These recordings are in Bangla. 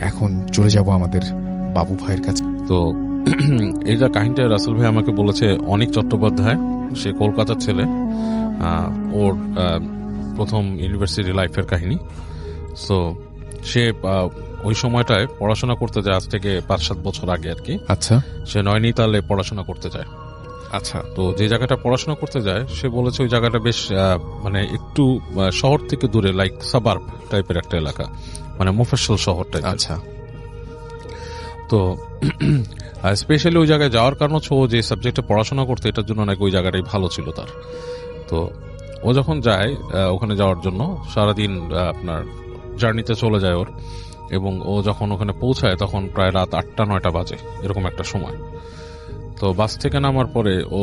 এখন চলে যাব আমাদের বাবু ভাইয়ের কাছে। তো এই যে কাহিনীটা রাসেল ভাই আমাকে বলেছে অনিক চট্টোপাধ্যায়, সে কলকাতার ছেলে, ওর প্রথম ইউনিভার্সিটি লাইফের কাহিনী। সো সে ওই সময়টায় পড়াশোনা করতে যায়, আজ থেকে 5-7 বছর আগে আর কি। আচ্ছা সে নয়নিতালে পড়াশোনা করতে যায়। আচ্ছা। তো যে জায়গাটা পড়াশোনা করতে যায় সে বলেছে ওই জায়গাটা বেশ মানে একটু শহর থেকে দূরে, লাইক সাবার্ব টাইপের একটা এলাকা, মানে মফস্বল শহর টাইপ। আচ্ছা। তো স্পেশালি ওই জায়গায় যাওয়ার কারণ হচ্ছে ও যে সাবজেক্টে পড়াশোনা করতে, এটার জন্য নাকি ওই জায়গাটাই ভালো ছিল তার। তো ও যখন যায় ওখানে যাওয়ার জন্য, সারাদিন আপনার জার্নিতে চলে যায় ওর, এবং ও যখন ওখানে পৌঁছায় তখন প্রায় রাত 8টা-9টা বাজে, এরকম একটা সময়। তো বাস থেকে নামার পরে ও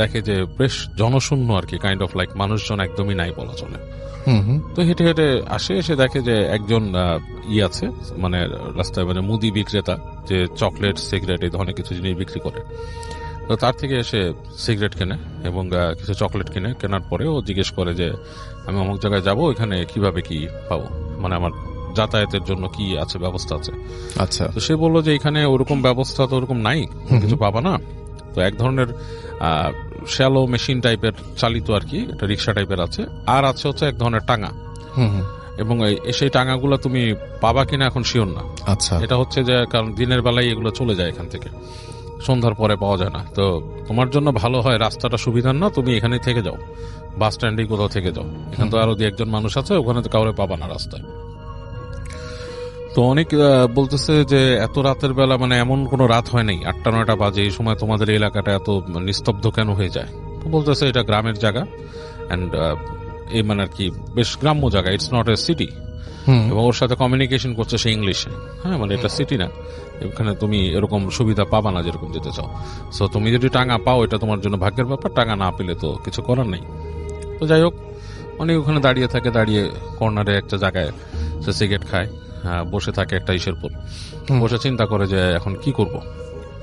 দেখে যে বেশ জনশূন্য আর কি, কাইন্ড অফ লাইক মানুষজন একদমই নাই বলা চলে। তো হেঁটে হেঁটে আসে, এসে দেখে যে একজন আছে মানে রাস্তায়, মানে মুদি বিক্রেতা, যে চকলেট সিগারেট এই ধরনের কিছু জিনিস বিক্রি করে। তো তার থেকে এসে সিগারেট কেনে এবং কিছু চকলেট কিনে, কেনার পরে ও জিজ্ঞেস করে যে আমি অমুক জায়গায় যাবো, এখানে কিভাবে কি পাবো, মানে আমার যাতায়াতের জন্য কি আছে, ব্যবস্থা আছে। আচ্ছা। তো সে বললো যে এখানে ওরকম ব্যবস্থা তো ওরকম নাই, কিছু পাবা না। তো এক ধরনের শ্যালো মেশিন টাইপের চালিত আর কি, একটা রিক্সা টাইপের আছে, আর আছে হচ্ছে এক ধরনের টাঙা, এবং সেই টাঙাগুলো তুমি পাবা কিনা এখন শিওর না। আচ্ছা। এটা হচ্ছে যে কারণ দিনের বেলায় এগুলো চলে যায় এখান থেকে, সন্ধ্যার পরে পাওয়া যায় না। তো তোমার জন্য ভালো হয়, রাস্তাটা সুবিধার না, তুমি এখানেই থেকে যাও, বাস স্ট্যান্ডে কোথাও থেকে যাও, এখান তো আরো 2-1 মানুষ আছে, ওখানে তো কাউরে পাবা না রাস্তায়। তো অনেক বলতেছে যে এত রাতের বেলা, মানে এমন কোনো রাত হয় নাই, 8টা-9টা বাজে, এই সময় তোমাদের এই এলাকাটা এত নিস্তব্ধ কেন হয়ে যায়? তো বলতেছে এটা গ্রামের জায়গা, অ্যান্ড এই মানে আর কি বেশ গ্রাম্য জায়গা, ইটস নট এ সিটি। এবং ওর সাথে কমিউনিকেশন করছে সে ইংলিশে। হ্যাঁ, মানে এটা সিটি না, এখানে তুমি এরকম সুবিধা পাবা না যেরকম যেতে চাও। সো তুমি যদি টাঙা পাও এটা তোমার জন্য ভাগ্যের ব্যাপার, টাঙা না পেলে তো কিছু করার নেই। তো যাই হোক, অনেক ওখানে দাঁড়িয়ে থাকে, দাঁড়িয়ে কর্নারে একটা জায়গায় সে সিগারেট খায়, বসে থাকে একটা ইসের পর, বসে চিন্তা করে যে এখন কি করব।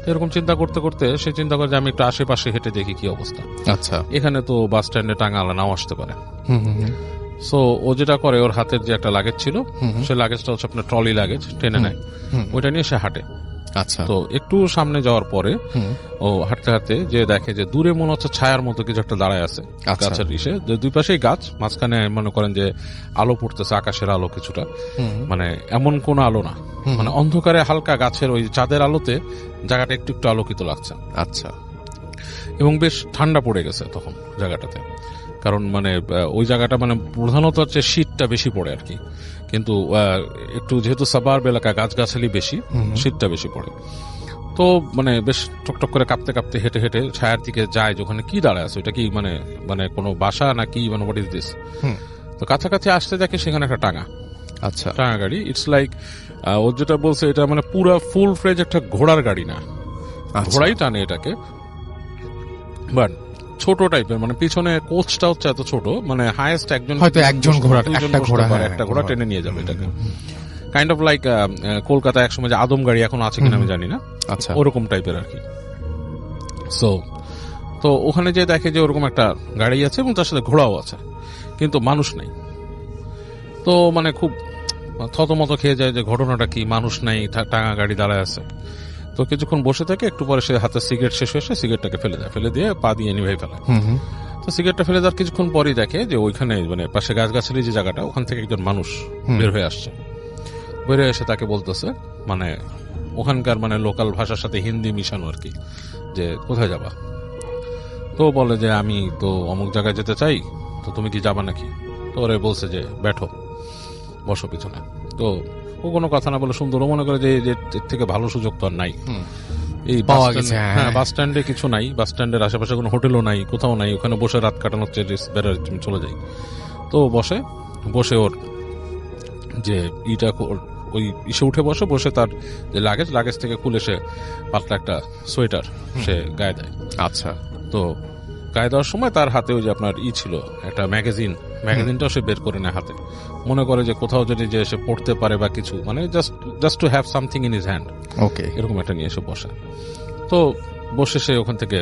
এরকম চিন্তা করতে করতে সে চিন্তা করে যে আমি একটু আশেপাশে হেঁটে দেখি কি অবস্থা। আচ্ছা। এখানে তো বাস স্ট্যান্ডে টাঙা আলা নাও আসতে পারে। সো ও যেটা করে, ওর হাতের যে একটা লাগেজ ছিল, সে লাগেজটা হচ্ছে আপনার ট্রলি লাগেজ, টেনে নেয়, ওইটা নিয়ে সে হাঁটে। আচ্ছা। তো একটু সামনে যাওয়ার পরে ও হাঁটতে হাঁটতে যে দেখে যে দূরে মনে হচ্ছে ছায়ার মতো কিছু একটা দাঁড়ায় আছে গাছের ইসে, যে দুই পাশেই গাছ, মাঝখানে মনে করেন যে আলো পড়তেছে, আকাশের আলো কিছুটা, মানে এমন কোন আলো না, মানে অন্ধকারে হালকা গাছের ওই চাঁদের আলোতে জায়গাটা একটু একটু আলোকিত লাগছে। আচ্ছা। এবং বেশ ঠান্ডা পড়ে গেছে তখন জায়গাটাতে, কারণ মানে ওই জায়গাটা মানে প্রধানত হচ্ছে শীতটা বেশি পড়ে আর কি, কিন্তু একটু যেহেতু সাবার্ব এলাকা, গাছগাছালি বেশি, শীতটা বেশি পড়ে। তো মানে বেশ টকটক করে কাঁপতে কাঁপতে হেঁটে হেঁটে ছায়ার দিকে যায়, যেখানে কি দাঁড়ায় আছে, ওইটা কি মানে মানে কোনো বাসা নাকি, মানে হোয়াট ইজ দিস। তো কাছাকাছি আসতে দেখে সেখানে একটা টাঙা। আচ্ছা। টাঙা গাড়ি, ইটস লাইক ও যেটা বলছে, এটা মানে পুরা ফুল ফ্লেজ একটা ঘোড়ার গাড়ি না, ঘোড়াই টানে এটাকে, বাট ছোট টাইপের, মানে পিছনে কোচটা হচ্ছে এত ছোট, মানে হাইয়েস্ট একজন ঘোড়া, একটা ঘোড়া টেনে নিয়ে যাবে এটাকে, কাইন্ড অফ লাইক কলকাতা একসময় যে আদম গাড়ি এখন আছে কিনা আমি জানি না, আচ্ছা, ওরকম টাইপের আর কি। সো তো ওখানে যে দেখে যে ওরকম একটা গাড়ি আছে এবং তার সাথে ঘোড়াও আছে, কিন্তু মানুষ নাই। তো মানে খুব থতমত খেয়ে যায় যে ঘটনাটা কি, মানুষ নাই, টাঙা গাড়ি দাঁড়ায় আছে। তো কিছুক্ষণ বসে থাকে, একটু পরে সে হাতে সিগারেট শেষ হয়েছে, সিগারেটটাকে ফেলে দেয়, ফেলে দিয়ে পা দিয়ে নিভে ফেলে। তো সিগারেটটা ফেলে দেওয়ার কিছুক্ষণ পরই দেখে যে ওইখানে মানে পাশে গাছগাছালি যে জায়গাটা, ওখান থেকে একজন মানুষ বের হয়ে আসছে। বের হয়ে এসে তাকে বলতেছে, মানে ওখানকার মানে লোকাল ভাষার সাথে হিন্দি মিশানো আর কি, যে কোথায় যাবা। তো বলে যে আমি তো অমুক জায়গায় যেতে চাই, তো তুমি কি যাবা নাকি। তো ওরে বলছে যে ব্যাঠো, বসো পিছনে। তো ও কোনো কথা না বলে সুন্দর, ও মনে করে যে এর থেকে ভালো সুযোগ তো আর নাই, এই বাস স্ট্যান্ডে কিছু নাই, বাস স্ট্যান্ডের আশেপাশে কোনো হোটেলও নাই, কোথাও নাই, ওখানে বসে রাত কাটানোর বেড়ার চলে যাই। তো বসে ওর যে ইটা ওই ইসে উঠে বসে তার যে লাগেজ থেকে খুলে সে পাতলা একটা সোয়েটার সে গায়ে দেয়। আচ্ছা। তো গায়ে দেওয়ার সময় তার হাতে ওই যে আপনার ছিল একটা ম্যাগাজিনটাও সে বের করে নেয় হাতে, মনে করে যে কোথাও যদি যে সে পড়তে পারে বা কিছু, মানে just to have something in his hand, okay, এরকম একটা নিয়ে এসে বসে। তো বসে সে ওখান থেকে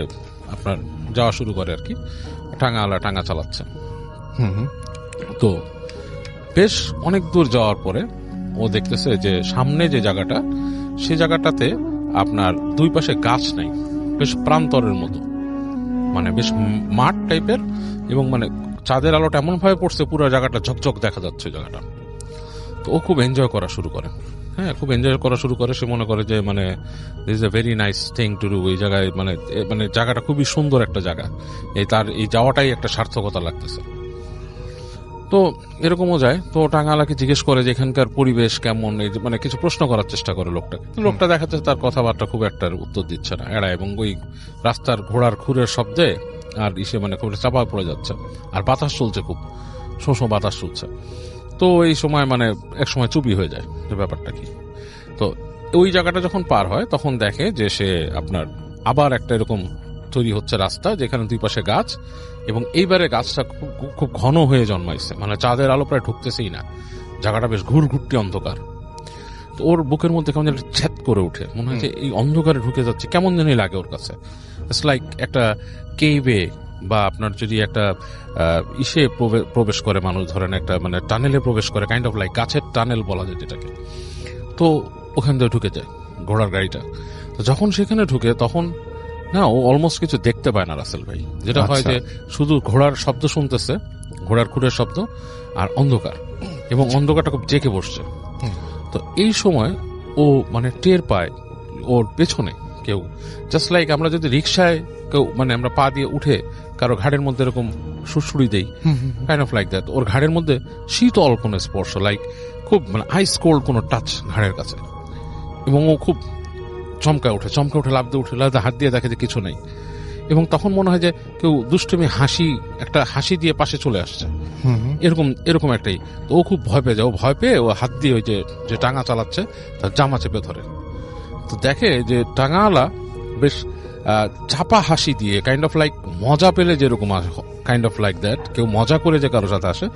আপনার যাওয়া শুরু করে আর কি, টাঙা চালাচ্ছে। তো বেশ অনেক দূর যাওয়ার পরে ও দেখতেছে যে সামনে যে জায়গাটা, সে জায়গাটাতে আপনার দুই পাশে গাছ নাই, বেশ প্রান্তরের মতো, মানে বেশ মাঠ টাইপের, এবং মানে চাঁদের আলোটা এমন ভাবে পড়ছে পুরো জায়গাটা ঝকঝক দেখা যাচ্ছে জায়গাটা। তো ও খুব এনজয় করা শুরু করে, হ্যাঁ খুব এনজয় করা শুরু করে। সে মনে করে যে মানে this is a very nice thing to do, এই জায়গায় মানে মানে জায়গাটা খুবই সুন্দর একটা জায়গা, তার এই যাওয়াটাই একটা সার্থকতা লাগতেছে। তো এরকমও যায়। তো টাঙ্গালাকে জিজ্ঞেস করে যে এখানকার পরিবেশ কেমন, এই মানে কিছু প্রশ্ন করার চেষ্টা করে লোকটাকে। লোকটা দেখাচ্ছে তার কথাবার্তা খুব একটা উত্তর দিচ্ছে না, এড়ায়, এবং ওই রাস্তার ঘোড়ার খুরের শব্দে আর ইসে মানে খুব চাপা পড়ে যাচ্ছে, আর বাতাস চলছে, খুব শোঁ বাতাস চলছে। তো এই সময় মানে এক সময় চুপি হয়ে যায় যে ব্যাপারটা কি। তো ওই জায়গাটা যখন পার হয় তখন দেখে যে সে আপনার আবার একটা এরকম তৈরি হচ্ছে রাস্তা, যেখানে দুই পাশে গাছ, এবং এইবারে গাছটা খুব ঘন হয়ে জন্মাইছে, মানে চাঁদের আলো প্রায় ঢুকতেছেই না, জায়গাটা বেশ ঘুরঘুরটি অন্ধকার। তো ওর বুকের মধ্যে কেমন একটা ছ্যাদ করে উঠে, মনে হয় যে এই অন্ধকারে ঢুকে যাচ্ছে, কেমন জানি লাগে ওর কাছে। ইটস লাইক একটা কেইভে, বা আপনার যদি একটা ইসে প্রবেশ করে মানুষ, ধরেন একটা মানে টানেলে প্রবেশ করে, কাইন্ড অফ লাইক গাছের টানেল বলা যায় যেটাকে। তো ওখান থেকে ঢুকে যায় ঘোড়ার গাড়িটা। তো যখন সেখানে ঢুকে তখন না, ও অলমোস্ট কিছু দেখতে পায় না রাসেল ভাই, যেটা হয় যে শুধু ঘোড়ার শব্দ শুনতেছে, ঘোড়ার খুরের শব্দ, আর অন্ধকার, এবং অন্ধকারটা খুব জেঁকে বসছে। তো এই সময় ও মানে টের পায় ওর পেছনে কেউ, জাস্ট লাইক আমরা যদি রিক্সায় কেউ মানে আমরা পা দিয়ে উঠে কারো ঘাড়ের মধ্যে এরকম সুড়সুড়ি দেই, কাইন্ড অফ লাইক দ্যাট, ওর ঘাড়ের মধ্যে শীতল কোনো স্পর্শ, লাইক খুব মানে আইস কোল্ড কোনো টাচ ঘাড়ের কাছে। এবং ও খুব চমকা উঠে লাফ দিয়ে উঠে হাত দিয়ে দেখে যে কিছু নেই, এবং তখন মনে হয় যে কেউ দুষ্টুমি একটা হাসি দিয়ে পাশে চলে আসছে, এরকম একটাই। তো ও খুব ভয় পেয়ে যায়, ও ভয় পেয়ে ও হাত দিয়ে ওই যে টাঙা চালাচ্ছে তার জামা চেপে ধরে। তো দেখে যে টাঙাওয়ালা বেশ চাপা হাসি দিয়ে, কাইন্ড অফ লাইক মজা পেলে যেরকম কাইন্ড অফ লাইক দ্যাট, কেউ মজা করে যে কারোর সাথে আসে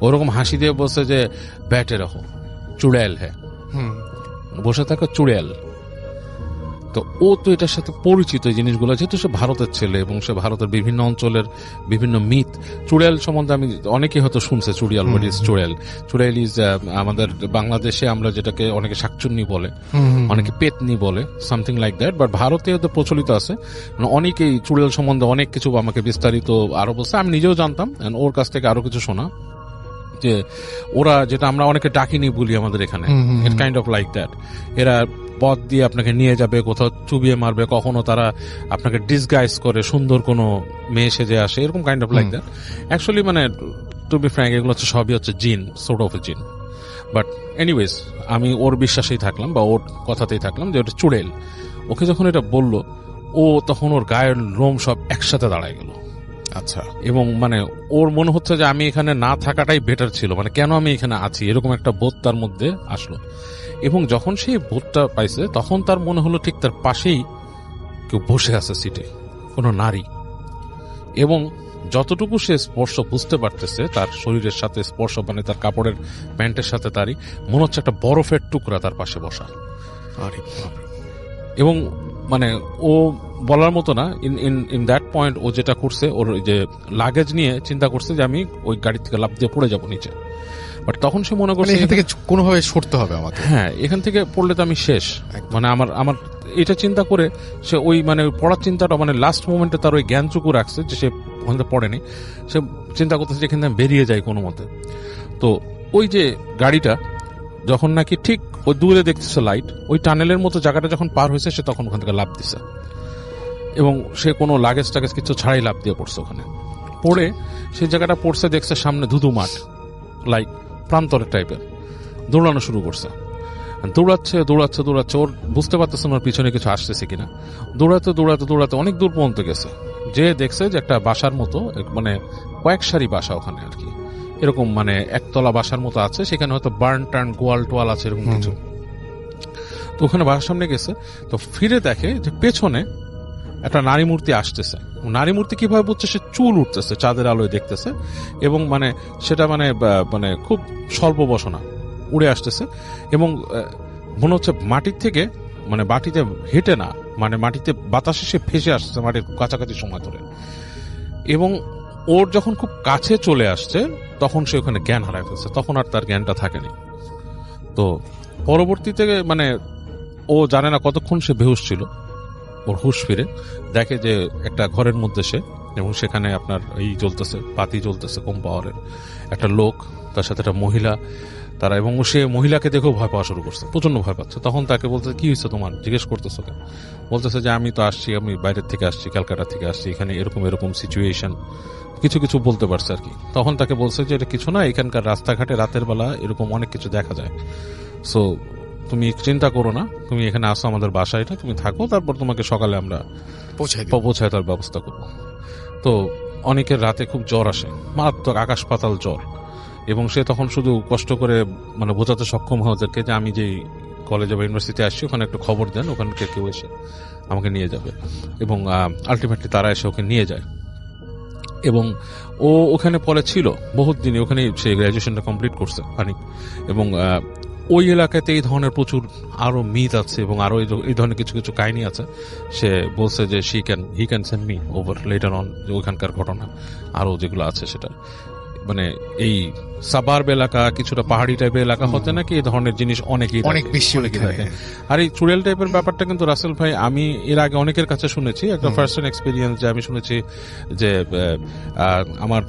ওরকম হাসি দিয়ে বসে যে ব্যাটে রাখো চুড়েল হ্যাঁ, বসে থাকো চুড়েল। তো ও তো এটার সাথে পরিচিত এই জিনিসগুলো, যেহেতু সে ভারতের ছেলে এবং সে ভারতের বিভিন্ন অঞ্চলের বিভিন্ন মিথ, চুড়েল সম্বন্ধে আমি অনেকেই হয়তো শুনছে, চুড়িয়াল হোয়াট ইজ চুড়েল। চুড়েল ইজ আমাদের বাংলাদেশে আমরা যেটাকে অনেকে শাকচুন্নি বলে, অনেকে পেতনি বলে, সামথিং লাইক দ্যাট, বাট ভারতে হয়তো প্রচলিত আছে। অনেকেই চুড়েল সম্বন্ধে অনেক কিছু আমাকে বিস্তারিত আরো বলছে, আমি নিজেও জানতাম, ওর কাছ থেকে আরো কিছু শোনা, যে ওরা যেটা আমরা অনেকে ডাকিনি বলি আমাদের এখানে, ইট কাইন্ড অফ লাইক দ্যাট। এরা পথ দিয়ে আপনাকে নিয়ে যাবে, কোথাও চুবিয়ে মারবে, কখনো তারা আপনাকে ডিসগাইজ করে সুন্দর কোনো মেয়ে সেজে আসে, এরকম kind of like that. Actually মানে টু বি ফ্র্যাঙ্ক এগুলো হচ্ছে সবই হচ্ছে জিন, সোর্ট অফ এ জিন। বাট এনিওয়েজ আমি ওর বিশ্বাসেই থাকলাম বা ওর কথাতেই থাকলাম যে ওটা চুড়েল। ওকে যখন এটা বলল, ও তখন ওর গায়ের লোম সব একসাথে দাঁড়ায় গেল। আচ্ছা, এবং মানে ওর মনে হচ্ছে যে আমি এখানে না থাকাটাই বেটার ছিল, মানে কেন আমি এখানে আছি, এরকম একটা বোধ তার মধ্যে আসলো। এবং যখন সেই বোধটা পাইছে তখন তার মনে হলো ঠিক তার পাশেই কেউ বসে আছে সিটে, কোনো নারী। এবং যতটুকু সে স্পর্শ বুঝতে পারতেছে তার শরীরের সাথে স্পর্শ, মানে তার কাপড়ের প্যান্টের সাথে তারই মনে হচ্ছে একটা বরফের টুকরা তার পাশে বসা। এবং মানে ও বলার মতো না, ইন দ্যাট পয়েন্ট ও যেটা করছে, ওর যে লাগেজ নিয়ে চিন্তা করছে যে আমি ওই গাড়ি থেকে লাফ দিয়ে পড়ে যাবো নিচে। বাট তখন সে মনে করছে এখান থেকে কোনোভাবে সরতে হবে আমাকে, হ্যাঁ এখান থেকে পড়লে তো আমি শেষ, মানে আমার এটা চিন্তা করে সে ওই মানে পড়ার চিন্তাটা মানে লাস্ট মোমেন্টে তার ওই জ্ঞানটুকু রাখছে যে সে ওখানে পড়েনি। সে চিন্তা করতেছে যে এখান থেকে বেরিয়ে যায় কোনো মতে। তো ওই যে গাড়িটা যখন নাকি ঠিক ওই দূরে দেখতেছে লাইট, ওই টানেলের মতো জায়গাটা যখন পার হয়েছে সে তখন ওখান থেকে লাফ দিছে, এবং সে কোনো লাগেজ টাগেজ কিছু ছাড়াই লাফ দিয়ে পড়ছে। ওখানে পড়ে সেই জায়গাটা পড়ছে, দেখছে সামনে ধুধু মাঠ, লাইক প্রান্তরের টাইপের, দৌড়ানো শুরু করছে। দৌড়াচ্ছে, ওর বুঝতে পারতেছে ওর পিছনে কিছু আসতেছে কিনা। দৌড়াতে অনেক দূর পর্যন্ত গেছে, যে দেখছে যে একটা বাসার মতো, মানে কয়েক সারি বাসা ওখানে আর কি, এরকম মানে একতলা বাসার মতো আছে, সেখানে হয়তো বার্ন টার্ন গোয়াল টোয়াল আছে এরকম কিছু। তো ওখানে বাসার সামনে গেছে, তো ফিরে দেখে যে পেছনে একটা নারী মূর্তি আসতেছে। নারী মূর্তি কিভাবে বুঝছে, সে চুল উঠতেছে চাঁদের আলোয় দেখতেছে, এবং মানে সেটা মানে মানে খুব স্বল্প বসনা উড়ে আসতেছে, এবং মনে হচ্ছে মাটির থেকে মানে মাটিতে হেঁটে না, মানে মাটিতে বাতাসে সে ভেসে আসছে মাটির কাছাকাছি সময় ধরে। এবং ওর যখন খুব কাছে চলে আসছে তখন সে ওখানে জ্ঞান হারায় ফেলছে, তখন আর তার জ্ঞানটা থাকেনি। তো পরবর্তীতে মানে ও জানে না কতক্ষণ সে বেহুশ ছিল, ওর হুশ ফিরে দেখে যে একটা ঘরের মধ্যে সে, এবং সেখানে আপনার এই জ্বলতেছে, বাতি জ্বলতেছে কম পাওয়ারের, একটা লোক, তার সাথে একটা মহিলা, তারা, এবং সে মহিলাকে দেখেও ভয় পাওয়া শুরু করছে, প্রচন্ড ভয় পাচ্ছে। তখন তাকে বলতে, কি হয়েছে তোমার, জিজ্ঞেস করতেছো কেন? বলতেছে যে আমি তো আসছি, আমি বাইরের থেকে আসছি, ক্যালকাটা থেকে আসছি, এখানে এরকম এরকম সিচুয়েশন, কিছু কিছু বলতে পারছে আর কি। তখন তাকে বলছে যে এটা কিছু না, এখানকার রাস্তাঘাটে রাতের বেলা এরকম অনেক কিছু দেখা যায়, সো তুমি চিন্তা করো না, তুমি এখানে আসো আমাদের বাসায়, এটা তুমি থাকো, তারপর তোমাকে সকালে আমরা পৌঁছায় তার ব্যবস্থা করবো। তো অনেকের রাতে খুব জ্বর আসে, মারাত্মক আকাশ পাতাল জ্বর, এবং সে তখন শুধু কষ্ট করে মানে বোঝাতে সক্ষম হয় ওদেরকে যে আমি যেই কলেজে বা ইউনিভার্সিটি আসছি ওখানে একটু খবর দেন, ওখানকে কেউ এসে আমাকে নিয়ে যাবে, এবং আলটিমেটলি তারা এসে ওকে নিয়ে যায়। এবং ও ওখানে পরে ছিল বহুত দিন, ওখানে সে গ্র্যাজুয়েশনটা কমপ্লিট করছে অনেক, এবং ওই এলাকাতে এই ধরনের প্রচুর আরো মিথ আছে এবং আরো এই ধরনের কিছু কিছু কাহিনী আছে। সে বলছে যে he can send me over letter on, যে ওখানকার ঘটনা আরো যেগুলো আছে সেটা, মানে এই সাবার্ব এলাকা, কিছুটা পাহাড়ি টাইপের এলাকা হতে নাকি এই ধরনের জিনিস অনেক বেশি দেখে। আর এই চুড়েল টাইপের ব্যাপারটা কিন্তু রাসেল ভাই আমি এর আগে অনেকের কাছে শুনেছি, একটা ফার্স্ট হ্যান্ড এক্সপিরিয়েন্স, যে আমি শুনেছি যে আমার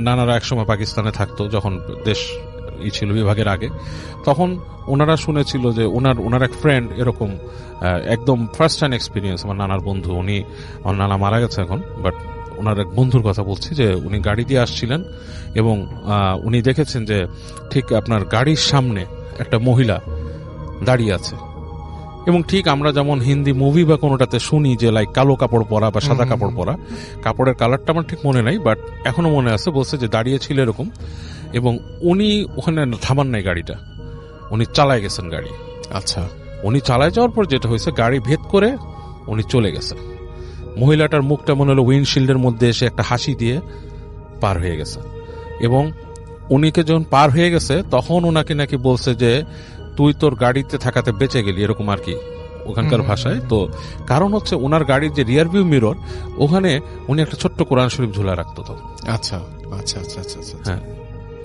নানারা একসময় পাকিস্তানে থাকতো, যখন দেশ ছিল বিভাগের আগে, তখন ওনারা শুনেছিল যে ওনার এক ফ্রেন্ড এরকম একদম ফার্স্ট হ্যান্ড এক্সপিরিয়েন্স, আমার নানার বন্ধু, আমার নানা মারা গেছে এখন, বাট ওনার এক বন্ধুর কথা বলছি, যে উনি গাড়ি দিয়ে আসছিলেন এবং উনি দেখেছেন যে ঠিক আপনার গাড়ির সামনে একটা মহিলা দাঁড়িয়ে আছে, এবং ঠিক আমরা যেমন হিন্দি মুভি বা কোনোটাতে শুনি যে লাইক কালো কাপড় পরা বা সাদা কাপড় পরা, কাপড়ের কালারটা আমার ঠিক মনে নাই, বাট এখনো মনে আছে, বলছে যে দাঁড়িয়ে ছিল এরকম, এবং উনি ওখানে থামান নাই গাড়িটা, উনি চালায় গেছেন গাড়ি। আচ্ছা, উনি চালায় যাওয়ার পর যেটা হয়েছে, গাড়ি ভেদ করে উনি চলে গেছে, মহিলাটার মুখটা মনে হলো উইন্ডশিল্ডের মধ্যে এসে একটা হাসি দিয়ে পার হয়ে গেছে, এবং উনিকে যখন পার হয়ে গেছে তখন ওনাকে নাকি বলছে যে তুই তোর গাড়িতে থাকাতে বেঁচে গেলি, এরকম আর কি ওখানকার ভাষায়। তো কারণ হচ্ছে ওনার গাড়ির যে রিয়ার ভিউ মিরর, ওখানে উনি একটা ছোট্ট কোরআন শরীফ ঝুলা রাখতো। তো আচ্ছা আচ্ছা আচ্ছা আচ্ছা আচ্ছা, হ্যাঁ,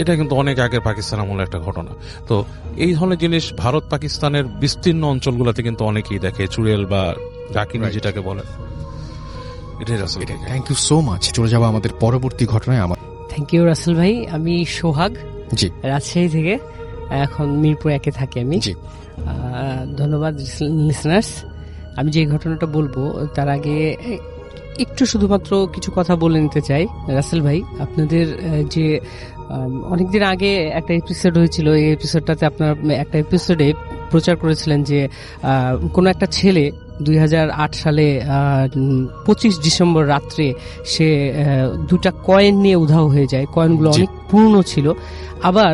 এটা কিন্তু অনেক আগের পাকিস্তান আমলের একটা ঘটনা। তো এই ধরনের জিনিস ভারত পাকিস্তানের বিস্তীর্ণ অঞ্চলগুলোতে কিন্তু অনেকেই দেখে, চুড়েল বা ডাকিনি যেটাকে বলে। Thank you so much. চলে যাবো আমাদের পরবর্তী ঘটনায়। থ্যাংক ইউ রাসেল ভাই। আমি সোহাগ, জি, রাজশাহী থেকে, এখন মিরপুর 1-এ থাকি আমি। জি, ধন্যবাদ লিসনার্স। আমি যে ঘটনাটা বলবো তার আগে একটু শুধুমাত্র কিছু কথা বলে নিতে চাই। রাসেল ভাই, আপনাদের যে অনেকদিন আগে একটা এপিসোড হয়েছিল, এই এপিসোডটাতে আপনার একটা এপিসোডে প্রচার করেছিলেন যে কোনো একটা ছেলে 2008 সালে 25 ডিসেম্বর রাত্রে সে 2টা কয়েন নিয়ে উধাও হয়ে যায়। কয়েনগুলো অনেক পুরনো ছিল। আবার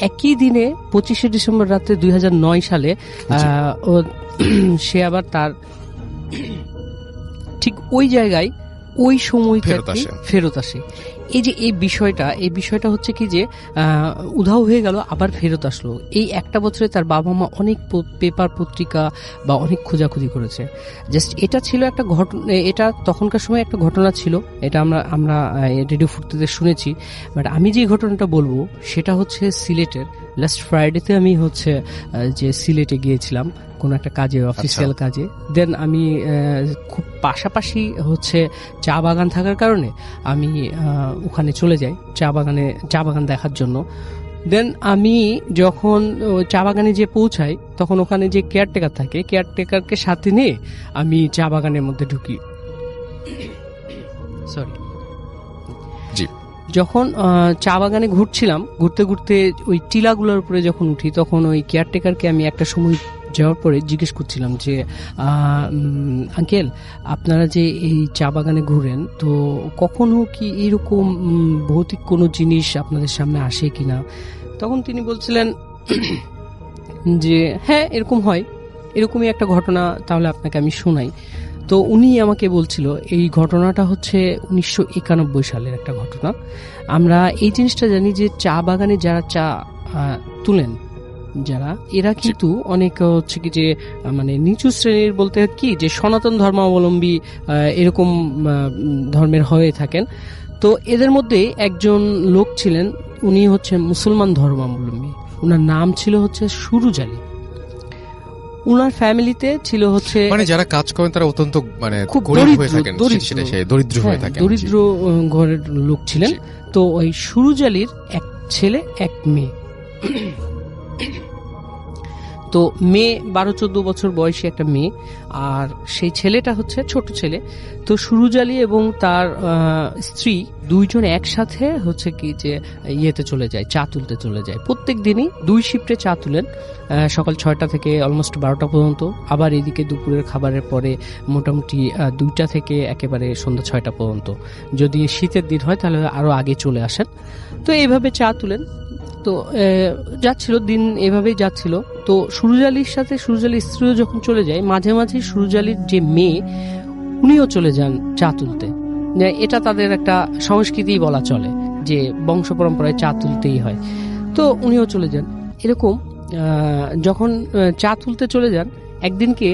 একই দিনে 25শে ডিসেম্বর রাত্রে 2009 সালে সে আবার তার ঠিক ওই জায়গায় ওই সময়টাতে ফেরত আসে। এই বিষয়টা হচ্ছে কি যে উধাও হয়ে গেল, আবার ফেরত আসলো। এই একটা বছরে তার বাবা মা অনেক পেপার পত্রিকা বা অনেক খোঁজাখুঁজি করেছে। জাস্ট এটা ছিল একটা ঘটনা, এটা তখনকার সময় একটা ঘটনা ছিল, এটা আমরা রেডিও ফুর্তিতে শুনেছি। বাট আমি যে ঘটনাটা বলবো সেটা হচ্ছে সিলেটের। লাস্ট ফ্রাইডেতে আমি হচ্ছে যে সিলেটে গিয়েছিলাম কোনো একটা কাজে, অফিসিয়াল কাজে। দেন আমি খুব পাশাপাশি হচ্ছে চা বাগান থাকার কারণে আমি ওখানে চলে যাই চা বাগান দেখার জন্য। দেন আমি যখন চা বাগানে যে পৌঁছাই তখন ওখানে যে কেয়ারটেকার থাকে, কেয়ারটেকারকে সাথে নিয়ে আমি চা বাগানের মধ্যে ঢুকি। সরি, জি। যখন চা বাগানে ঘুরছিলাম, ঘুরতে ঘুরতে ওই টিলাগুলোর উপরে যখন উঠি তখন ওই কেয়ারটেকারকে আমি একটা সময় যাওয়ার পরে জিজ্ঞেস করছিলাম যে আঙ্কেল, আপনারা যে এই চা বাগানে ঘুরেন তো কখনো কি এরকম ভৌতিক কোনো জিনিস আপনাদের সামনে আসে কিনা? তখন তিনি বলছিলেন যে হ্যাঁ, এরকম হয়, এরকমই একটা ঘটনা, তাহলে আপনাকে আমি শোনাই। তো উনি আমাকে বলছিল এই ঘটনাটা হচ্ছে 1991 সালের একটা ঘটনা। আমরা এই জিনিসটা জানি যে চা বাগানে যারা চা তুলেন, যারা এরা কিন্তু অনেক হচ্ছে কি যে মানে নিচু শ্রেণীর, বলতে কি যে সনাতন ধর্মাবলম্বী এরকম ধর্মের হয়ে থাকেন। তো এদের মধ্যে একজন লোক ছিলেন, উনি হচ্ছে মুসলমান ধর্মাবলম্বী। ওনার নাম ছিল হচ্ছে সুরুজ আলী। ওনার ফ্যামিলিতে ছিল হচ্ছে মানে যারা কাজ করেন তারা অত্যন্ত মানে খুব গরিব হয়ে থাকেন, দরিদ্র হয়ে হ্যাঁ, থাকেন। দরিদ্র ঘরের লোক ছিলেন। তো ওই সুরুজ আলীর এক ছেলে এক মেয়ে। তো মেয়ে 12-14 বছর বয়সী একটা মেয়ে, আর সেই ছেলেটা হচ্ছে ছোট ছেলে। তো সুরুজ আলী এবং তার স্ত্রী দুইজন একসাথে হচ্ছে কি যে ইয়েতে চলে যায়, চা তুলতে চলে যায়। প্রত্যেক দিনই 2 শিফটে চা তুলেন, সকাল 6টা থেকে অলমোস্ট 12টা পর্যন্ত, আবার এদিকে দুপুরের খাবারের পরে মোটামুটি 2টা থেকে একেবারে সন্ধ্যা 6টা পর্যন্ত। যদি শীতের দিন হয় তাহলে আরো আগে চলে আসেন। তো এইভাবে চা তুলেন। তো যাচ্ছিল দিন, এভাবেই যাচ্ছিল। তো সুরুজ আলীর সাথে সুরুজ আলীর স্ত্রীও যখন চলে যায়, মাঝে মাঝে সুরুজ আলীর যে মেয়ে উনিও চলে যান চা তুলতে। এটা তাদের একটা সংস্কৃতি বলা চলে যে বংশ পরম্পরায় চা তুলতেই হয়। তো উনিও চলে যান। এরকম যখন চা তুলতে চলে যান, একদিনকে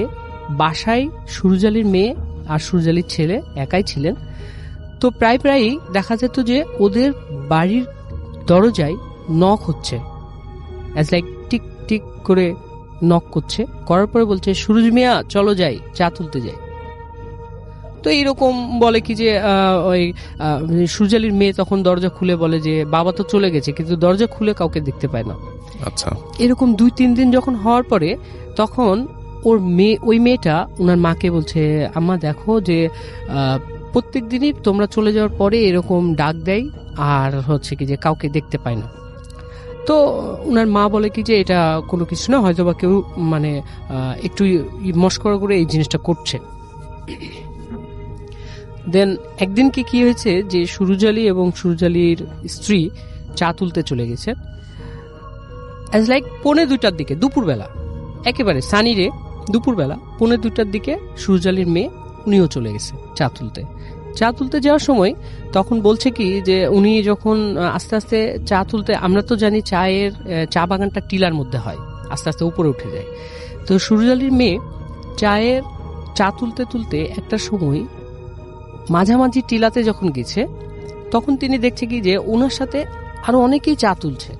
বাসায় সুরুজ আলীর মেয়ে আর সুরুজ আলীর ছেলে একাই ছিলেন। তো প্রায়ই দেখা যেত যে ওদের বাড়ির দরজায় নক হচ্ছে, অ্যাজ লাইক টিক টিক করে নক করছে, করার পরে বলছে সুরুজ মিয়া চলো যাই, চা তুলতে যাই। তো এইরকম বলে কি যে ওই সুরুজ আলীর মেয়ে তখন দরজা খুলে বলে যে বাবা তো চলে গেছে, কিন্তু দরজা খুলে কাউকে দেখতে পায় না। আচ্ছা, এরকম 2-3 দিন যখন হওয়ার পরে তখন ওই মেয়েটা ওনার মাকে বলছে, আম্মা দেখো যে প্রত্যেক দিনই তোমরা চলে যাওয়ার পরে এরকম ডাক দেয় আর হচ্ছে কি যে কাউকে দেখতে পায় না। তো ওনার মা বলে কি যে এটা কোনো কিছু না, হয়তো বা কেউ মানে একটু মস্করা করে এই জিনিসটা করছে। দেন একদিন কি হয়েছে যে সুরুজ আলী এবং সুরুজ আলীর স্ত্রী চা তুলতে চলে গেছে, অ্যাজ লাইক 1:45টার দিকে, দুপুরবেলা, একেবারে সানি রে, দুপুরবেলা 1:45টার দিকে সুরুজ আলীর মেয়ে উনিও চলে গেছে চা তুলতে। চা তুলতে যাওয়ার সময় তখন বলছে কি যে উনি যখন আস্তে আস্তে চা তুলতে, আমরা তো জানি চায়ের চা বাগানটা টিলার মধ্যে হয়, আস্তে আস্তে উপরে উঠে যায়। তো সুরুজ আলীর মেয়ে চা তুলতে তুলতে একটা সময় মাঝামাঝি টিলাতে যখন গেছে, তখন তিনি দেখছে কি যে ওনার সাথে আরো অনেকেই চা তুলছে,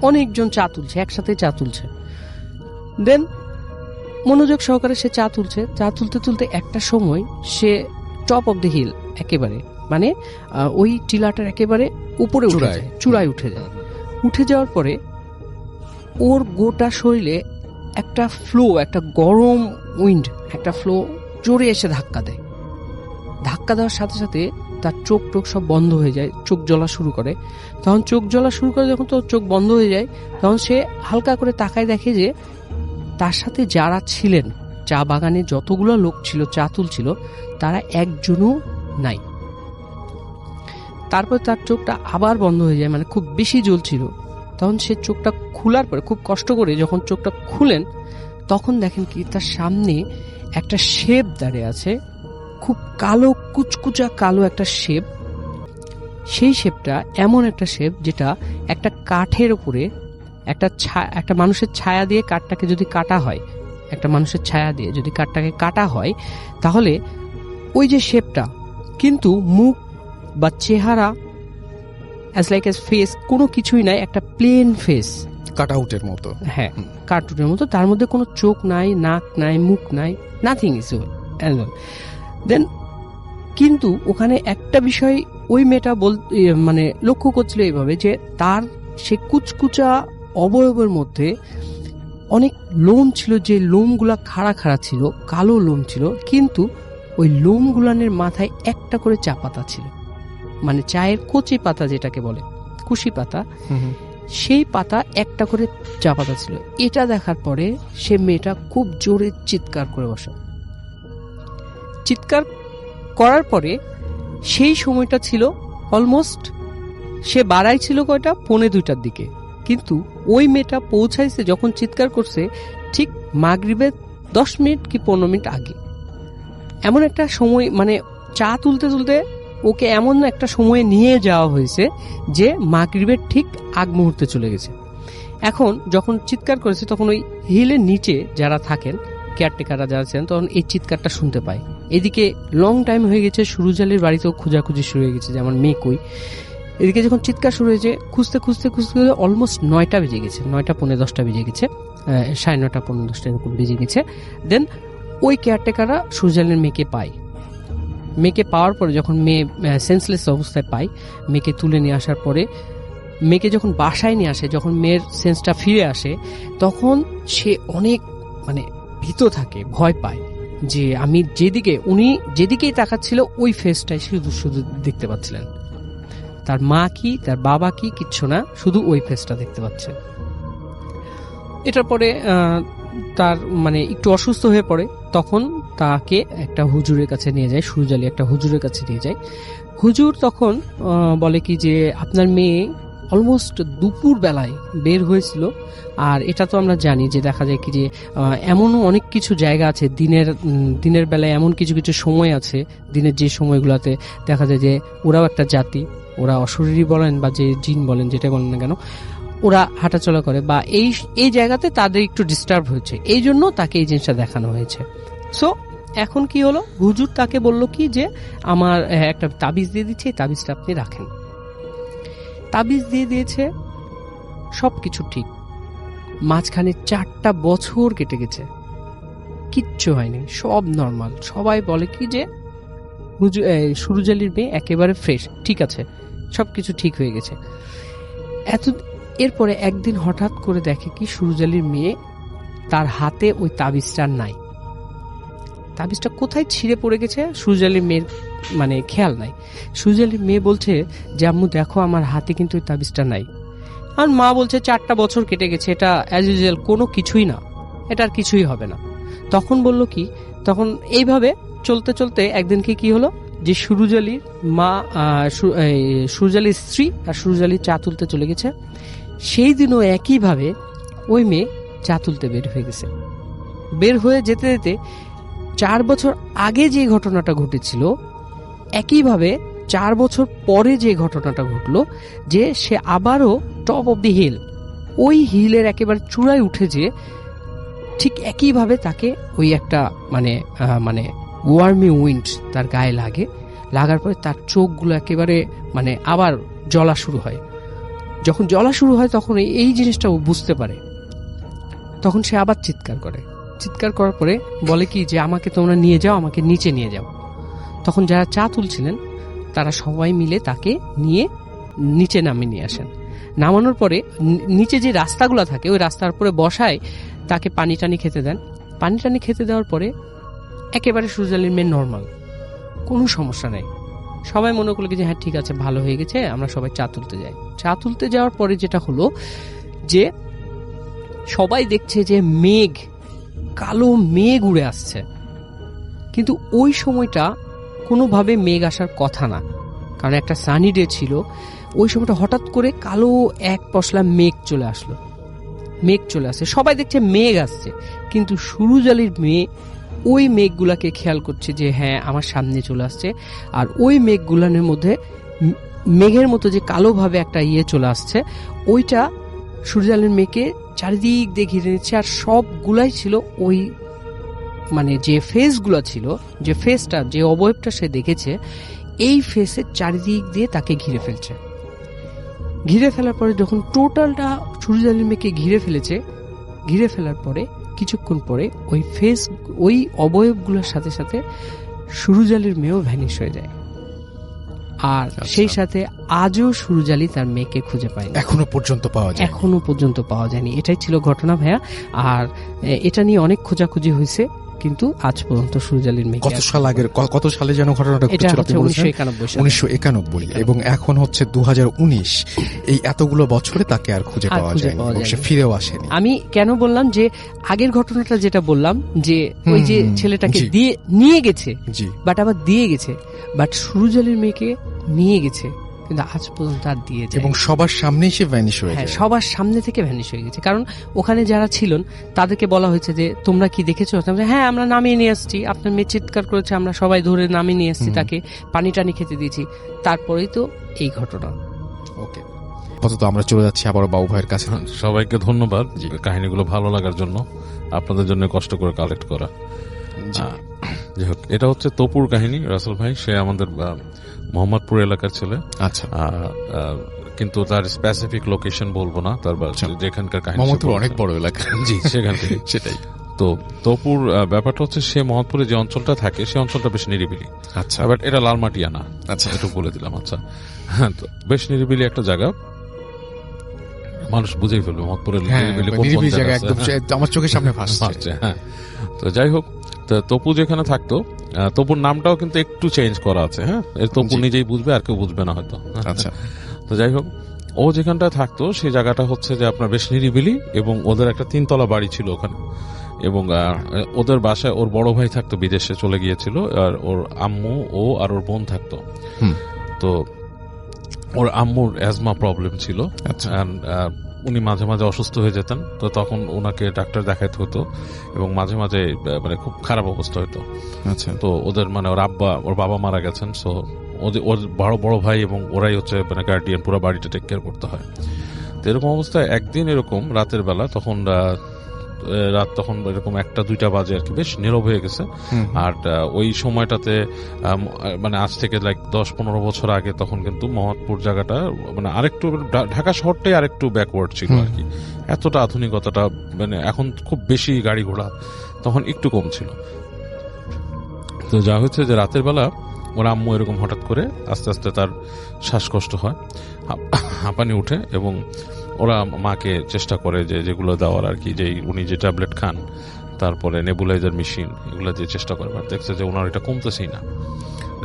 অনেকজন চা তুলছে, একসাথে চা তুলছে। দেন মনোযোগ সহকারে সে চা তুলছে, চা তুলতে তুলতে একটা সময় সে টপ অফ দ্য হিল, একেবারে মানে ওই টিলাটার একেবারে উপরে উঠে যায়, চূড়ায় উঠে যায়। উঠে যাওয়ার পরে ওর গোটা শরীরে একটা ফ্লো, একটা গরম উইন্ড, একটা ফ্লো জোরে এসে ধাক্কা দেয়। ধাক্কা দেওয়ার সাথে সাথে তার চোখ সব বন্ধ হয়ে যায়, চোখ জ্বলা শুরু করে। তখন চোখ জ্বলা শুরু করে যখন তোর চোখ বন্ধ হয়ে যায়, তখন সে হালকা করে তাকায়, দেখে যে তার সাথে যারা ছিলেন, চা বাগানে যতগুলো লোক ছিল চা তুলছিল, তারা একজনও নাই। তারপর তার চোখটা আবার বন্ধ হয়ে যায়, মানে খুব বেশি জ্বলছিল। তখন সে চোখটা খোলার পরে খুব কষ্ট করে যখন চোখটা খুলেন, তখন দেখেন কি তার সামনে একটা শেপ দাঁড়িয়ে আছে, খুব কালো, কুচকুচা কালো একটা শেপ। সেই শেপটা এমন একটা শেপ যেটা একটা কাঠের উপরে একটা মানুষের ছায়া দিয়ে কাঠটাকে যদি কাটা হয়, একটা মানুষের ছায়া দিয়ে যদি কাঠটাকে কাটা হয়, তাহলে ওই যে শেপটা, কিন্তু মুখ বা চেহারা অ্যাজ লাইক এস ফেস কোনো কিছুই নাই, একটা প্লেন ফেস, কাট আউটের মতো। হ্যাঁ, কার্টুনের মতো। তার মধ্যে কোনো চোখ নাই, নাক নাই, মুখ নাই, নাথিং ইজ দেন। কিন্তু ওখানে একটা বিষয় ওই মেয়েটা মানে লক্ষ্য করছিল এইভাবে যে তার সে কুচকুচা অবয়বের মধ্যে অনেক লোম ছিল, যে লোমগুলা খাড়া খাড়া ছিল, কালো লোম ছিল, কিন্তু ওই লোমগুলানের মাথায় একটা করে চা পাতা ছিল, মানে চায়ের কচি পাতা যেটাকে বলে, কুশি পাতা, সেই পাতা একটা করে চা পাতা ছিল। এটা দেখার পরে সে মেয়েটা খুব জোরে চিৎকার করে বসে। চিৎকার করার পরে সেই সময়টা ছিল অলমোস্ট, সে বাড়াই ছিল কয়টা, 1:45টার দিকে, কিন্তু ওই মেয়েটা পৌঁছাইছে যখন চিৎকার করছে ঠিক মাগরিবের 10 মিনিট কি 15 মিনিট আগে। এমন একটা সময়, মানে চা তুলতে তুলতে ওকে এমন একটা সময়ে নিয়ে যাওয়া হয়েছে যে মাগরিবের ঠিক আগ মুহূর্তে চলে গেছে। এখন যখন চিৎকার করেছে, তখন ওই হিলের নিচে যারা থাকেন, কেয়ারটেকাররা যারা আছেন, তখন এই চিৎকারটা শুনতে পায়। এদিকে লং টাইম হয়ে গেছে, সুরুজ আলীর বাড়িতেও খোঁজাখুঁজি শুরু হয়ে গেছে যে আমার মেয়ে কই। এদিকে যখন চিৎকার শুরু হয়েছে, খুঁজতে খুঁজতে খুঁজতে অলমোস্ট 9টা বেজে গেছে, 9টা পৌনে 10টা বেজে গেছে, 9:30 পৌনে 10টা এরকম বেজে গেছে। দেন ওই কেয়ারটেকাররা সুরজালের মেয়েকে পায়। মেয়েকে পাওয়ার পরে যখন মেয়ে সেন্সলেস অবস্থায় পায়, মেয়েকে তুলে নিয়ে আসার পরে মেয়েকে যখন বাসায় নিয়ে আসে, যখন মেয়ের সেন্সটা ফিরে আসে, তখন সে অনেক মানে ভীত থাকে, ভয় পায় যে আমি উনি যেদিকেই তাকাচ্ছিল ওই ফেসটাই শুধু শুধু দেখতে পাচ্ছিলেন। তার মা কি, তার বাবা কি, কিচ্ছু না, শুধু ওই ফেসটা দেখতে পাচ্ছে। এটার পরে তার মানে একটু অসুস্থ হয়ে পড়ে, তখন তাকে একটা হুজুরের কাছে নিয়ে যায়, সুরজালি একটা হুজুরের কাছে নিয়ে যায়। হুজুর তখন বলে কি যে আপনার মেয়ে অলমোস্ট দুপুর বেলায় বের হয়েছিল, আর এটা তো আমরা জানি যে দেখা যায় কি যে এমনও অনেক কিছু জায়গা আছে দিনের বেলায়, এমন কিছু কিছু সময় আছে দিনের যে সময়গুলোতে দেখা যায় যে ওরাও একটা জাতি, ওরা অশরীরী বলেন বা যে জিন বলেন, যেটা বলেন না কেন, ওরা হাঁটাচলা করে বা এই জায়গাতে তাদের একটু ডিস্টার্ব হয়েছে, এই জন্য তাকে এই জিনিসটা দেখানো হয়েছে। সো এখন কি হলো, হুজুর তাকে বলল কি যে আমার একটা তাবিজ দিয়ে দিচ্ছে, এই তাবিজটা আপনি রাখেন। তাবিজ দিয়ে দিয়েছে, সবকিছু ঠিক। মাঝখানে 4টা বছর কেটে গেছে, কিচ্ছু হয়নি, সব নর্মাল। সবাই বলে কি যে সুরজালির মেয়ে একেবারে ফ্রেশ, ঠিক আছে, সবকিছু ঠিক হয়ে গেছে। এরপরে একদিন হঠাৎ করে দেখে কি সুরজালির মেয়ে, তার হাতে ওই তাবিজটা নাই। তাবিজটা কোথায় ছিঁড়ে পড়ে গেছে সুরজালির মেয়ের মানে খেয়াল নাই। সুরজালির মেয়ে বলছে যে আম্মু দেখো আমার হাতে কিন্তু ওই তাবিজটা নাই। আর মা বলছে 4টা বছর কেটে গেছে, এটা অ্যাজ ইউজুয়াল কোনো কিছুই না, এটা আর কিছুই হবে না। তখন বলল কি, তখন এইভাবে চলতে চলতে একদিনকে কি হলো যে সুরজালির মা, সুরজালির স্ত্রী আর সুরজালির চা তুলতে চলে গেছে। সেই দিনও একইভাবে ওই মেয়ে চা তুলতে বের হয়ে গেছে। বের হয়ে যেতে যেতে 4 বছর আগে যে ঘটনাটা ঘটেছিল, একইভাবে 4 বছর পরে যে ঘটনাটা ঘটলো, যে সে আবারও টপ অফ দি হিল, ওই হিলের একেবারে চূড়ায় উঠে যে ঠিক একইভাবে তাকে ওই একটা মানে ওয়ার্মি উইন্ড তার গায়ে লাগার পরে তার চোখগুলো একেবারে মানে আবার জ্বলা শুরু হয়। যখন জ্বলা শুরু হয় তখন এই জিনিসটা ও বুঝতে পারে। তখন সে আবার চিৎকার করে, চিৎকার করার পরে বলে কি যে আমাকে তোমরা নিয়ে যাও, আমাকে নিচে নিয়ে যাও। তখন যারা চা তুলছিলেন তারা সবাই মিলে তাকে নিয়ে নিচে নামিয়ে নিয়ে আসেন। নামানোর পরে নিচে যে রাস্তাগুলো থাকে ওই রাস্তার উপরে বসায় তাকে পানি টানি খেতে দেন। পানি টানি খেতে দেওয়ার পরে একেবারে সুরজালির মেয়ে নর্মাল, কোনো সমস্যা নেই। সবাই মনে করলো যে হ্যাঁ ঠিক আছে, ভালো হয়ে গেছে, আমরা সবাই চা তুলতে যাই। চা তুলতে যাওয়ার পরে যেটা হলো যে সবাই দেখছে যে কালো মেঘ উড়ে আসছে, কিন্তু ওই সময়টা কোনোভাবে মেঘ আসার কথা না, কারণ একটা সানি ডে ছিল। ওই সময়টা হঠাৎ করে কালো এক পশলা মেঘ চলে আসে। সবাই দেখছে মেঘ আসছে, কিন্তু সুরজালির মেয়ে ওই মেঘগুলাকে খেয়াল করছে যে হ্যাঁ আমার সামনে চলে আসছে। আর ওই মেঘগুলানের মধ্যে মেঘের মতো যে কালোভাবে একটা চলে আসছে, ওইটা সুরজালির মেয়েকে চারিদিক দিয়ে ঘিরে নিচ্ছে। আর সবগুলাই ছিল ওই মানে যে ফেসগুলো ছিল, যে ফেসটা, যে অবয়বটা সে দেখেছে, এই ফেসের চারিদিক দিয়ে তাকে ঘিরে ফেলছে। ঘিরে ফেলার পরে যখন টোটালটা সুরজালির মেয়েকে ঘিরে ফেলার পরে কিছুক্ষণ পরে ওই অবয়বগুলোর সাথে সাথে সুরজালির মেয়েও ভ্যানিশ হয়ে যায়। আর সেই সাথে আজও সুরজালি তার মেয়েকে খুঁজে পায়নি, এখনো পর্যন্ত পাওয়া যায়নি। এটাই ছিল ঘটনা ভাইয়া। আর এটা নিয়ে অনেক খোঁজাখুঁজি হয়েছে, কিন্তু আজ পর্যন্ত সুরজালির মেয়ে কত সালে যেন ঘটনাটা ঘটেছিল? 1991। এবং এখন হচ্ছে 2019। এই এতগুলো বছরে তাকে আর খুঁজে পাওয়া যায়নি, সে ফিরেও আসেনি। আমি কেন বললাম যে আগের ঘটনাটা যেটা বললাম যে ওই যে ছেলেটাকে নিয়ে গেছে, বাট আবার দিয়ে গেছে, বাট সুরজালির মেয়েকে নিয়ে গেছে কিন্তু আজ পর্যন্ত আর দিয়েছে, এবং সবার সামনেই সে ভ্যানিশ হয়ে যায়। সবার সামনে থেকে ভ্যানিশ হয়ে গেছে। কারণ ওখানে যারা ছিলেন তাদেরকে বলা হয়েছে যে তোমরা কি দেখেছো? হ্যাঁ আমরা নামিয়ে নিয়ে আসছি, আপনার মেয়ে চিৎকার করেছে, আমরা সবাই ধরে নামিয়ে নিয়ে আসছি, তাকে পানি টানি খেতে দিয়েছি, তারপরেই তো এই ঘটনা। ওকে, আপাতত আমরা চলে যাচ্ছি আবার বাবু ভাইয়ের কাছে। সবাইকে ধন্যবাদ কাহিনীগুলো ভালো লাগার জন্য, আপনাদের জন্য কষ্ট করে কালেক্ট করা। যাই হোক, এটা হচ্ছে তপুর কাহিনী। রাসেল ভাই সে আমাদের মোহাম্মদপুর এলাকার ছেলে। আচ্ছা। কিন্তু তার স্পেসিফিক লোকেশন বলবো না, তার যেখানকার কাহিনী। মোহাম্মদপুর অনেক বড় এলাকা, জি, সেখান থেকে সেটাই। তো তপুর ব্যাপারটা হচ্ছে সে মোহাম্মদপুরে যে অঞ্চলটা থাকে সে অঞ্চলটা বেশ নিরিবিলি। আচ্ছা, বাট এটা লালমাটিয়া না। আচ্ছা, একটু বলে দিলাম। আচ্ছা, হ্যাঁ, তো বেশ নিরিবিলি একটা জায়গা, মানুষ বুঝেই ফেলবে মোহাম্মদপুরের নিরিবিলি জায়গা, একদম আমার চোখের সামনে ভাসছে। হ্যাঁ, তো যাই হোক, তপু যেখানে থাকতো, তপুর নামটাও কিন্তু একটু চেঞ্জ করা আছে। হ্যাঁ, এর তপু নিজেই বুঝবে, আর কেউ বুঝবে না হয়তো। আচ্ছা, তো যাই হোক, ও যেখানটা থাকতো সেই জায়গাটা হচ্ছে যে আপনার বেশ নিরিবিলি, এবং ওদের একটা 3 তলা বাড়ি ছিল ওখানে। এবং ওদের বাসায় ওর বড় ভাই থাকতো, বিদেশে চলে গিয়েছিল, আর ওর আম্মু, ও আর ওর বোন থাকতো। তো ওর আম্মুর অ্যাজমা প্রবলেম ছিল, উনি মাঝে মাঝে অসুস্থ হয়ে যেতেন। তো তখন ওনাকে ডাক্তার দেখাইতে হতো, এবং মাঝে মাঝে মানে খুব খারাপ অবস্থা হতো। আচ্ছা, তো ওদের মানে ওর বাবা মারা গেছেন। সো ওর বড় ভাই এবং ওরাই হচ্ছে মানে গার্ডিয়ান, পুরো বাড়িটা টেক কেয়ার করতে হয়। তো এরকম অবস্থায় একদিন এরকম রাতের বেলা, তখন এরকম 1-2টা বাজে আর কি, বেশ নীরব হয়ে গেছে। আর ওই সময়টাতে মানে আজ থেকে 10-15 বছর আগে তখন কিন্তু মোহাম্মদপুর জায়গাটা মানে আরেকটু, ঢাকা শহরটাই আরেকটু ব্যাকওয়ার্ড ছিল আর কি। এতটা আধুনিকতাটা মানে এখন খুব বেশি গাড়ি ঘোড়া, তখন একটু কম ছিল। তো যা হচ্ছে যে রাতের বেলা ওর আম্মু এরকম হঠাৎ করে আস্তে আস্তে তার শ্বাসকষ্ট হয়, হাঁপানি উঠে, এবং ওরা মাকে চেষ্টা করে যে যেগুলো দেওয়ার আর কি, যে উনি যে ট্যাবলেট খান, তারপরে নেবুলাইজার মেশিন, এগুলো দিয়ে চেষ্টা করে। আর দেখছে যে ওনার এটা কমতেছেই না,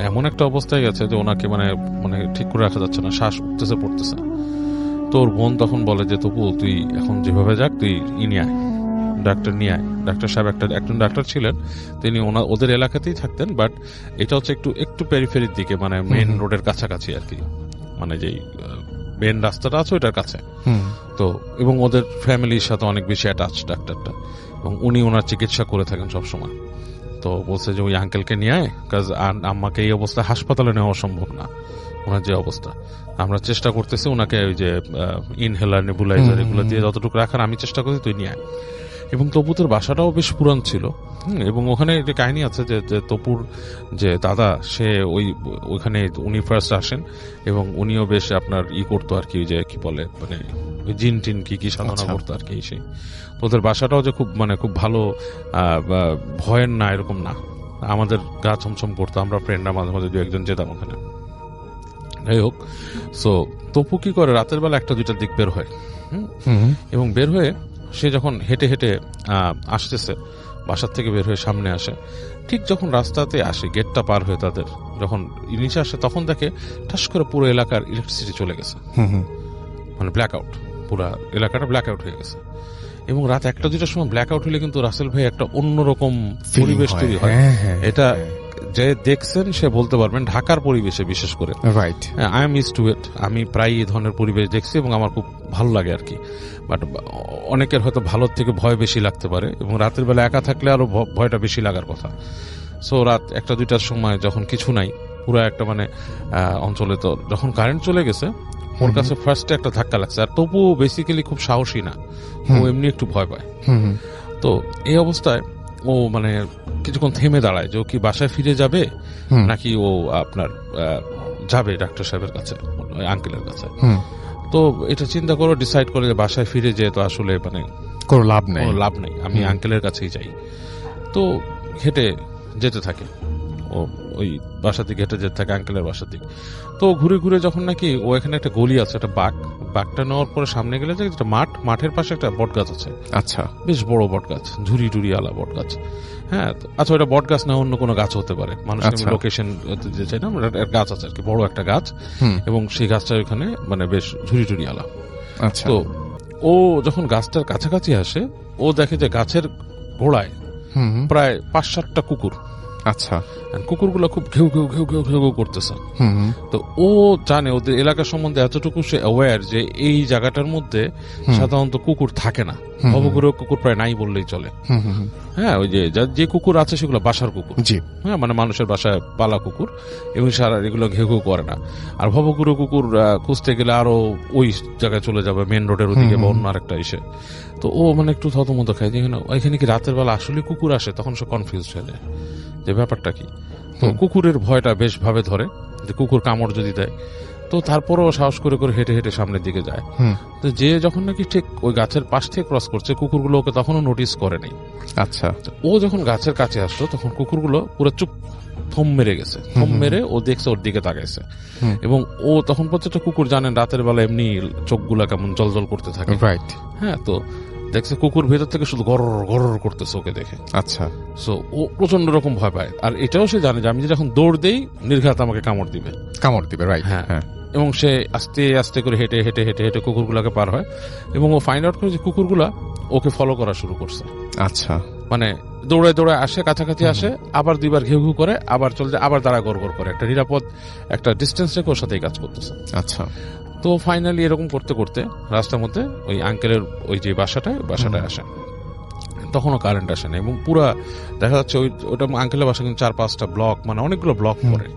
এমন একটা অবস্থায় গেছে যে ওনাকে মানে মানে ঠিক করে রাখা যাচ্ছে না, শ্বাস উঠতেছে পড়তেছে। তো ওর বোন তখন বলে যে তবু তুই এখন যেভাবে যাক তুই নিয়ে আয়, ডাক্তার নিয়ে আয়। ডাক্তার সাহেব একজন ডাক্তার ছিলেন, তিনি ওদের এলাকাতেই থাকতেন, বাট এটা হচ্ছে একটু পেরিফেরির দিকে, মানে মেইন রোডের কাছাকাছি আর কি, মানে যেই মেইন রাস্তাটা আছে ওইটার কাছে। তো এবং ওদের ফ্যামিলির সাথে অনেক বেশি অ্যাটাচ ডাক্তারটা, এবং উনি ওনার চিকিৎসা করে থাকেন সবসময়। তো বলছে যে ওই আঙ্কেলকে নিয়ে আয়, কাজ আম্মাকে এই অবস্থা হাসপাতালে নেওয়া সম্ভব না, ওনার যে অবস্থা। আমরা চেষ্টা করতেছি ওনাকে ওই যে ইনহেলার, নেবুলাইজার এগুলো দিয়ে যতটুকু রাখার আমি চেষ্টা করছি, তুই নিয়ে আয়। এবং তপুতের বাসাটাও বেশ পুরান ছিল, এবং ওখানে যে কাহিনী আছে যে তপুর যে দাদা, সে ওইখানে উনি ফার্স্ট আসেন, এবং উনিও বেশ আপনার করতো আর কি, যে কি বলে মানে জিন টিন কি সাধনা করতো আর কি। সেই ওদের বাসাটাও যে খুব মানে খুব ভালো ভয়ের না এরকম না, আমাদের গা ছমছম করতো, আমরা ফ্রেন্ডরা মাঝে মাঝে 2-1 জন যেতাম ওখানে। যাই হোক, সো তপু কি করে রাতের বেলা 1-2টার দিক বের হয়, এবং বের হয়ে সে যখন হেঁটে হেঁটে আসতেছে, বাসার থেকে বের হয়ে সামনে আসে, ঠিক যখন রাস্তাতে আসে, গেটটা পার হয়ে তাদের যখন নিচে আসে, তখন দেখে ঠাস করে পুরো এলাকার ইলেকট্রিসিটি চলে গেছে, মানে ব্ল্যাক আউট, পুরো এলাকাটা ব্ল্যাক আউট হয়ে গেছে। এবং রাত 1-2টার সময় ব্ল্যাক আউট হলে কিন্তু রাসেল ভাই একটা অন্যরকম পরিবেশ তৈরি হয়। এটা যে দেখছেন সে বলতে পারবেন, ঢাকার পরিবেশে বিশেষ করে, right, I am used to it, আমি প্রায় এই ধরনের পরিবেশ দেখছি এবং আমার খুব ভালো লাগে আর কি। বাট অনেকের হয়তো ভালোর থেকে ভয় বেশি লাগতে পারে, এবং রাতের বেলা একা থাকলে আরো ভয়টা বেশি লাগার কথা। সো রাত 1-2টার সময় যখন কিছু নাই, পুরো একটা মানে অঞ্চলে, তো যখন কারেন্ট চলে গেছে, ওর কাছে ফার্স্টে একটা ধাক্কা লাগছে। আর তবু বেসিক্যালি খুব সাহসী না, ও এমনি একটু ভয় পায়। তো এই অবস্থায় ও মানে কিছুক্ষণ থেমে দাঁড়ায় যে ও কি বাসায় ফিরে যাবে, নাকি ও আপনার যাবে ডাক্তার সাহেবের কাছে, আঙ্কেলের কাছে। তো এটা চিন্তা করে ডিসাইড করে যে বাসায় ফিরে যেয়ে তো আসলে মানে কোনো লাভ নেই, আমি আঙ্কেলের কাছেই যাই। তো হেঁটে যেতে থাকে, ও ওই বাসার দিকে হেঁটে যেতে থাকে আঙ্কেলের বাসার দিকে। তো ঘুরে ঘুরে যখন নাকি ও এখানে একটা গলি আছে, একটা বাঘটা নেওয়ার পরে সামনে গেলে যে একটা মাঠের পাশে একটা বট গাছ আছে। আচ্ছা, বেশ বড় বট গাছ, ঝুরি টুরি আলা বট গাছ। হ্যাঁ, আচ্ছা, ওটা বট গাছ না অন্য কোনো গাছ হতে পারে, মানুষ লোকেশন যে চাই না, গাছ আছে আর কি, বড় একটা গাছ, এবং সেই গাছটা ওখানে মানে বেশ ঝুরি টুরি আলা। আচ্ছা, তো ও যখন গাছটার কাছাকাছি আসে, ও দেখে যে গাছের গোড়ায় প্রায় 5-7টা কুকুর। আচ্ছা, কুকুরগুলো খুব ঘেউ ঘেউ ঘেউ ঘেউ ঘেউ করতেছে। তো ও জানে ওদের এলাকা সম্বন্ধে এতটুকু সে অ্যাওয়্যার যে এই জায়গাটার মধ্যে সাধারণত কুকুর থাকে না, ভবঘুরে কুকুর প্রায় নাই বললেই চলে। হ্যাঁ, ওই যে কুকুর আছে সেগুলো বাসার কুকুর, হ্যাঁ, মানে মানুষের বাসায় পালা কুকুর, এবং সারা এগুলো ঘেউ ঘেউ করে না। আর ভবঘুরে কুকুর খুঁজতে গেলে আরো ওই জায়গায় চলে যাবে, মেন রোডের ওদিকে বা অন্য আরেকটা এসে। তো ও মানে একটু থতমত খায় যে এখানে কি রাতের বেলা আসলে কুকুর আসে, তখন সে কনফিউজ হয়ে যায় যে ব্যাপারটা কি। তো কুকুরের ভয়টা বেশ ভাবে ধরে যে কুকুর কামড় যদি দেয়, তো তারপরেও সাহস করে করে হেঁটে হেঁটে সামনের দিকে যায়। তো যে যখন নাকি ঠিক ওই গাছের পাশ থেকে ক্রস করছে, কুকুরগুলো ওকে তখনও নোটিস করেনি। আচ্ছা, ও যখন গাছের কাছে আসলো তখন কুকুরগুলো পুরো চুপ থম মেরে গেছে। থম মেরে ও দেখছে, ওর দিকে তাকাইছে, এবং ও তখন প্রত্যেকটা কুকুর জানেন রাতের বেলা এমনি চোখগুলা কেমন জলজল করতে থাকে। রাইট। হ্যাঁ, তো দেখছে কুকুর ভেতর থেকে শুধু গরর গরর করতেছে ওকে দেখে। আচ্ছা, সো ও প্রচন্ড রকম ভয় পায়, আর এটাও সে জানে যে আমি যদি এখন দৌড় দেই নির্ঘাত আমাকে কামড় দিবে। রাইট। হ্যাঁ, এবং সে আস্তে আস্তে করে হেঁটে হেঁটে হেঁটে হেঁটে কুকুরগুলাকে পার হয়, এবং ও ফাইন্ড আউট করে যে কুকুরগুলা ওকে ফলো করা শুরু করছে। আচ্ছা, মানে দৌড়ায় দৌড়ায় আসে, কাছাকাছি আসে, আবার দুইবার ঘেউ ঘেউ করে, আবার চলে যায়, আবার দাঁড়া গড় গড় করে, একটা নিরাপদ একটা ডিস্টেন্স রেখে ওর সাথেই কাজ করতেছে। আচ্ছা, তো ফাইনালি এরকম করতে করতে রাস্তার মধ্যে ওই আঙ্কেলের ওই যে বাসাটায় আসে। তখনও কারেন্ট আসে না, এবং পুরা দেখা যাচ্ছে ওটা আঙ্কেলের বাসা কিন্তু 4-5টা ব্লক, মানে অনেকগুলো ব্লক পড়ে।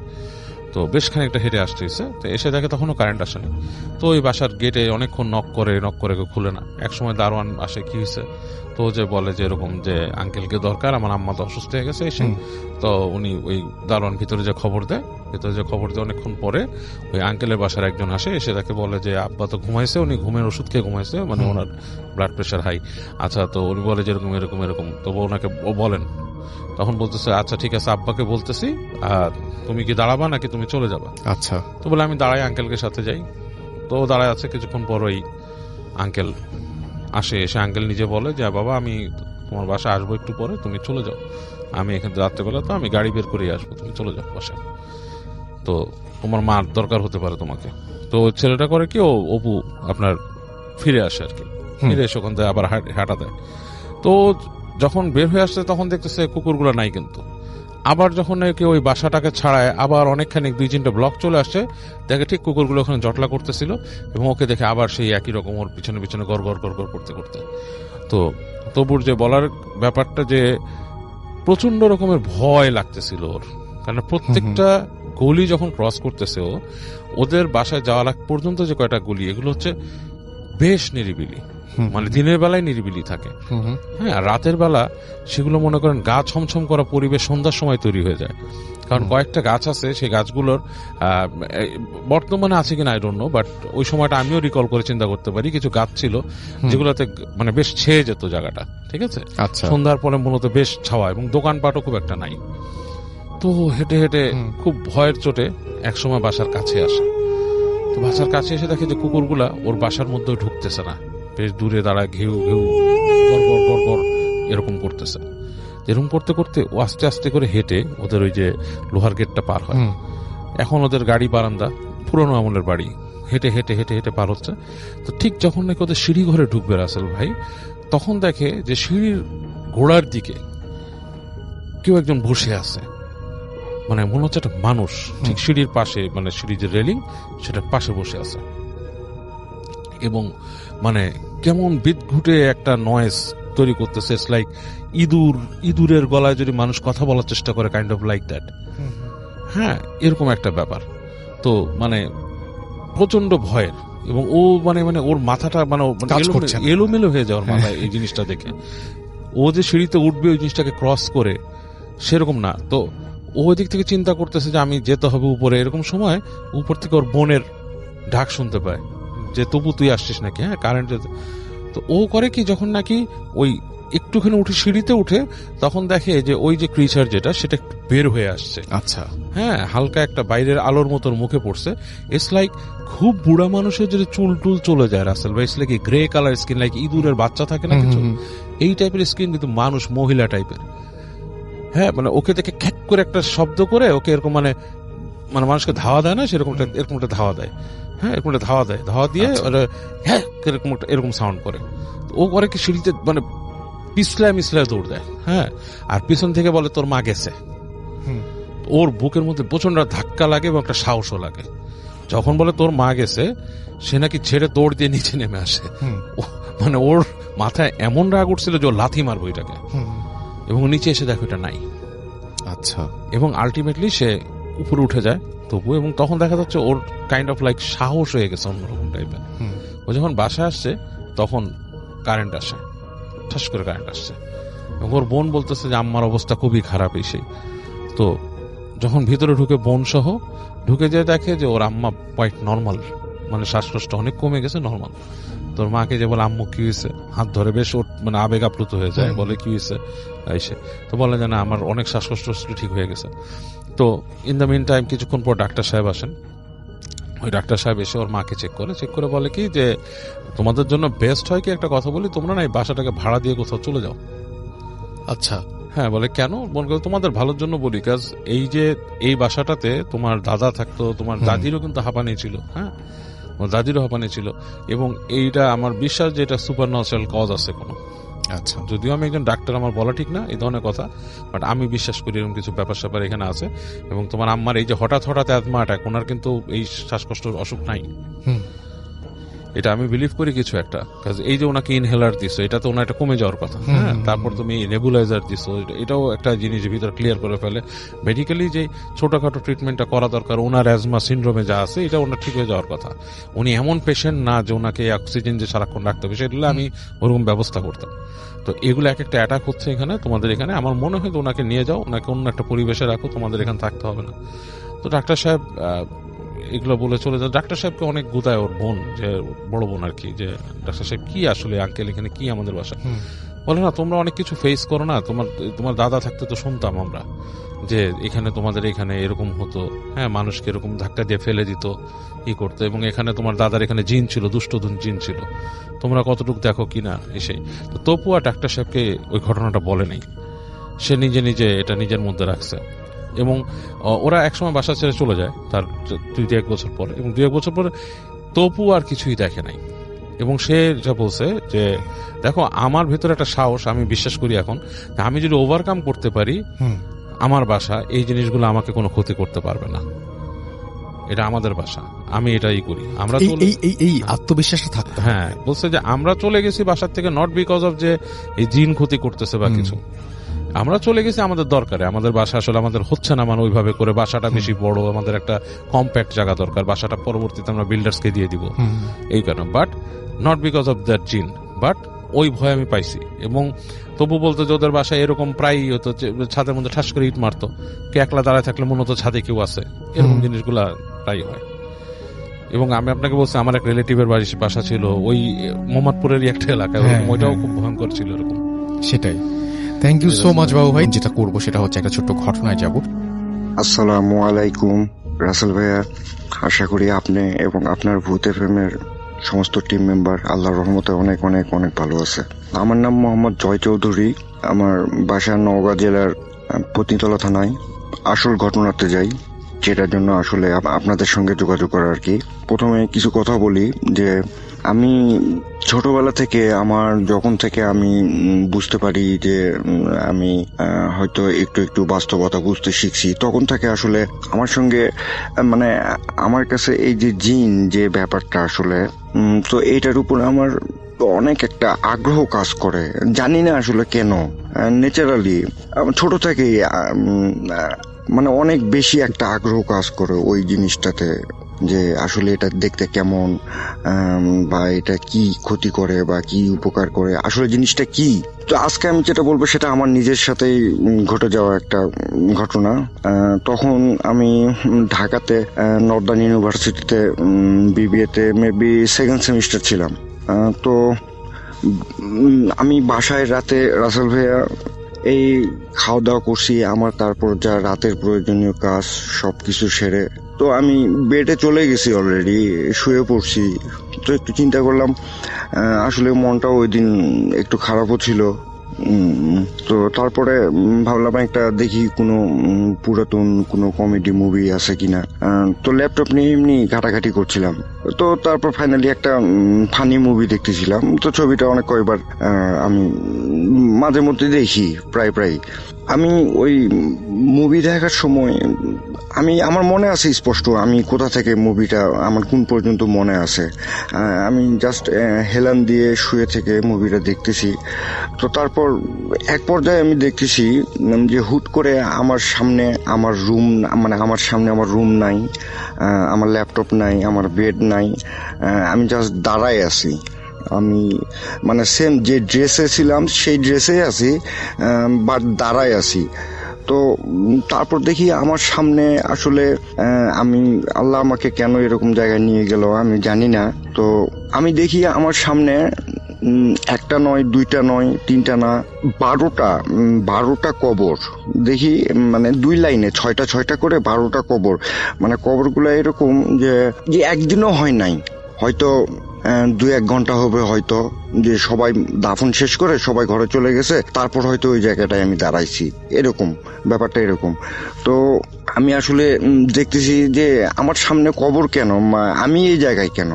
তো বেশ খানিকটা হেঁটে আসতে হয়েছে। তো এসে দেখে তখনও কারেন্ট আসেনি। তো ওই বাসার গেটে অনেকক্ষণ নক করে খুলে না। একসময় দারোয়ান আসে, কি হয়েছে, তো যে বলে যে এরকম যে আঙ্কেলকে দরকার, আমার আম্মা তো অসুস্থ হয়ে গেছে এসে। তো উনি ওই দারোয়ান ভিতরে যে খবর দেয় অনেকক্ষণ পরে ওই আঙ্কেলের বাসার একজন আসে, এসে তাকে বলে যে আব্বা তো ঘুমাইছে, উনি ঘুমের ওষুধ খেয়ে ঘুমাইছে, মানে ওনার ব্লাড প্রেশার হাই। আচ্ছা, তো উনি বলে যে এরকম এরকম এরকম, তো ওনাকে বলেন। তখন বলতেছে আচ্ছা ঠিক আছে, আব্বাকে বলতেছি, আর তুমি কি দাঁড়াবা নাকি তুমি চলে যাবা? আচ্ছা, তো বলে আমি দাঁড়াই, আঙ্কেলকে সাথে যাই। তো দাঁড়ায় আছে, কিছুক্ষণ পর ওই আঙ্কেল আসে, এসে আঙ্কেল নিজে বলে যে বাবা আমি তোমার বাসায় আসবো একটু পরে, তুমি চলে যাও, আমি এখানে রাত্রেবেলা তো আমি গাড়ি বের করে আসবো, তুমি চলে যাও বাসায়, তো তোমার মার দরকার হতে পারে তোমাকে। তো ছেলেটা করে কি, ও অপু আপনার ফিরে আসে আর কি, ফিরে এসে ওখান থেকে আবার হাঁটা দেয়। তো যখন বের হয়ে আসছে তখন দেখতেছে কুকুরগুলো নাই, কিন্তু আবার যখন নাকি ওই বাসাটাকে ছাড়ায় আবার অনেকখানি 2-3টা ব্লক চলে আসছে, দেখে ঠিক কুকুরগুলো ওখানে জটলা করতেছিল, এবং ওকে দেখে আবার সেই একই রকম ওর পিছনে পিছনে গড় গড় গড় গড় করতে করতে। তো তবুর যে বলার ব্যাপারটা যে প্রচন্ড রকমের ভয় লাগতেছিল ওর, কারণ প্রত্যেকটা গলি যখন ক্রস করতেছে ওদের বাসায় যাওয়ার আগ পর্যন্ত যে কয়টা গলি, এগুলো হচ্ছে বেশ নিরিবিলি, মানে দিনের বেলায় নিরিবিলি থাকে। হ্যাঁ, আর রাতের বেলা সেগুলো মনে করেন গা ছমছম করা পরিবেশ সন্ধ্যার সময় তৈরি হয়ে যায়, কারণ কয়েকটা গাছ আছে, সেই গাছগুলোর বর্তমানে আছে কিনা আই ডোন্ট নো, বাট ওই সময়টা আমিও রিকল করে চিন্তা করতে পারি, কিছু গাছ ছিল যেগুলোতে মানে বেশ ছেয়ে যেত জায়গাটা, ঠিক আছে। সন্ধ্যার পরে মূলত বেশ ছাওয়া, এবং দোকানপাটও খুব একটা নাই। তো হেঁটে হেঁটে খুব ভয়ের চোটে একসময় বাসার কাছে আসে। তো বাসার কাছে এসে দেখে যে কুকুরগুলা ওর বাসার মধ্যে ঢুকতেছে না, বেশ দূরে দাঁড়ায় ঘেউ ঘেউ গড় এরকম করতেছে। এরকম করতে করতে ও আস্তে আস্তে করে হেঁটে ওদের ওই যে লোহার গেটটা পার হয়। এখন ওদের গাড়ি বারান্দা, পুরোনো আমলের বাড়ি, হেঁটে হেঁটে হেঁটে হেঁটে পার হচ্ছে। তো ঠিক যখন নাকি ওদের সিঁড়ি ঘরে ঢুকবে রাসেল ভাই, তখন দেখে যে সিঁড়ির গোড়ার দিকে কেউ একজন বসে আছে, মানে মনে হচ্ছে একটা মানুষ ঠিক সিঁড়ির পাশে, মানে সিঁড়ির যে রেলিং সেটার পাশে বসে আছে, এবং মানে কেমন বিদঘুটে একটা নয়েজ তৈরি করতেছে। ইটস লাইক ইঁদুরের গলায় যদি মানুষ কথা বলার চেষ্টা করে, কাইন্ড অফ লাইক দ্যাট। হ্যাঁ, এরকম একটা ব্যাপার। তো মানে প্রচন্ড ভয়ের, এবং ও মানে মানে ওর মাথাটা মানে এলোমেলো হয়ে যাওয়ার মাথায় এই জিনিসটা দেখে। ও যে সিঁড়িতে উঠবে ওই জিনিসটাকে ক্রস করে, সেরকম না। তো ও ওই দিক থেকে চিন্তা করতেছে যে আমি যেতে হবে উপরে। এরকম সময় উপর থেকে ওর বোনের ডাক শুনতে পায় যে তবু তুই আসছিস নাকি, হ্যাঁ কারেন্ট যেতে। তো ও করে কি, যখন নাকি ওই একটুখানি উঠে সিঁড়িতে উঠে, তখন দেখে যে ওই যে ক্রিচার যেটা, সেটা বের হয়ে আসছে। আচ্ছা, হ্যাঁ, হালকা একটা বাইরের আলোর মতো মুখে পড়ছে। ইটস লাইক খুব বুড়া মানুষের যদি চুল টুল চলে যায় রাসেল ভাই, it's like grey colour skin, like ইঁদুরের বাচ্চা থাকে না কিছু, এই টাইপের স্কিন, কিন্তু মানুষ, মহিলা টাইপের। হ্যাঁ, মানে ওকে দেখে খ্যাক করে একটা শব্দ করে ওকে এরকম মানে মানে মানুষকে ধাওয়া দেয় না, সেরকম এরকম একটা ধাওয়া দেয়। হ্যাঁ, এরকম একটা ধাওয়া দেয়, ধাওয়া দিয়ে হ্যাঁ এরকম একটা এরকম সাউন্ড করে। ও করে কি, সিঁড়িতে মানে পিছলায় মিছলায় দৌড় দেয়। হ্যাঁ, আর পিছন থেকে বলে তোর মা গেছে। ওর বুকের মধ্যে প্রচন্ড ধাক্কা লাগে এবং একটা সাহসও লাগে। যখন বলে তোর মা গেছে, সে নাকি ছেড়ে দৌড় দিয়ে নিচে নেমে আসে। মানে ওর মাথায় এমন রাগ উঠছিল যে ও লাথি মারবো এটাকে, এবং নিচে এসে দেখো এটা নাই। আচ্ছা, এবং আলটিমেটলি সে উপরে উঠে যায় তবু, এবং তখন দেখা যাচ্ছে ওর কাইন্ড অফ লাইক সাহস হয়ে গেছে অন্যরকম টাইপের। ও যখন বাসায় আসছে তখন কারেন্ট আসে, ঠাস করে কারেন্ট আসছে, এবং ওর বোন বলতেছে যে আম্মার অবস্থা খুবই খারাপ এসে। তো যখন ভিতরে ঢুকে বোন সহ ঢুকে যেয়ে দেখে যে ওর আম্মা কোয়াইট নর্মাল, মানে শ্বাসকষ্ট অনেক কমে গেছে, নর্মাল। তোর মাকে যে বলে আম্মু কি হয়েছে, হাত ধরে বেশ ওর মানে আবেগ আপ্লুত হয়ে যায়, বলে কি হয়েছে এসে, তো বলে যে না আমার অনেক শ্বাসকষ্ট ঠিক হয়ে গেছে। তো ইন দ্য মিন টাইম কিছুক্ষণ পর ডাক্তার সাহেব আসেন। ওই ডাক্তার সাহেব এসে ওর মাকে চেক করে বলে কি যে তোমাদের জন্য বেস্ট হয় কি একটা কথা বলি, তোমরা না এই বাসাটাকে ভাড়া দিয়ে কোথাও চলে যাও। আচ্ছা, হ্যাঁ। বলে কেন? বলে তোমাদের ভালোর জন্য বলি, কাজ এই যে এই বাসাটাতে তোমার দাদা থাকতো, তোমার দাদিরও কিন্তু হাঁপানি ছিল, হ্যাঁ দাদিরও হাঁপানি ছিল, এবং এইটা আমার বিশ্বাস যে এটা সুপার ন্যাচারাল কজ আছে কোনো। আচ্ছা, যদিও আমি একজন ডাক্তার, আমার বলা ঠিক না এই ধরনের কথা, বাট আমি বিশ্বাস করি এরকম কিছু ব্যাপার স্যাপার এখানে আছে। এবং তোমার আম্মার এই যে হঠাৎ অ্যাজমা অ্যাটাক, ওনার কিন্তু এই শ্বাসকষ্ট অসুখ নাই, এটা আমি বিলিভ করি কিছু একটা। কারণ এই যে ওনাকে ইনহেলার দিছো, এটা তো ওনার একটা কমে যাওয়ার কথা, হ্যাঁ। তারপর তুমি নেবুলাইজার দিছো, এটাও একটা জিনিস ভিতরে ক্লিয়ার করে ফেলে। মেডিকেলি যে ছোটখাটো ট্রিটমেন্টটা করা দরকার ওনার অ্যাজমা সিনড্রোমে যা আছে, এটা ওনার ঠিক হয়ে যাওয়ার কথা। উনি এমন পেশেন্ট না যে ওনাকে অক্সিজেন যে সারাক্ষণ রাখতে হবে, সেগুলো আমি ওরকম ব্যবস্থা করতাম। তো এগুলো এক একটা অ্যাটাক হচ্ছে এখানে, তোমাদের এখানে। আমার মনে হয় ওনাকে নিয়ে যাও, ওনাকে অন্য একটা পরিবেশে রাখো, তোমাদের এখানে থাকতে হবে না। তো ডাক্তার সাহেব এগুলো বলে চলে যায়। ডাক্তার সাহেবকে অনেক গুতায় ওর বোন, যে বড় বোন আর কি, যে ডাক্তার সাহেব কি আসলে আঙ্কেল এখানে কি আমাদের বাসা? বলে না তোমরা অনেক কিছু ফেস করো না, তোমার দাদা থাকতে তো শুনতাম আমরা যে এখানে তোমাদের এখানে এরকম হতো, হ্যাঁ মানুষকে এরকম ধাক্কা দিয়ে ফেলে দিত, ই করতো, এবং এখানে তোমার দাদার এখানে জিন ছিল, দুষ্ট জিন ছিল, তোমরা কতটুকু দেখো কিনা এসেই। তো তপু আর ডাক্তার সাহেবকে ওই ঘটনাটা বলে নাই, সে নিজে নিজে এটা নিজের মধ্যে রাখছে। এবং ওরা একসময় বাসা ছেড়ে চলে যায় তার 2-1 বছর পরে, এবং 2-1 বছর পরে তপু আর কিছুই দেখে নাই। এবং সে যা বলছে যে দেখো আমার ভেতরে একটা সাহস, আমি বিশ্বাস করি এখন আমি যদি ওভারকাম করতে পারি আমার বাসা, এই জিনিসগুলো আমাকে কোনো ক্ষতি করতে পারবে না, এটা আমাদের বাসা, আমি এটাই করি। আমরা এই আত্মবিশ্বাসটা থাকতে, হ্যাঁ বলছে যে আমরা চলে গেছি বাসার থেকে নট বিকজ অফ যে এই জিন ক্ষতি করতেছে বা কিছু, আমরা চলে গেছি আমাদের দরকারে, আমাদের বাসা আসলে আমাদের হচ্ছে না, মানে ওইভাবে করে বাসাটা বেশি বড়, আমাদের একটা কম্প্যাক্ট জায়গা দরকার, বাসাটা পরবর্তীতে আমরা বিল্ডার্সকে দিয়ে দিব এই কারণে, but not because of that জিন, বাট ওই ভয় আমি পাইছি। এবং তবু বলতো যে ওদের বাসায় এরকম প্রায়ই হতো, ছাদের মধ্যে ঠাস করে ইট মারতো, কে একলা দাঁড়ায় থাকলে মনে হতো ছাদে কেউ আছে, এরকম জিনিসগুলা প্রায় হয়। এবং আমি আপনাকে বলছি আমার এক রিলেটিভের বাসা ছিল ওই মোহাম্মদপুরেরই একটা এলাকায়, ওইটাও খুব ভয়ঙ্কর ছিল এরকম। সেটাই। থ্যাংক ইউ সো মাচ বাবু ভাই। যেটা করবো সেটা হচ্ছে একটা ছোট্ট ঘটনায় যাব। আসসালামু আলাইকুম রাসেল ভাইয়া, আশা করি আপনি এবং আপনার ভূত এফএমের সমস্ত টিম মেম্বার আল্লাহর রহমতে অনেক অনেক অনেক ভালো আছে। আমার নাম মোহাম্মদ জয় চৌধুরী, আমার বাসা নওগাঁ জেলার পত্নীতলা থানায়। আসল ঘটনাতে যাই, যেটার জন্য আসলে আপনাদের সঙ্গে যোগাযোগ করা আর কি। প্রথমে কিছু কথা বলি যে আমি ছোটবেলা থেকে, আমার যখন থেকে আমি বুঝতে পারি যে আমি হয়তো একটু একটু বাস্তবতা বুঝতে শিখছি, তখন থেকে আসলে আমার সঙ্গে মানে আমার কাছে এই যে জিন যে ব্যাপারটা আসলে, তো এইটার উপর আমার অনেক একটা আগ্রহ কাজ করে, জানি না আসলে কেন, ন্যাচারালি ছোট থেকেই মানে অনেক বেশি একটা আগ্রহ কাজ করে ওই জিনিসটাতে, যে আসলে এটা দেখতে কেমন, বা এটা কি ক্ষতি করে বা কি উপকার করে, আসলে জিনিসটা কি। তো আজকে আমি যেটা বলবো সেটা আমার নিজের সাথেই ঘটে যাওয়া একটা ঘটনা। তখন আমি ঢাকাতে নর্দার্ন ইউনিভার্সিটিতে বিবিএতে মেবি 2nd সেমিস্টার ছিলাম। তো আমি বাসায় রাতে রাসেল ভাইয়া এই খাওয়া দাওয়া করছি, আমার তারপর যা রাতের প্রয়োজনীয় কাজ সবকিছু সেরে তো আমি বেডে চলে গেছি, অলরেডি শুয়ে পড়ছি। তো একটু চিন্তা করলাম, আসলে মনটা ওই দিন একটু খারাপও ছিল। তো তারপরে ভাবলাম একটা দেখি কোনো পুরাতন কোনো কমেডি মুভি আছে কিনা। তো ল্যাপটপ নিয়ে এমনি ঘাটাঘাটি করছিলাম, তো তারপর ফাইনালি একটা ফানি মুভি দেখতেছিলাম। তো ছবিটা অনেক কয়েকবার আমি মাঝে মধ্যে দেখি, প্রায় আমি ওই মুভি দেখার সময় আমার মনে আছে স্পষ্ট, আমি কোথা থেকে মুভিটা আমার কোন পর্যন্ত মনে আছে। আমি জাস্ট হেলান দিয়ে শুয়ে থেকে মুভিটা দেখতেছি। তো তারপর এক পর্যায়ে আমি দেখতেছি যে হুট করে আমার সামনে আমার রুম, মানে আমার সামনে আমার রুম নাই, আমার ল্যাপটপ নাই, আমার বেড নাই, আমি জাস্ট দাঁড়ায় আছি। আমি মানে সেম যে ড্রেসে ছিলাম সেই ড্রেসে আছি, বাট দাঁড়ায় আছি। তো তারপর দেখি আমার সামনে আসলে আমি আল্লাহ আমাকে কেন এরকম জায়গায় নিয়ে গেল আমি জানি না। তো আমি দেখি আমার সামনে একটা নয়, দুইটা নয়, তিনটা না, 12টা কবর দেখি, মানে 2 লাইনে 6টা করে 12টা কবর। মানে কবরগুলো এরকম যে একদিনও হয় নাই, হয়তো 2-1 ঘন্টা হবে, হয়তো যে সবাই দাফন শেষ করে সবাই ঘরে চলে গেছে, তারপর হয়তো ওই জায়গাটায় আমি দাঁড়াইছি, এরকম ব্যাপারটা এরকম। তো আমি আসলে দেখতেছি যে আমার সামনে কবর কেন, আমি এই জায়গায় কেন,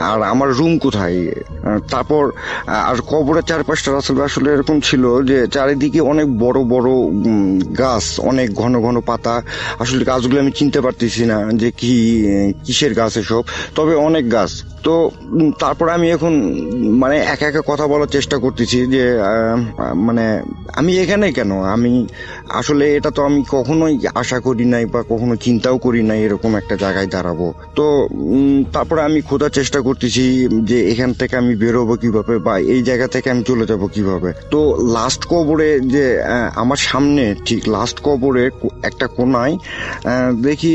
আর আমার রুম কোথায়। তারপর আর কবরের চারপাশটা আসলে এরকম ছিল যে চারিদিকে অনেক বড় বড় গাছ, অনেক ঘন ঘন পাতা। আসলে গাছগুলো আমি চিনতে পারতেছি না যে কিসের গাছ এসব, তবে অনেক গাছ। তো তারপর আমি এখন মানে একা একা কথা বলার চেষ্টা করতেছি যে মানে আমি এখানে কেন, আমি আসলে এটা তো আমি কখনোই আশা করি নাই বা কখনো চিন্তাও করি নাই এরকম একটা জায়গায় দাঁড়াবো। তো তারপরে আমি খোঁজার চেষ্টা করতেছি যে এখান থেকে আমি বেরোবো কিভাবে বা এই জায়গা থেকে আমি চলে যাব কিভাবে। তো লাস্ট কবরে যে আমার সামনে ঠিক লাস্ট কবরে একটা কোনায় দেখি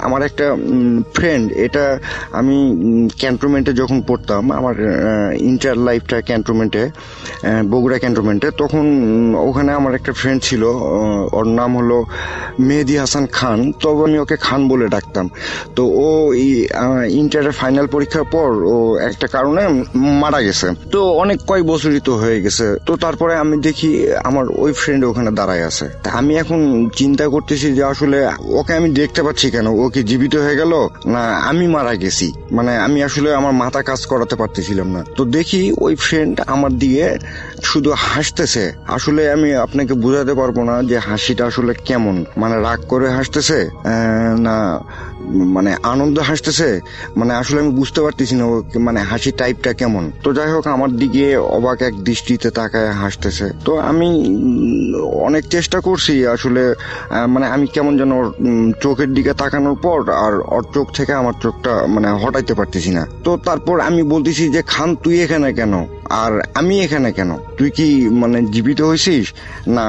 আমার একটা ফ্রেন্ড, এটা আমি ক্যান্টনমেন্টে যখন পড়তাম, আমার ইন্টার লাইফটা ক্যান্টনমেন্টে, বগুড়া ক্যান্টনমেন্টে, তখন ওখানে আমার একটা ফ্রেন্ড ছিল, ওর নাম হলো মেহেদি হাসান খান, তবে আমি ওকে খান বলে ডাকতাম। তো ও ইন্টারের ফাইনাল পরীক্ষার পর ও একটা কারণে মারা গেছে। তো অনেক কয়েক বছরই তো হয়ে গেছে। তো তারপরে আমি দেখি আমার ওই ফ্রেন্ড ওখানে দাঁড়ায় আছে। তা আমি এখন চিন্তা করতেছি যে আসলে ওকে আমি দেখতে পাচ্ছি কেন, ও কি জীবিত হয়ে গেল না আমি মারা গেছি, মানে আমি আসলে আমার মাথা কাজ করাতে পারতেছিলাম না। তো দেখি ওই ফ্রেন্ড আমার দিয়ে শুধু হাসতেছে। আসলে আমি আপনাকে বোঝাতে পারবো না যে হাসিটা আসলে কেমন, মানে রাগ করে হাসতেছে না মানে আনন্দ হাসতেছে, মানে আসলে আমি বুঝতে পারতেছি না মানে হাসি টাইপটা কেমন। তো যাই হোক আমার দিকে অবাক এক দৃষ্টিতে তাকায় হাসতেছে। তো আমি অনেক চেষ্টা করছি আসলে, মানে আমি কেমন যেন চোখের দিকে তাকানোর পর আর ওর চোখ থেকে আমার চোখটা মানে হটাইতে পারতেছি না। তো তারপর আমি বলতেছি যে খান তুই এখানে কেন আর আমি এখানে কেন, তুই কি মানে জীবিত হয়েছিস না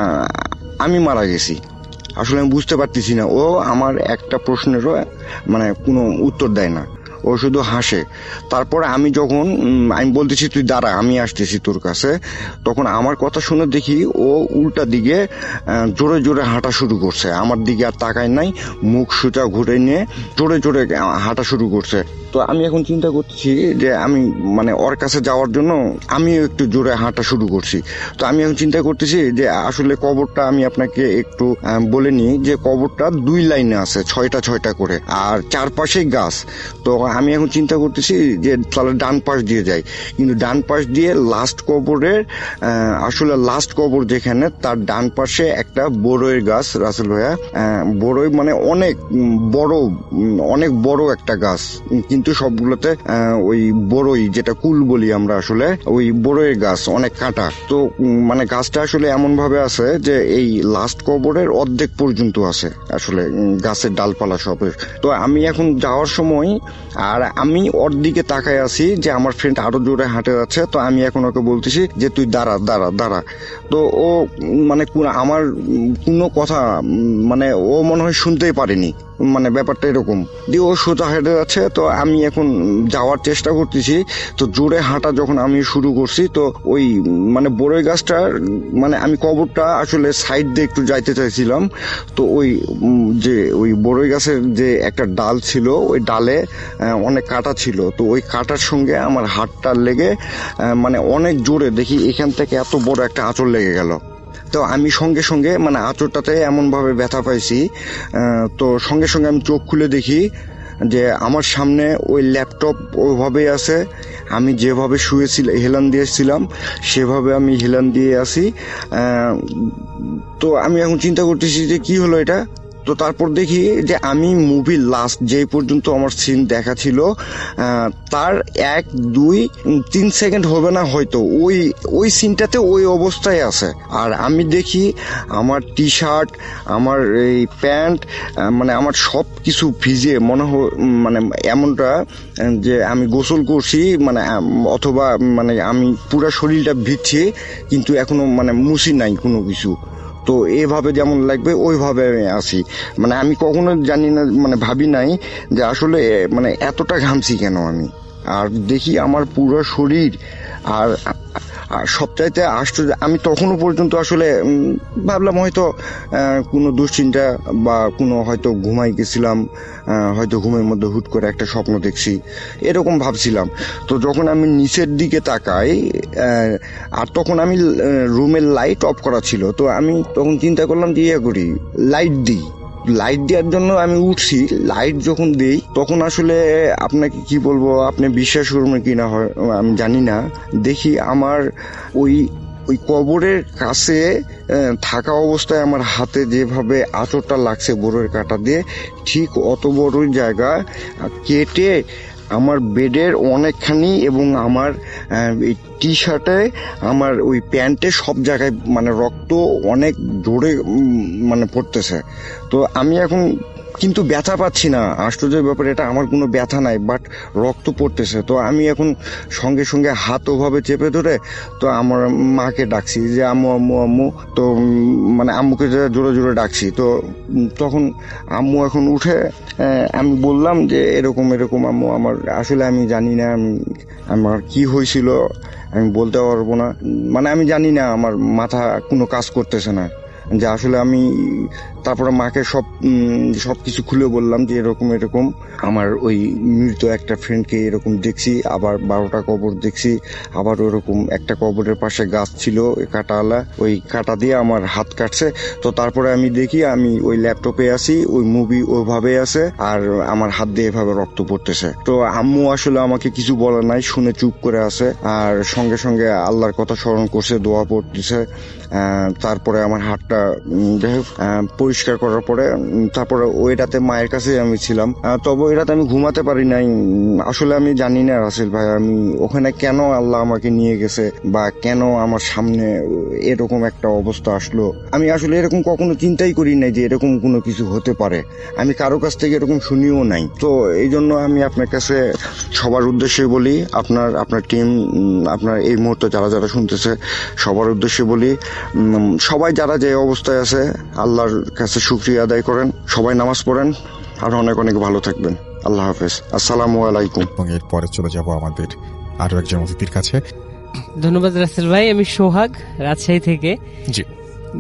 আমি মারা গেছি, আসলে আমি বুঝতে পারতেছি না। ও আমার একটা প্রশ্নেরও মানে কোনো উত্তর দেয় না, ও শুধু হাসে। তারপর আমি যখন আমি বলতেছি তুই দাঁড়া আমি আসতেছি তোর কাছে, তখন আমার কথা শুনে দেখি ও উল্টা দিকে জোরে জোরে হাঁটা শুরু করছে, আমার দিকে আর তাকায় নাই, মুখ সোজা ঘুরে নিয়ে জোরে জোরে হাঁটা শুরু করছে। তো আমি এখন চিন্তা করতেছি যে আমি মানে ওর কাছে যাওয়ার জন্য আমিও একটু জোরে হাঁটা শুরু করছি। তো আমি এখন চিন্তা করতেছি যে আসলে কবরটা আমি আপনাকে একটু বলে নিই যে কবরটা 2 লাইনে আছে, 6টা করে, আর চারপাশেই গাছ। তো আমি এখন চিন্তা করতেছি যে তাহলে ডান পাশ দিয়ে যাই, কিন্তু ডান পাশ দিয়ে লাস্ট কবরের আসলে লাস্ট কবর যেখানে তার ডান পাশে একটা বড়ই গাছ, রাসেল ভাইয়া, বড়ই মানে অনেক বড় একটা গাছ, কিন্তু সবগুলোতে ওই বড়ই যেটা কুল বলি আমরা, আসলে ওই বড়ই গাছ অনেক কাঁটা। তো মানে গাছটা আসলে এমন ভাবে আছে যে এই লাস্ট কবরের অর্ধেক পর্যন্ত আছে আসলে গাছের ডালপালা সবের। তো আমি এখন যাওয়ার সময় আর আমি ওর দিকে তাকায় আছি যে আমার ফ্রেন্ড আরো জোরে হাঁটে যাচ্ছে। তো আমি এখন ওকে বলতেছি যে তুই দাঁড়া দাঁড়া দাঁড়া। তো ও মানে আমার কোনো কথা মানে ও মনে হয় শুনতেই পারেনি, মানে ব্যাপারটা এরকম দিয়ে ও সোজা হেঁটে যাচ্ছে। তো আমি এখন যাওয়ার চেষ্টা করতেছি, তো জোরে হাঁটা যখন আমি শুরু করছি, তো ওই মানে বড়ই গাছটার মানে আমি কবরটা আসলে সাইড দিয়ে একটু যাইতে চাইছিলাম। তো ওই বড়ই গাছের যে একটা ডাল ছিল, ওই ডালে অনেক কাঁটা ছিল। তো ওই কাঁটার সঙ্গে আমার হাতটা লেগে মানে অনেক জোরে দেখি এখান থেকে এত বড় একটা আঁচড় লেগে গেল। তো আমি সঙ্গে সঙ্গে মানে আঁচড়টাতে এমনভাবে ব্যথা পাইছি, তো সঙ্গে সঙ্গে আমি চোখ খুলে দেখি যে আমার সামনে ওই ল্যাপটপ ওইভাবেই আছে, আমি যেভাবে শুয়েছিলাম হেলান দিয়েছিলাম সেভাবে আমি হেলান দিয়ে আসি। তো আমি এখন চিন্তা করতেছি যে কি হলো এটা। তো তারপর দেখি যে আমি মুভির লাস্ট যেই পর্যন্ত আমার সিন দেখা ছিল তার 1, 2, 3 সেকেন্ড হবে না হয়তো ওই সিনটাতে ওই অবস্থায় আছে। আর আমি দেখি আমার টি শার্ট, আমার এই প্যান্ট, মানে আমার সব কিছু ভিজে মনে মানে এমনটা যে আমি গোসল করছি, মানে অথবা মানে আমি পুরো শরীরটা ভিজছে কিন্তু এখনো মানে মুছি নাই কোনো কিছু। তো এভাবে যেমন লাগবে ওইভাবে আমি আসি। মানে আমি কখনো জানি না, মানে ভাবি নাই যে আসলে মানে এতটা ঘামছি কেন আমি। আর দেখি আমার পুরো শরীর, আর সবচাইতে আশ্চর্য, আমি তখনও পর্যন্ত আসলে ভাবলাম হয়তো কোনো দুশ্চিন্তা বা কোনো হয়তো ঘুমাই গেছিলাম, হয়তো ঘুমের মধ্যে হুট করে একটা স্বপ্ন দেখছি, এরকম ভাবছিলাম। তো যখন আমি নিচের দিকে তাকাই, আর তখন আমি রুমের লাইট অফ করা ছিল, তো আমি তখন চিন্তা করলাম যে করি লাইট দিই। লাইট দেওয়ার জন্য আমি উঠছি, লাইট যখন দেই তখন আসলে আপনাকে কি বলবো, আপনি বিশ্বাস করবেন কিনা হয় আমি জানি না, দেখি আমার ওই কবরের কাছে থাকা অবস্থায় আমার হাতে যেভাবে আঁচড়টা লাগছে বোরের কাঁটা দিয়ে, ঠিক অত বড় জায়গা কেটে আমার বেডের অনেকখানি এবং আমার এই টি শার্টে, আমার ওই প্যান্টে সব জায়গায় মানে রক্ত অনেক জোরে মানে পড়তেছে। তো আমি এখন কিন্তু ব্যথা পাচ্ছি না, আশ্চর্যের ব্যাপার এটা, আমার কোনো ব্যথা নাই, বাট রক্ত পড়তেছে। তো আমি এখন সঙ্গে সঙ্গে হাত ওভাবে চেপে ধরে তো আমার মাকে ডাকছি যে আম্মু আম্মু আম্মু, তো মানে আম্মুকে জোরে জোরে ডাকছি। তো তখন আম্মু এখন উঠে, আমি বললাম যে এরকম এরকম আম্মু, আমার আসলে আমি জানি না আমার কি হয়েছিল, আমি বলতে পারবো না, মানে আমি জানি না, আমার মাথা কোনো কাজ করতেছে না যে আসলে আমি। তারপরে মাকে সব কিছু খুলে বললাম যে এরকম এরকম আমার ওই মৃত একটা ফ্রেন্ডকে এরকম দেখছি, আবার 12টা কবর দেখছি, আবার ওরকম একটা কবরের পাশে গাছ ছিল কাঁটাওয়ালা, ওই কাঁটা দিয়ে আমার হাত কাটছে। তো তারপরে আমি দেখি আমি ওই ল্যাপটপে আছি, ওই মুভি ওইভাবে আছে, আর আমার হাত দিয়ে এভাবে রক্ত পড়তেছে। তো আম্মু আসলে আমাকে কিছু বলে নাই, শুনে চুপ করে আছে, আর সঙ্গে সঙ্গে আল্লাহর কথা স্মরণ করছে, দোয়া পড়তেছে। তারপরে আমার হাতটা পরিষ্কার করার পরে তারপরে ওই রাতে মায়ের কাছে আমি ছিলাম। তবে ওই রাতে আমি ঘুমাতে পারি নাই। আসলে আমি জানি না রাসেল ভাই, আমি ওখানে কেন আল্লাহ আমাকে নিয়ে গেছে বা কেন আমার সামনে এরকম একটা অবস্থা আসলো, আমি আসলে এরকম কখনো চিন্তাই করি নাই যে এরকম কোনো কিছু হতে পারে। আমি কারো কাছ থেকে এরকম শুনিও নাই। তো এই জন্য আমি আপনার কাছে সবার উদ্দেশ্যে বলি, আপনার টিম, আপনার এই মুহূর্তে যারা যারা শুনতেছে সবার উদ্দেশ্যে বলি, সবাই যারা যে অবস্থায় আছে আল্লাহর কাছে শুকরিয়া আদায় করেন, সবাই নামাজ পড়েন, আর অনেক অনেক ভালো থাকবেন। আল্লাহ হাফেজ, আসসালামু আলাইকুম। এবং এরপরে চলে যাব আমাদের আরো একজন অতিথির কাছে। ধন্যবাদ রাসেল ভাই। আমি সোহাগ, রাজশাহী থেকে। জি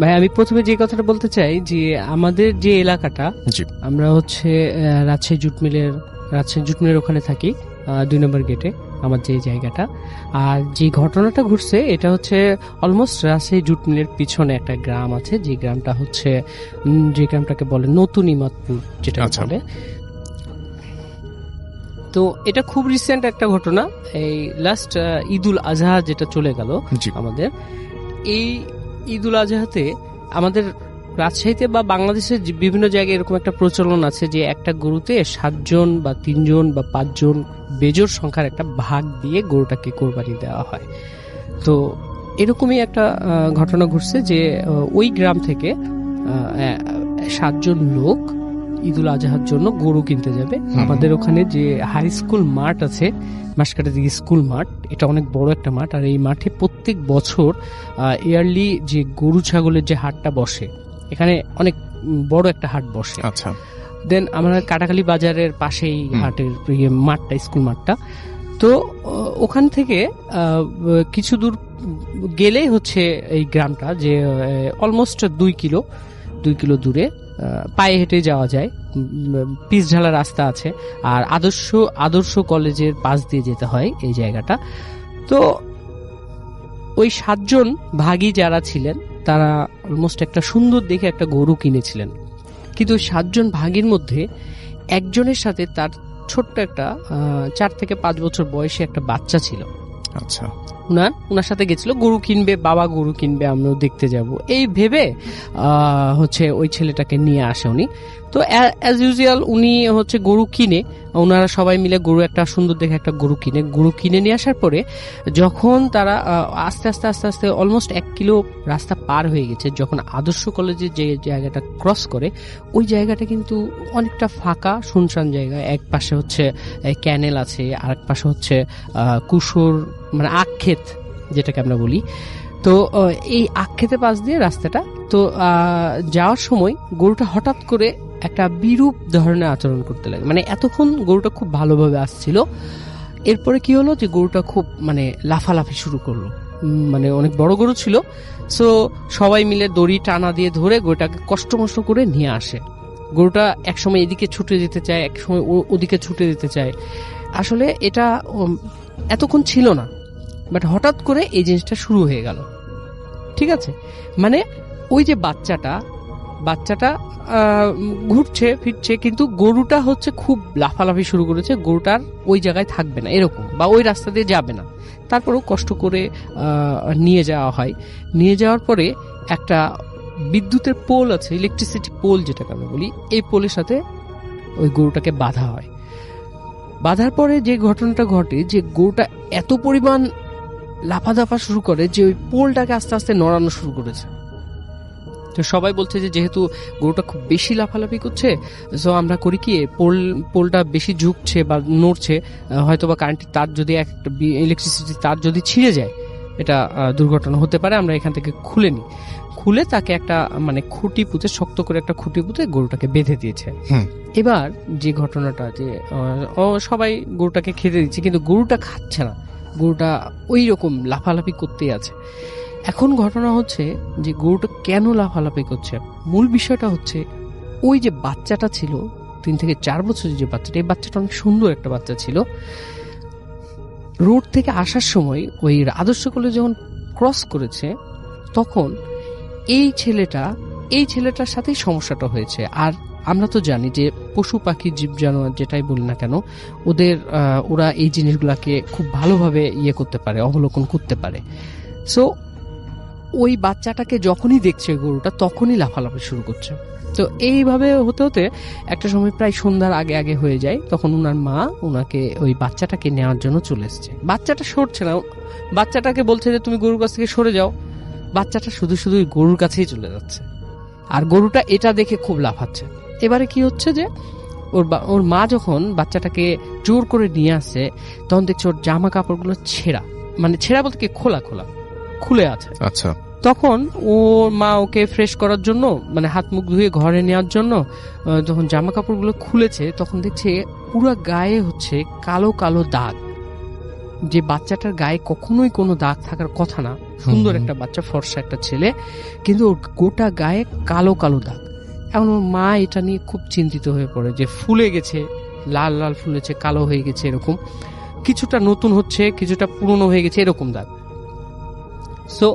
ভাই, আমি প্রথমে যে কথাটা বলতে চাই যে আমাদের যে এলাকাটা, জি, আমরা হচ্ছে রাজশাহী জুট মিলের ওখানে থাকি, 2 নম্বর গেটে আমার যে জায়গাটা। আর যে ঘটনাটা ঘটছে এটা হচ্ছে অলমোস্ট রাজশাহী জুট মিলের পিছনে একটা গ্রাম আছে, যে গ্রামটাকে বলে নতুন ইমাদপুর, যেটা বলে। তো এটা খুব রিসেন্ট একটা ঘটনা, এই লাস্ট ঈদুল আজহা যেটা চলে গেল আমাদের, এই ঈদুল আজহাতে আমাদের রাজশাহীতে বা বাংলাদেশের বিভিন্ন জায়গায় এরকম একটা প্রচলন আছে যে একটা গরুতে 7 জন বা 3 জন বা 5 জন বেজোড় সংখ্যার একটা ভাগ দিয়ে গরুটাকে কোরবানি দেওয়া হয়। তো এরকমই একটা ঘটনা ঘটছে যে ওই গ্রাম থেকে 7 জন লোক ঈদুল আজহার জন্য গরু কিনতে যাবে। আমাদের ওখানে যে হাই স্কুল মাঠ আছে, মাসকাটা দিকে স্কুল মাঠ, এটা অনেক বড় একটা মাঠ, আর এই মাঠে প্রত্যেক বছর ইয়ারলি যে গরু ছাগলের যে হাটটা বসে, এখানে অনেক বড় একটা হাট বসে। আচ্ছা, দেন আমরা কাটাখালী বাজারের পাশেই হাটের মাঠটা, স্কুল মাঠটা। তো ওখান থেকে কিছু দূর গেলেই হচ্ছে এই গ্রামটা, যে অলমোস্ট 2 কিলো দূরে পায়ে হেঁটে যাওয়া যায়, পিচ ঢালা রাস্তা আছে, আর আদর্শ কলেজের পাশ দিয়ে যেতে হয় এই জায়গাটা। তো ওই 7 জন ভাগী যারা ছিলেন তারা অলমোস্ট একটা সুন্দর দেখে একটা গরু কিনেছিলেন, কিন্তু 7 জন ভাগীর মধ্যে একজনের সাথে তার ছোট্ট একটা 4 থেকে 5 বছর বয়সী একটা বাচ্চা ছিল। আচ্ছা, উনার সাথে গেছিল, গরু কিনবে, বাবা গরু কিনবে, আমরাও দেখতে যাব এই ভেবে হচ্ছে ওই ছেলেটাকে নিয়ে আসে উনি। তো অ্যাজ ইউজুয়াল উনি হচ্ছে গরু কিনে, ওনারা সবাই মিলে গরু একটা সুন্দর দেখে একটা গরু কিনে নিয়ে আসার পরে যখন তারা আস্তে আস্তে আস্তে আস্তে অলমোস্ট 1 কিলো রাস্তা পার হয়ে গেছে, যখন আদর্শ কলেজের যে জায়গাটা ক্রস করে, ওই জায়গাটা কিন্তু অনেকটা ফাঁকা শুনশান জায়গা। এক পাশে হচ্ছে ক্যানেল আছে, আর এক পাশে হচ্ছে কুসুর মানে আখ ক্ষেত যেটাকে আমরা বলি। তো এই আক্ষেতে পাশ দিয়ে রাস্তাটা, তো যাওয়ার সময় গরুটা হঠাৎ করে একটা বিরূপ ধরনের আচরণ করতে লাগে। মানে এতক্ষণ গরুটা খুব ভালোভাবে আসছিল, এরপরে কি হলো যে গরুটা খুব মানে লাফালাফি শুরু করলো। মানে অনেক বড় গরু ছিল, সো সবাই মিলে দড়ি টানা দিয়ে ধরে গরুটাকে কষ্ট করে নিয়ে আসে। গরুটা একসময় এদিকে ছুটে যেতে চায়, একসময় ওদিকে ছুটে যেতে চায়। আসলে এটা এতক্ষণ ছিল না, বাট হঠাৎ করে এই জিনিসটা শুরু হয়ে গেল। ঠিক আছে, মানে ওই যে বাচ্চাটা ঘুরছে ফিরছে, কিন্তু গরুটা হচ্ছে খুব লাফালাফি শুরু করেছে, গরুটার ওই জায়গায় থাকবে না এরকম, বা ওই রাস্তা দিয়ে যাবে না। তারপরেও কষ্ট করে নিয়ে যাওয়া হয়। নিয়ে যাওয়ার পরে একটা বিদ্যুতের পোল আছে, ইলেকট্রিসিটি পোল যেটাকে আমরা বলি, এই পোলের সাথে ওই গরুটাকে বাঁধা হয়। বাঁধার পরে যে ঘটনাটা ঘটে, যে গরুটা এত পরিমাণ লাফাদাফা শুরু করে যে ওই পোলটাকে আস্তে আস্তে নড়ানো শুরু করেছে। তো সবাই বলছে যে যেহেতু গরুটা খুব বেশি লাফালাফি করছে, সো আমরা করি কি, পোলটা বেশি ঝুঁকছে বা নড়ছে, হয়তো বা কারেন্টের তার যদি একটা ইলেকট্রিসিটি তার যদি ছিঁড়ে যায়, এটা দুর্ঘটনা হতে পারে, আমরা এখান থেকে খুলে নিই। খুলে তাকে একটা মানে খুঁটি পুঁতে, শক্ত করে একটা খুঁটি পুঁতে গরুটাকে বেঁধে দিয়েছে। এবার যে ঘটনাটা, যে সবাই গরুটাকে খেতে দিচ্ছে, কিন্তু গরুটা খাচ্ছে না, গরুটা ওই রকম লাফালাফি করতেই আছে। এখন ঘটনা হচ্ছে যে গরুটা কেন লাফালাফি করছে, মূল বিষয়টা হচ্ছে ওই যে বাচ্চাটা ছিল 3 থেকে 4 বছরের যে বাচ্চাটা, এই বাচ্চাটা অনেক সুন্দর একটা বাচ্চা ছিল। রোড থেকে আসার সময় ওই আদর্শ কলেজ যখন ক্রস করেছে, তখন এই ছেলেটার সাথেই সমস্যাটা হয়েছে। আর আমরা তো জানি যে পশু পাখি জীব জানোয়ার যেটাই বলি না কেন, ওরা এই জিনিসগুলাকে খুব ভালোভাবে করতে পারে, অবলোকন করতে পারে। সো ওই বাচ্চাটাকে যখনই দেখছে গরুটা, তখনই লাফালাফি শুরু করছে। তো এইভাবে হতে হতে একটা সময় প্রায় সন্ধ্যার আগে আগে হয়ে যায়। তখন ওনার মা ওনাকে ওই বাচ্চাটাকে নেওয়ার জন্য চলে এসছে। বাচ্চাটা সরছে না, বাচ্চাটাকে বলছে যে তুমি গরুর কাছ থেকে সরে যাও। বাচ্চাটা শুধু শুধু গরুর কাছেই চলে যাচ্ছে, আর গরুটা এটা দেখে খুব লাফাচ্ছে। এবারে কি হচ্ছে যে ওর মা যখন বাচ্চাটাকে জোর করে নিয়ে আসছে, তখন দেখছে ওর জামা কাপড়গুলো ছেঁড়া, মানে ছেঁড়া বলতে কি খোলা খুলে আছে। আচ্ছা, তখন ওর মা ওকে ফ্রেশ করার জন্য, মানে হাত মুখ ধুয়ে ঘরে নেওয়ার জন্য যখন জামা কাপড়গুলো খুলেছে, তখন দেখছে পুরো গায়ে হচ্ছে কালো কালো দাগ। যে বাচ্চাটার গায়ে কখনোই কোনো দাগ থাকার কথা না, সুন্দর একটা বাচ্চা, ফর্সা একটা ছেলে, কিন্তু ওর গোটা গায়ে কালো কালো দাগ। এখন ওর মা এটা নিয়ে খুব চিন্তিত হয়ে পড়ে যে ফুলে গেছে, লাল লাল ফুলেছে, কালো হয়ে গেছে, এরকম কিছুটা নতুন হচ্ছে, কিছুটা পুরনো হয়ে গেছে, এরকম দাগ। সো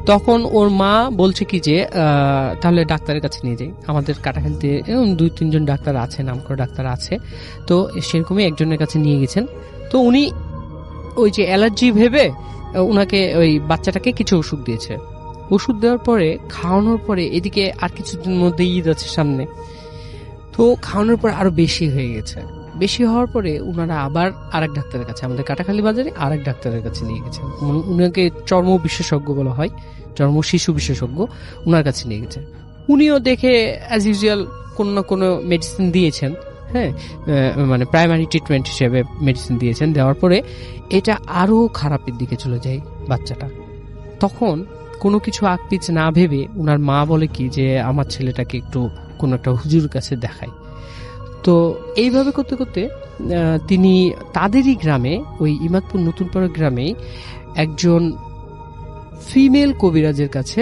তখন ওর মা বলছে কি যে তাহলে ডাক্তারের কাছে নিয়ে যাই। আমাদের কাটাখালিতে 2-3 জন ডাক্তার আছে, নামকরা ডাক্তার আছে, তো সেরকমই একজনের কাছে নিয়ে গেছেন। তো উনি ওই যে অ্যালার্জি ভেবে উনাকে ওই বাচ্চাটাকে কিছু ওষুধ দিয়েছে। ওষুধ দেওয়ার পরে, খাওয়ানোর পরে, এদিকে আর কিছুদিন মধ্যে ঈদ আছে সামনে, তো খাওয়ানোর পর আরো বেশি হয়ে গেছে। বেশি হওয়ার পরে উনারা আবার আরেক ডাক্তারের কাছে, আমাদের কাটাখালী বাজারে আরেক ডাক্তারের কাছে নিয়ে গেছেন। উনাকে চর্ম বিশেষজ্ঞ বলা হয়, চর্ম শিশু বিশেষজ্ঞ, উনার কাছে নিয়ে গেছে। উনিও দেখে অ্যাজ ইউজুয়াল কোনো না কোনো মেডিসিন দিয়েছেন, হ্যাঁ, মানে প্রাইমারি ট্রিটমেন্ট হিসেবে মেডিসিন দিয়েছেন। দেওয়ার পরে এটা আরো খারাপের দিকে চলে যায় বাচ্চাটা। তখন কোনো কিছু আগপিছ না ভেবে উনার মা বলে কি যে আমার ছেলেটাকে একটু কোনো একটা হুজুর কাছে দেখাই। তো এইভাবে করতে করতে তিনি তাদেরই গ্রামে, ওই ইমাদপুর নতুনপাড়া গ্রামে একজন ফিমেল কবিরাজের কাছে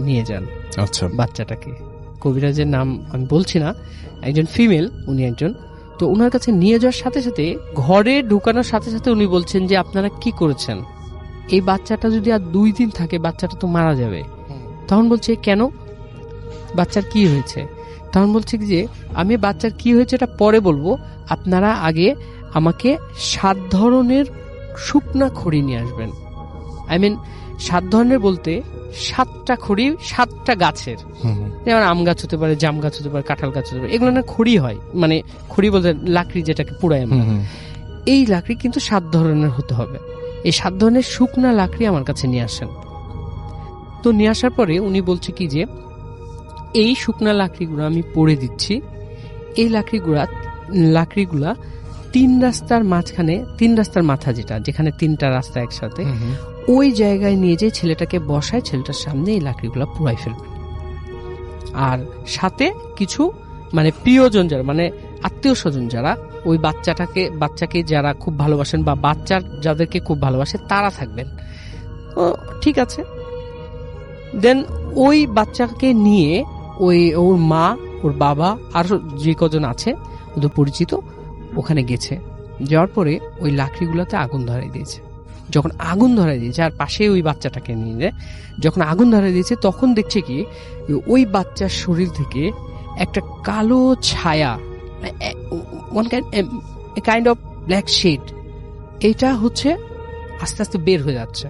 নিয়ে যান। আচ্ছা, বাচ্চাটাকে, কবিরাজের নাম আমি বলছি না, একজন ফিমেল, উনি একজন। তো ওনার কাছে নিয়ে যাওয়ার সাথে সাথে, ঘরে ঢুকানোর সাথে সাথে উনি বলছেন যে আপনারা কি করেছেন, এই বাচ্চাটা যদি আর 2 দিন থাকে বাচ্চাটা তো মারা যাবে। তখন বলছে কেন, বাচ্চার কি হয়েছে? তখন বলছে যে আমি বাচ্চার কি হয়েছে এটা পরে বলবো, আপনারা আগে আমাকে 7 ধরনের শুকনা খড়ি নিয়ে আসবেন। আই মিন 7 ধরনের বলতে 7টা খড়ি, 7টা গাছের, যেমন আম গাছ হতে পারে, জাম গাছ হতে পারে, কাঁঠাল গাছ হতে পারে, এগুলো না খড়ি হয়, মানে খড়ি বলতে লাকড়ি যেটাকে পুড়ায় আমরা, এই লাকড়ি কিন্তু 7 ধরনের হতে হবে। এই 7 ধরনের শুকনা লাকড়ি আমার কাছে নিয়ে আসেন। তো নিয়ে আসার পরে উনি বলছে কি যে এই শুকনা লাকড়িগুলো আমি পড়ে দিচ্ছি, এই লাকড়িগুলা তিন রাস্তার মাঝখানে, তিন রাস্তার মাথা যেখানে তিনটা রাস্তা একসাথে, ওই জায়গায় নিয়ে যে ছেলেটাকে বসায়, ছেলেটার সামনে এই লাকড়িগুলো পুড়াই ফেলবে। আর সাথে কিছু মানে প্রিয়জন যারা, মানে আত্মীয় স্বজন যারা ওই বাচ্চাকে যারা খুব ভালোবাসেন বা বাচ্চার যাদেরকে খুব ভালোবাসে তারা থাকবেন। ও ঠিক আছে। দেন ওই বাচ্চাকে নিয়ে ওর মা, ওর বাবা আর যে কজন আছে ওদের পরিচিত ওখানে গেছে। যাওয়ার পরে ওই লাকড়িগুলোতে আগুন ধরাই দিয়েছে। যখন আগুন ধরাই দিয়েছে আর পাশে ওই বাচ্চাটাকে নিয়ে যখন আগুন ধরাই দিয়েছে, তখন দেখছে কি ওই বাচ্চার শরীর থেকে একটা কালো ছায়া, কাইন্ড অফ ব্ল্যাক শেড, এটা হচ্ছে আস্তে আস্তে বের হয়ে যাচ্ছে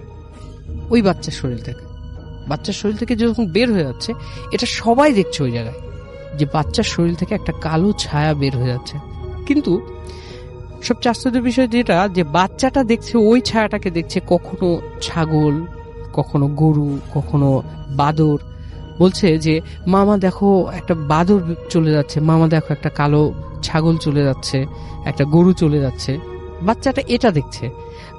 ওই বাচ্চার শরীর থেকে। বাচ্চার শরীর থেকে যখন বের হয়ে যাচ্ছে, এটা সবাই দেখছে ওই জায়গায় যে বাচ্চার শরীর থেকে একটা কালো ছায়া বের হয়ে যাচ্ছে। কিন্তু সবচেয়ে আশ্চর্যের বিষয় যেটা, যে বাচ্চাটা দেখছে ওই ছায়াটাকে দেখছে কখনো ছাগল, কখনো গরু, কখনো বাদর। বলছে যে মামা দেখো একটা বাদর চলে যাচ্ছে, মামা দেখো একটা কালো ছাগল চলে যাচ্ছে, একটা গরু চলে যাচ্ছে। বাচ্চাটা এটা দেখছে।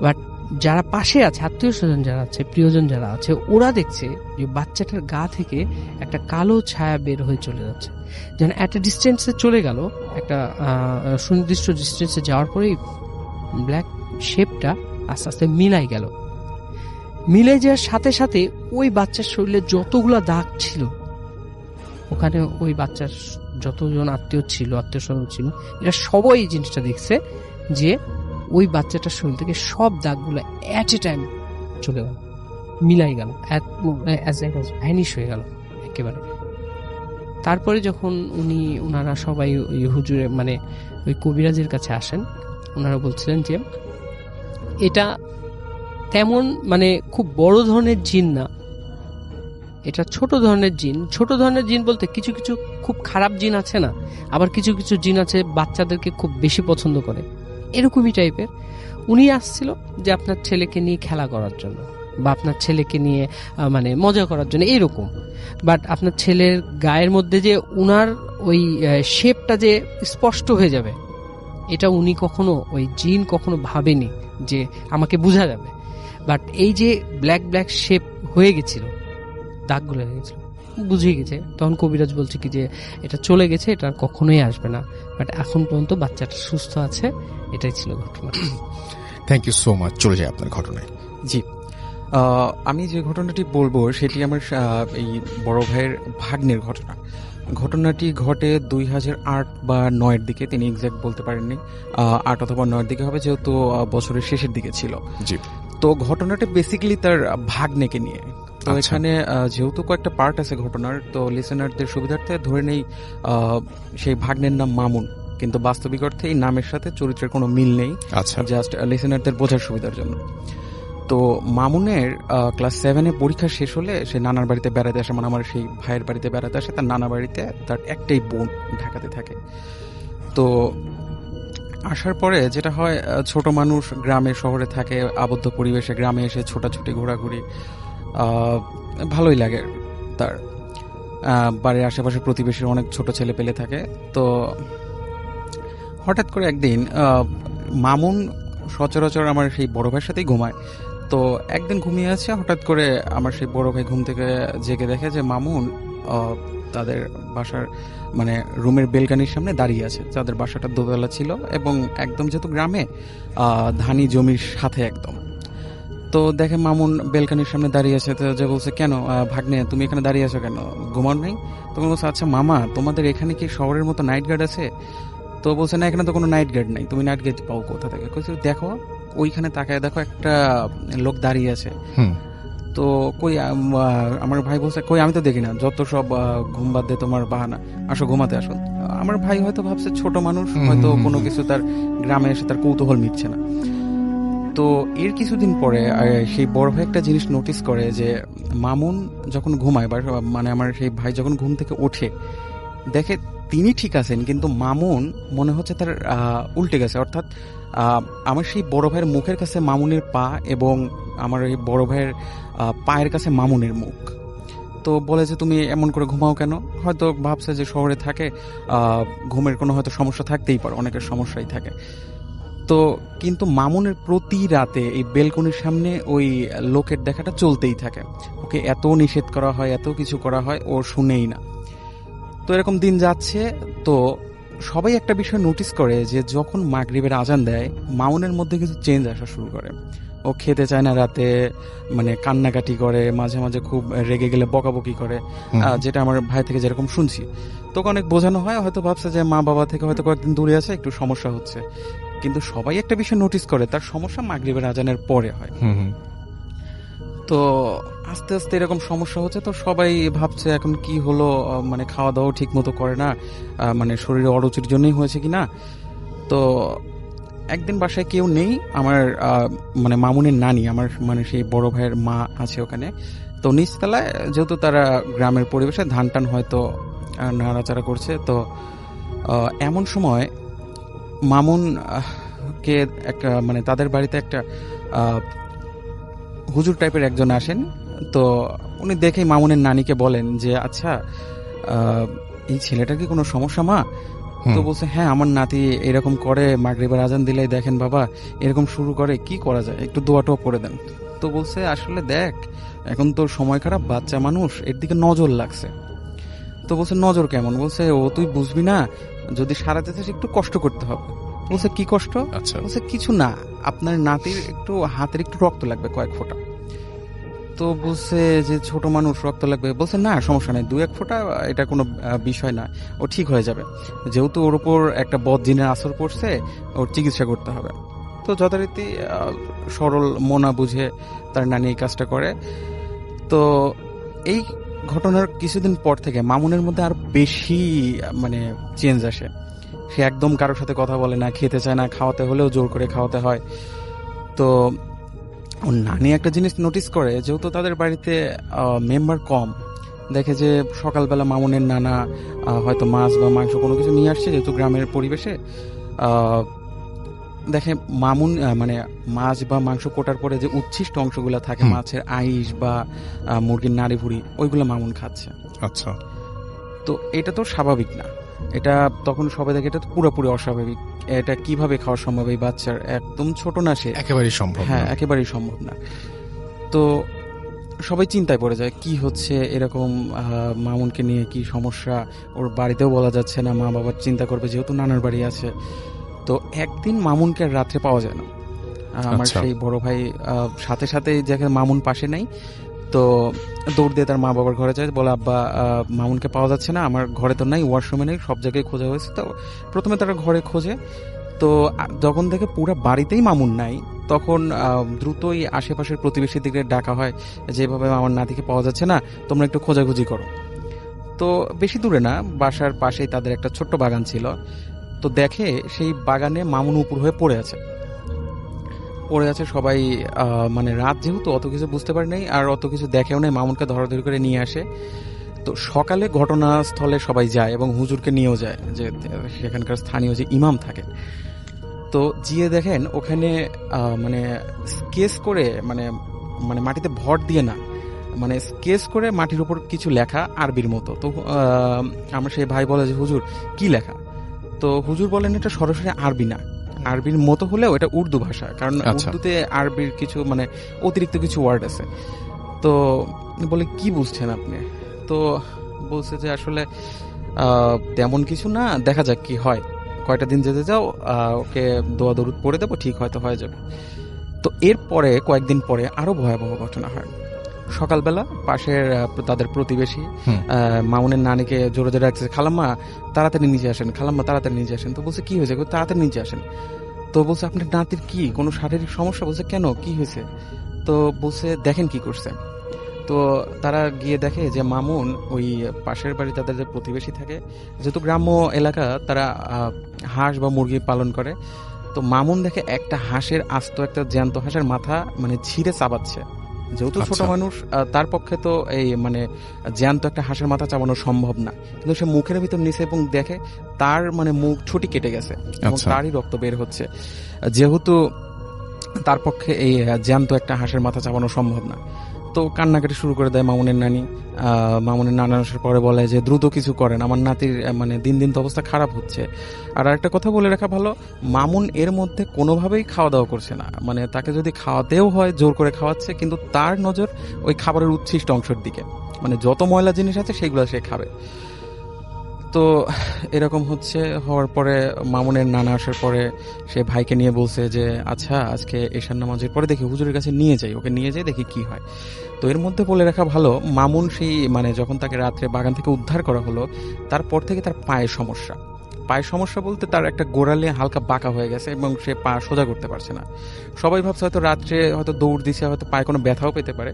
বাট যারা পাশে আছে, আত্মীয় স্বজন যারা আছে, প্রিয়জন যারা আছে, ওরা দেখছে যে বাচ্চাটার গা থেকে একটা কালো ছায়া বের হয়ে চলে যাচ্ছে। যেন একটা ডিস্টেন্সে চলে গেল, একটা সুনির্দিষ্ট ডিস্টেন্সে যাওয়ার পরেই ব্ল্যাক শেপটা আস্তে আস্তে মিলাই গেল। মিলে যাওয়ার সাথে সাথে ওই বাচ্চার শরীরে যতগুলো দাগ ছিল, ওখানে ওই বাচ্চার যতজন আত্মীয় স্বজন ছিল, এরা সবাই এই জিনিসটা দেখছে যে ওই বাচ্চাটার শরীর থেকে সব দাগগুলো অ্যাট এ টাইম চলে গেল, মিলাই গেল, ভ্যানিশ হয়ে গেল একেবারে। তারপরে যখন ওনারা সবাই ওই হুজুরে মানে ওই কবিরাজের কাছে আসেন, ওনারা বলছিলেন যে এটা তেমন মানে খুব বড় ধরনের জিন না, এটা ছোট ধরনের জিন। ছোট ধরনের জিন বলতে কিছু কিছু খুব খারাপ জিন আছে না, আবার কিছু কিছু জিন আছে বাচ্চাদেরকে খুব বেশি পছন্দ করে, এরকমই টাইপের। উনি আসছিল যে আপনার ছেলেকে নিয়ে খেলা করার জন্য বা আপনার ছেলেকে নিয়ে মানে মজা করার জন্য এরকম। বাট আপনার ছেলের গায়ের মধ্যে যে উনার ওই শেপটা যে স্পষ্ট হয়ে যাবে, এটা উনি কখনো, ওই জিন কখনো ভাবেনি যে আমাকে বোঝা যাবে। বাট এই যে ব্ল্যাক ব্ল্যাক শেপ হয়ে গেছিল, দাগগুলো হয়ে গেছিল, বুঝে গেছে। তখন কবিরাজ বলছে কি যে এটা চলে গেছে, এটা কখনোই আসবে না। বাট এখন পর্যন্ত বাচ্চাটা সুস্থ আছে। এটাই ছিল ঘটনা। Thank you so much. চলে যায় আপনার ঘটনায়। জি, আমি যে ঘটনাটি বলবো সেটি আমার এই বড় ভাইয়ের ভাগ্নের ঘটনা। ঘটনাটি ঘটে 2008 বা 2009 দিকে, তিনি এক্সাক্ট বলতে পারেননি, 8 অথবা 9 দিকে হবে, যেহেতু বছরের শেষের দিকে ছিল। জি। তো ঘটনাটা বেসিক্যালি তার ভাগ্নেকে নিয়ে। তো এখানে যেহেতু কয়েকটা পার্ট আছে ঘটনার, তো লিসেনারদের সুবিধার্থে ধরে নেই সেই ভাগ্নের নাম মামুন, কিন্তু বাস্তবিক অর্থে এই নামের সাথে চরিত্রের কোনো মিল নেই। আচ্ছা। জাস্ট লিসেনারদের বোঝার সুবিধার জন্য। তো মামুনের ক্লাস 7-এ পরীক্ষা শেষ হলে সে নানার বাড়িতে বেড়াতে আসে, মানে আমার সেই ভাইয়ের বাড়িতে বেড়াতে আসে। তার নানা বাড়িতে তার একটাই বোন ঢাকাতে থাকে। তো আসার পরে যেটা হয়, ছোট মানুষ গ্রামে শহরে থাকে, আবদ্ধ পরিবেশে, গ্রামে এসে ছোটাছুটি ঘোরাঘুরি ভালোই লাগে তার। বাড়ির আশেপাশে প্রতিবেশীর অনেক ছোট ছেলে পেলে থাকে। তো হঠাৎ করে একদিন মামুন সচরাচর আমার সেই বড় ভাইয়ের সাথেই ঘুমায়। তো একদিন ঘুমিয়ে আছে, হঠাৎ করে আমার সেই বড় ভাই ঘুম থেকে জেগে দেখে যে মামুন তাদের বাসার মানে রুমের বেলকানির সামনে দাঁড়িয়ে আছে। তাদের বাসাটা দোতলা ছিল এবং একদম যেহেতু গ্রামে ধানি জমির সাথে একদম। তো দেখে মামুন বেলকানির সামনে দাঁড়িয়ে আছে। তো যে বলছে, কেন ভাগ্নে তুমি এখানে দাঁড়িয়ে আছো কেন, ঘুমাও নাই? তখন বলছে, আচ্ছা মামা, তোমাদের এখানে কি শহরের মতো নাইট গার্ড আছে? তো বলছে, না, এখানে তো কোনো নাইট গার্ড নাই, তুমি নাইট গার্ড পাও কোথা থেকে? দেখো ওইখানে তাকায় দেখো একটা লোক দাঁড়িয়ে আছে। তো কই, আমার ভাই বলছে, কই আমি তো দেখি না, যত সব ঘুম বাদ দিয়ে তোমার বাহানা, আসো ঘুমাতে আসো। আমার ভাই হয়তো ভাবছে ছোট মানুষ, হয়তো কোনো কিছু তার গ্রামে এসে তার কৌতূহল মিটছে না। তো এর কিছুদিন পরে সেই বড় ভাই একটা জিনিস নোটিস করে যে মামুন যখন ঘুমায়, বা মানে আমার সেই ভাই যখন ঘুম থেকে ওঠে, দেখে তিনি ঠিক আছেন, কিন্তু মামুন মনে হচ্ছে তার উল্টে গেছে। অর্থাৎ আমার সেই বড় ভাইয়ের মুখের কাছে মামুনের পা এবং আমার এই বড় ভাইয়ের পায়ের কাছে মামুনের মুখ। তো বলে যে তুমি এমন করে ঘুমাও কেন? হয়তো ভাবছে যে শহরে থাকে, ঘুমের কোনো হয়তো সমস্যা থাকতেই পারে, অনেকের সমস্যাই থাকে। তো কিন্তু মামুনের প্রতি রাতে এই বেলকনির সামনে ওই লোকের দেখাটা চলতেই থাকে। ওকে এত নিষেধ করা হয়, এত কিছু করা হয়, ও শুনেই না। তো এরকম দিন যাচ্ছে। তো সবাই একটা বিষয় নোটিস করে যে যখন মাগরিবের আজান দেয় মামুনের মধ্যে কিছু চেঞ্জ আসা শুরু করে। ও খেতে চায় না রাতে, মানে কান্নাকাটি করে, মাঝে মাঝে খুব রেগে গেলে বকাবকি করে, যেটা আমার ভাই থেকে যেরকম শুনছি। তোকে অনেক বোঝানো হয়, হয়তো ভাবছে যে মা বাবা থেকে হয়তো কয়েকদিন দূরে আছে, একটু সমস্যা হচ্ছে। কিন্তু সবাই একটা বিষয় নোটিস করে, তার সমস্যা মাগরিবের আজানের পরে হয়। তো আস্তে আস্তে এরকম সমস্যা হচ্ছে। তো সবাই ভাবছে এখন কি হলো, মানে খাওয়া দাওয়া ঠিক মতো করে না, মানে শরীরে অরুচির জন্যই হয়েছে কিনা। তো একদিন বাসায় কেউ নেই, আমার মানে মামুনের নানি, আমার মানে সেই বড় ভাইয়ের মা আছে ওখানে। তো নিচতলায় যেহেতু তারা গ্রামের পরিবেশে ধান টান হয়তো নাড়াচাড়া করছে। তো এমন সময় মামুন কে একটা মানে তাদের বাড়িতে একটা হুজুর টাইপের একজন আসেন। তো উনি দেখেই মামুনের নানিকে বলেন যে আচ্ছা এই ছেলেটার কি কোনো সমস্যা মা? তো বলছে হ্যাঁ, আমার নাতি এরকম করে, মাগরিবের আজান দিলেই দেখেন বাবা এরকম শুরু করে, কি করা যায়, একটু দোয়া টোয়া করে দেন। তো বলছে আসলে দেখ এখন তোর সময় খারাপ, বাচ্চা মানুষ, এর দিকে নজর লাগছে। তো বলছে নজর কেমন? বলছে ও তুই বুঝবি না, যদি সারাতে চাস একটু কষ্ট করতে হবে। বলছে কি কষ্ট? আচ্ছা। বলছে কিছু না, আপনার নাতির একটু হাতের একটু রক্ত লাগবে কয়েক ফোঁটা। তো বলছে যে ছোট মানুষ রক্ত লাগবে। বলছে না সমস্যা নেই, 2-1 ফোঁটা এটা কোনো বিষয় না, ও ঠিক হয়ে যাবে, যেহেতু ওর উপর একটা বদ জিনের আসর পড়ছে, ওর চিকিৎসা করতে হবে। তো যথারীতি সরল মনা বুঝে তার নানি এই কাজটা করে। তো এই ঘটনার কিছুদিন পর থেকে মামুনের মধ্যে আর বেশি মানে চেঞ্জ আসে। সে একদম কারোর সাথে কথা বলে না, খেতে চায় না, খাওয়াতে হলেও জোর করে খাওয়াতে হয়। তো ওর নানি একটা জিনিস নোটিস করে, যেহেতু তাদের বাড়িতে মেম্বার কম, দেখে যে সকালবেলা মামুনের নানা হয়তো মাছ বা মাংস কোনো কিছু নিয়ে আসছে, যেহেতু গ্রামের পরিবেশে দেখে মামুন মানে মাছ বা মাংস কোটার পরে যে উচ্ছিষ্ট অংশগুলো থাকে, মাছের আইস বা মুরগির নাড়ি ভুড়ি, ওইগুলো মামুন খাচ্ছে। আচ্ছা। তো এটা তো স্বাভাবিক না, এটা তখন সবাই দেখে এটা তো পুরোপুরি অস্বাভাবিক। এটা কিভাবে খাওয়া সম্ভব এই বাচ্চার? একদম ছোট না সে, একেবারেই সম্ভব। হ্যাঁ, একেবারেই সম্ভব না। তো সবাই চিন্তায় পড়ে যায় কি হচ্ছে, এরকম মামুনকে নিয়ে কি সমস্যা, ওর বাড়িতেও বলা যাচ্ছে না, মা বাবার চিন্তা করবে যেহেতু নানার বাড়ি আছে। তো একদিন মামুনকে আর রাত্রে পাওয়া যায় না। আমার সেই বড় ভাই সাথে সাথে দেখে মামুন পাশে নাই, তো দৌড় দিয়ে তার মা বাবার ঘরে যায়, বলে আব্বা মামুনকে পাওয়া যাচ্ছে না, আমার ঘরে তো নাই, ওয়াশরুমে নেই, সব জায়গায় খোঁজা হয়েছে। তো প্রথমে তারা ঘরে খোঁজে, তো যখন দেখে পুরো বাড়িতেই মামুন নাই, তখন দ্রুতই আশেপাশের প্রতিবেশীদেরকে ডাকা হয়, যেভাবে আমার নাতিকে পাওয়া যাচ্ছে না, তোমরা একটু খোঁজাখুঁজি করো। তো বেশি দূরে না, বাসার পাশেই তাদের একটা ছোট্ট বাগান ছিল। তো দেখে সেই বাগানে মামুন উপর হয়ে পড়ে আছে। সবাই মানে রাত যেহেতু অত কিছু বুঝতে পারে নাই, আর অত কিছু দেখেও নাই, মামুনকে ধরাধরি করে নিয়ে আসে। তো সকালে ঘটনাস্থলে সবাই যায় এবং হুজুরকে নিয়েও যায়, যে সেখানকার স্থানীয় যে ইমাম থাকেন। তো গিয়ে দেখেন ওখানে মানে স্কেচ করে, মানে মানে মাটিতে ভর দিয়ে না, মানে স্কেচ করে মাটির উপর কিছু লেখা আরবির মতো। তো আমার সেই ভাই বলে যে হুজুর কি লেখা? তো হুজুর বলেন এটা সরাসরি আরবি না, আরবির মতো হলেও এটা উর্দু ভাষা, কারণ উর্দুতে আরবির কিছু মানে অতিরিক্ত কিছু ওয়ার্ড আছে। তো বলে কি বুঝছেন আপনি? তো বলছে যে আসলে তেমন কিছু না, দেখা যাক কি হয়, কয়টা দিন যেতে যাও, ওকে দোয়া দরুদ পড়ে দেবো, ঠিক হয়তো হয়ে যাবে। তো এরপরে কয়েকদিন পরে আরো ভয়াবহ ঘটনা হয়। সকালবেলা পাশের তাদের প্রতিবেশী মামুনের নানিকে জোরে জোরে রাখছে, খালাম্মা তাড়াতাড়ি নিচে আসেন, খালাম্মা তাড়াতাড়ি নিচে আসেন। তো বলছে কি হয়েছে? তাড়াতাড়ি নিচে আসেন। তো বলছে আপনার নাতির কি কোনো শারীরিক সমস্যা? বলছে কেন, কি হয়েছে? তো বলছে দেখেন কি করছে। তো তারা গিয়ে দেখে যে মামুন ওই পাশের বাড়ি তাদের যে প্রতিবেশী থাকে, যেহেতু গ্রাম্য এলাকা, তারা হাঁস বা মুরগি পালন করে। তো মামুন দেখে একটা হাঁসের আস্ত, একটা জ্যান্ত হাঁসের মাথা মানে ছিঁড়ে চাবাচ্ছে। যেহেতু ছোট মানুষ, তার পক্ষে তো এই মানে জ্যান্ত একটা হাঁসের মাথা চাবানো সম্ভব না, কিন্তু সে মুখের ভিতর নিচে এবং দেখে তার মানে মুখ ছুটি কেটে গেছে এবং তারই রক্ত বের হচ্ছে। যেহেতু তার পক্ষে এই জ্যান্ত একটা হাঁসের মাথা চাবানো সম্ভব না, তো কান্নাকাটি শুরু করে দেয় মামুনের নানি। মামুনের নানা আসার পরে বলে যে দ্রুত কিছু করেন, আমার নাতির মানে দিন দিন তো অবস্থা খারাপ হচ্ছে। আর একটা কথা বলে রাখা ভালো, মামুন এর মধ্যে কোনোভাবেই খাওয়া দাওয়া করছে না, মানে তাকে যদি খাওয়াতেও হয় জোর করে খাওয়াচ্ছে, কিন্তু তার নজর ওই খাবারের উচ্ছিষ্ট অংশের দিকে, মানে যত ময়লা জিনিস আছে সেগুলো সে খাবে। তো এরকম হওয়ার পরে মামুনের নানা আসার পরে সে ভাইকে নিয়ে বলছে যে আচ্ছা আজকে এশার নামাজের পরে দেখি হুজুরের কাছে নিয়ে যাই, ওকে নিয়ে যাই দেখি কি হয়। তো এর মধ্যে বলে রাখা ভালো, মামুন সেই মানে যখন তাকে রাত্রে বাগান থেকে উদ্ধার করা হলো তারপর থেকে তার পায়ের সমস্যা বলতে তার একটা গোড়ালে হালকা বাঁকা হয়ে গেছে এবং সে পা সোজা করতে পারছে না। সবাই ভাবছে হয়তো রাত্রে হয়তো দৌড় দিছে, হয়তো পায়ে কোনো ব্যথাও পেতে পারে।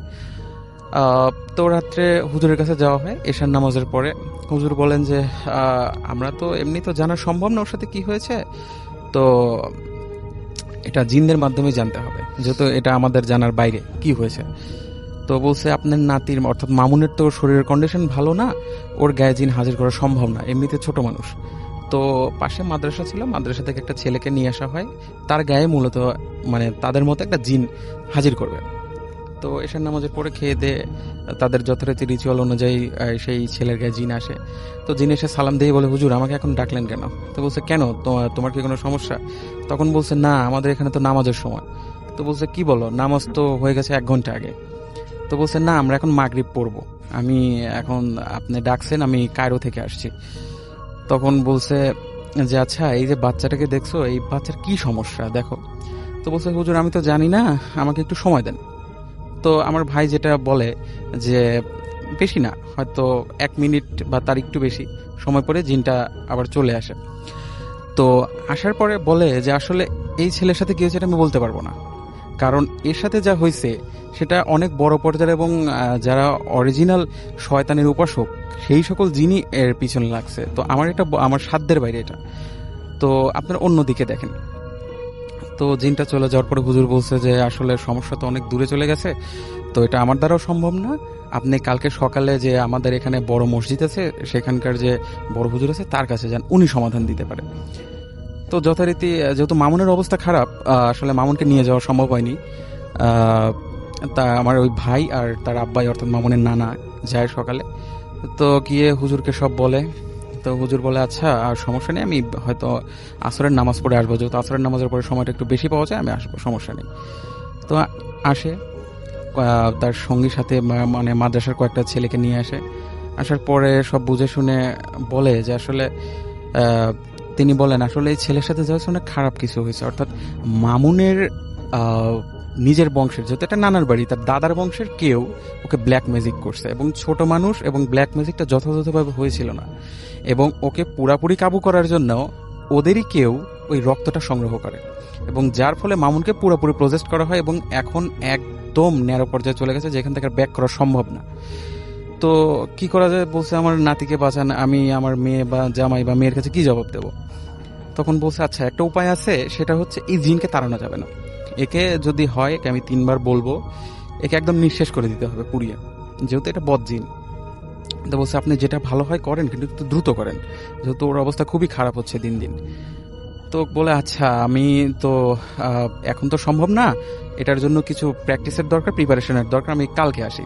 তো রাত্রে হুজুরের কাছে যাওয়া হয় এশার নামাজের পরে। হুজুর বলেন যে আমরা তো এমনি তো জানা সম্ভব না ওর সাথে কি হয়েছে, তো এটা জিনদের মাধ্যমে জানতে হবে, যেহেতু এটা আমাদের জানার বাইরে কি হয়েছে। তো বলছে আপনার নাতির অর্থাৎ মামুনের তো শরীরের কন্ডিশন ভালো না, ওর গায়ে জিন হাজির করা সম্ভব না, এমনিতে ছোট মানুষ। তো পাশে মাদ্রাসা ছিল, মাদ্রাসা থেকে একটা ছেলেকে নিয়ে আসা হয়, তার গায়ে মূলত মানে তাদের মতো একটা জিন হাজির করবে। তো এশার নামাজের পরে খেয়ে দিয়ে তাদের যথারীতি রিচুয়াল অনুযায়ী সেই ছেলের গায়ে জিন আসে। তো জিন এসে সালাম দিয়ে বলে হুজুর আমাকে এখন ডাকলেন কেন? তো বলছে কেন, তোমার কি কোনো সমস্যা? তখন বলছে না আমাদের এখানে তো নামাজের সময়। তো বলছে কি বলো, নামাজ তো হয়ে গেছে 1 ঘন্টা আগে। তো বলছে না আমরা এখন মাগরিব পড়বো, আমি এখন আপনি ডাকছেন আমি কায়রো থেকে আসছি। তখন বলছে যে আচ্ছা এই যে বাচ্চাটাকে দেখছো, এই বাচ্চার কি সমস্যা দেখো। তো বলছে হুজুর আমি তো জানি না, আমাকে একটু সময় দেন। তো আমার ভাই যেটা বলে যে বেশি না, হয়তো 1 মিনিট বা তার একটু বেশি সময় পরে জিনটা আবার চলে আসে। তো আসার পরে বলে যে আসলে এই ছেলের সাথে কি হয়েছে এটা আমি বলতে পারবো না, কারণ এর সাথে যা হয়েছে সেটা অনেক বড় পর্যায়ে এবং যারা অরিজিনাল শয়তানের উপাসক সেই সকল জিনই এর পিছনে লাগছে। তো আমার সাধ্যের বাইরে এটা, তো আপনারা অন্যদিকে দেখেন। তো জিনটা চলে যাওয়ার পরে হুজুর বলছে যে আসলে সমস্যা তো অনেক দূরে চলে গেছে, তো এটা আমার দ্বারাও সম্ভব না, আপনি কালকে সকালে যে আমাদের এখানে বড় মসজিদ আছে সেখানকার যে বড় হুজুর আছে তার কাছে যান, উনি সমাধান দিতে পারে। তো যথারীতি যেহেতু মামুনের অবস্থা খারাপ, আসলে মামুনকে নিয়ে যাওয়া সম্ভব হয়নি। তা আমার ওই ভাই আর তার আব্বাই অর্থাৎ মামুনের নানা যায় সকালে। তো গিয়ে হুজুরকে সব বলে। তো হুজুর বলে আচ্ছা আর সমস্যা নেই, আমি হয়তো আসরের নামাজ পড়ে আসবো, যেহেতু আসরের নামাজের পরে সময়টা একটু বেশি পাওয়া যায় আমি আসবো, সমস্যা নেই। তো আসে, তার সঙ্গীর সাথে মানে মাদ্রাসার কয়েকটা ছেলেকে নিয়ে আসে। আসার পরে সব বুঝে শুনে বলে যে আসলে তিনি বলেন আসলে এই ছেলের সাথে যা হয়েছে অনেক খারাপ কিছু হয়েছে, অর্থাৎ মামুনের নিজের বংশের, যেহেতু এটা নানার বাড়ি, তার দাদার বংশের কেউ ওকে ব্ল্যাক ম্যাজিক করছে এবং ছোট মানুষ এবং ব্ল্যাক ম্যাজিকটা যথাযথভাবে হয়েছিল না, এবং ওকে পুরাপুরি কাবু করার জন্য ওদেরই কেউ ওই রক্তটা সংগ্রহ করে, এবং যার ফলে মামুনকে পুরোপুরি প্রজেস্ট করা হয় এবং এখন একদম ন্যারো পর্যায়ে চলে গেছে যেখান থেকে ব্যাক করা সম্ভব না। তো কি করা যায়, বলছে আমার নাতিকে বাঁচান, আমি আমার মেয়ে বা জামাই বা মেয়ের কাছে কি জবাব দেব? তখন বলছে আচ্ছা একটা উপায় আছে, সেটা হচ্ছে এই জিনকে তাড়ানো যাবে না, একে যদি হয় একে আমি 3 বার বলবো, একে একদম নিঃশেষ করে দিতে হবে পুড়িয়ে, যেহেতু এটা বদ জিন। তো বলছে আপনি যেটা ভালো হয় করেন, কিন্তু একটু দ্রুত করেন, যেহেতু ওর অবস্থা খুবই খারাপ হচ্ছে দিন দিন। তো বলে আচ্ছা আমি তো এখন তো সম্ভব না, এটার জন্য কিছু প্র্যাকটিসের দরকার, প্রিপারেশনের দরকার, আমি কালকে আসি।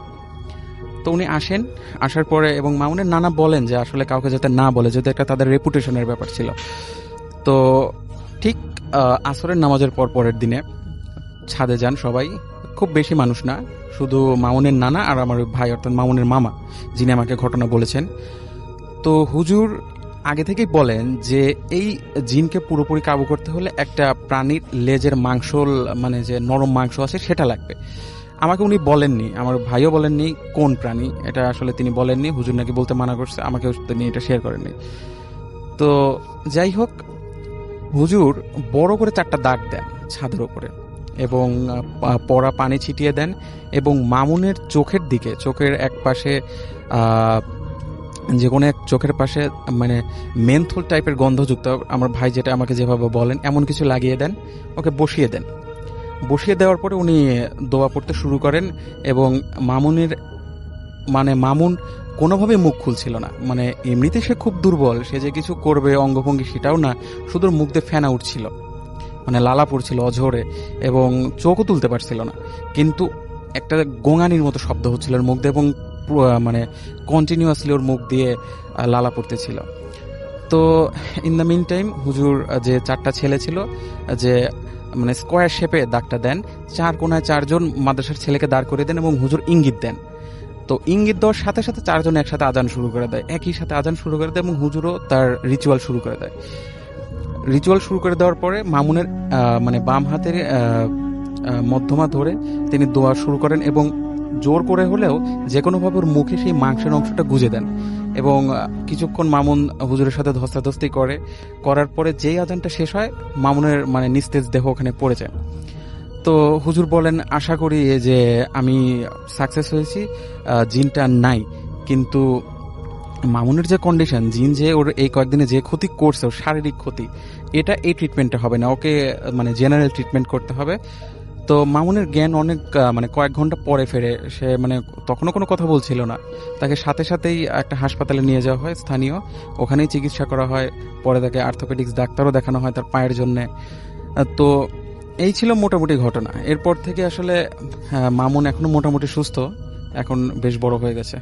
তো উনি আসেন, আসার পরে এবং মামুনের নানা বলেন যে আসলে কাউকে যাতে না বলে, যেহেতু একটা তাদের রেপুটেশনের ব্যাপার ছিল। তো ঠিক আসরের নামাজের পরের দিনে ছাদে যান সবাই, খুব বেশি মানুষ না, শুধু মামুনের নানা আর আমার ভাই অর্থাৎ মামুনের মামা, যিনি আমাকে ঘটনা বলেছেন। তো হুজুর আগে থেকেই বলেন যে এই জিনকে পুরোপুরি কাবু করতে হলে একটা প্রাণীর লেজের মাংস, মানে যে নরম মাংস আছে সেটা লাগবে। আমাকে উনি বলেননি, আমার ভাইও বলেননি কোন প্রাণী, এটা আসলে তিনি বলেননি, হুজুর নাকি বলতে মানা করছে, আমাকে তিনি এটা শেয়ার করেননি। তো যাই হোক, হুজুর বড় করে 4টা দাগ দেন ছাদের উপরে এবং পড়া পানি ছিটিয়ে দেন, এবং মামুনের চোখের দিকে, চোখের এক পাশে যে কোনো এক চোখের পাশে মানে মেন্থল টাইপের গন্ধযুক্ত, আমার ভাই যেটা আমাকে যেভাবে বলেন এমন কিছু লাগিয়ে দেন, ওকে বসিয়ে দেন। বসিয়ে দেওয়ার পরে উনি দোয়া পড়তে শুরু করেন, এবং মামুন কোনোভাবে মুখ খুলছিল না, মানে এমনিতে সে খুব দুর্বল, সে যে কিছু করবে অঙ্গভঙ্গি সেটাও না, শুধু মুখ দিয়ে ফেনা উঠছিল, মানে লালা পড়ছিল অঝরে, এবং চোখও তুলতে পারছিল না। কিন্তু একটা গোঙানির মতো শব্দ হচ্ছিল ওর মুখ দিয়ে, এবং মানে কন্টিনিউয়াসলি ওর মুখ দিয়ে লালা পড়তেছিল। তো ইন দ্য মিন টাইম হুজুর যে 4টা ছেলে ছিল, যে মানে স্কোয়ার শেপে দাগটা দেন, 4 কোণায় 4 জন মাদ্রাসার ছেলেকে দাঁড় করে দেন এবং হুজুর ইঙ্গিত দেন। তো ইঙ্গিত দেওয়ার সাথে সাথে 4 জন একসাথে আজান শুরু করে দেয়, একই সাথে আজান শুরু করে দেয়, এবং হুজুরও তার রিচুয়াল শুরু করে দেয়। রিচুয়াল শুরু করে দেওয়ার পরে মামুনের মানে বাম হাতের মধ্যমা ধরে তিনি দোয়া শুরু করেন, এবং জোর করে হলেও যে কোনোভাবে ওর মুখে সেই মাংসের অংশটা গুজে দেন, এবং কিছুক্ষণ মামুন হুজুরের সাথে ধস্তাধস্তি করার পরে যেই আজানটা শেষ হয়, মামুনের মানে নিস্তেজ দেহ ওখানে পড়ে যায়। তো হুজুর বলেন, আশা করি যে আমি সাকসেস হয়েছি, জিনটা নাই। কিন্তু মামুনের যে কন্ডিশন, জিন যে ওর এই কয়েকদিনে যে ক্ষতি করছে, ওর শারীরিক ক্ষতি, এটা এই ট্রিটমেন্টে হবে না, ওকে মানে জেনারেল ট্রিটমেন্ট করতে হবে। তো মামুনের জ্ঞান অনেক মানে কয়েক ঘন্টা পরে ফেরে, সে মানে তখনও কোনো কথা বলছিল না। তাকে সাথে সাথেই একটা হাসপাতালে নিয়ে যাওয়া হয় স্থানীয়, ওখানেই চিকিৎসা করা হয়। পরে তাকে অর্থোপেডিক্স ডাক্তারও দেখানো হয় তার পায়ের জন্যে। তো এই ছিল মোটামুটি ঘটনা। এরপর থেকে আসলে মামুন এখনো মোটামুটি সুস্থ, এখন বেশ বড় হয়ে গেছে।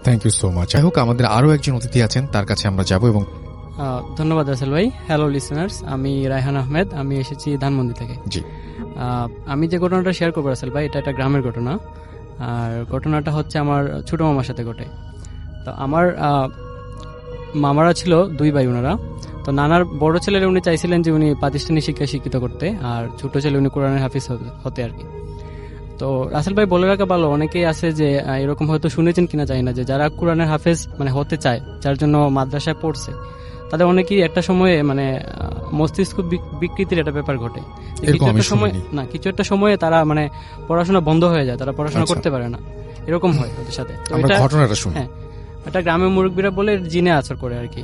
Thank you so much. যাই হোক, আমাদের আরো একজন অতিথি আছেন, তার কাছে আমরা যাব। এবং ধন্যবাদ রাসেল ভাই। হ্যালো লিসেনার্স, আমি রায়হান আহমেদ, আমি এসেছি ধানমন্ডি থেকে। জি, আমি যে ঘটনাটা শেয়ার করবো রাসেল ভাই, এটা একটা গ্রামের ঘটনা। আর ঘটনাটা হচ্ছে আমার ছোট মামার সাথে ঘটে। তো আমার মামারা ছিল 2 ভাই, ওনারা। তো নানার বড় ছেলেরা উনি চাইছিলেন যে উনি প্রাতিষ্ঠানিক শিক্ষায় শিক্ষিত করতে, আর ছোট ছেলে উনি কোরআনের হাফিজ হতে আর কি। তো রাসেল ভাই বলে রাখা ভালো, অনেকেই আছে যে এরকম হয়তো শুনেছেন কিনা জানি না, যে যারা কোরআনের হাফেজ মানে হতে চায়, যার জন্য মাদ্রাসায় পড়ছে, তাদের অনেকেই একটা সময়ে মানে মস্তিষ্ক বিকৃতির একটা ব্যাপার ঘটে। কিছু একটা সময়ে তারা মানে পড়াশোনা বন্ধ হয়ে যায়, তারা পড়াশোনা করতে পারে না, এরকম হয় তাদের সাথে। ঘটনাটা শুনি। হ্যাঁ, এটা গ্রামের মুরব্বীরা বলে জিনে আছর করে আর কি,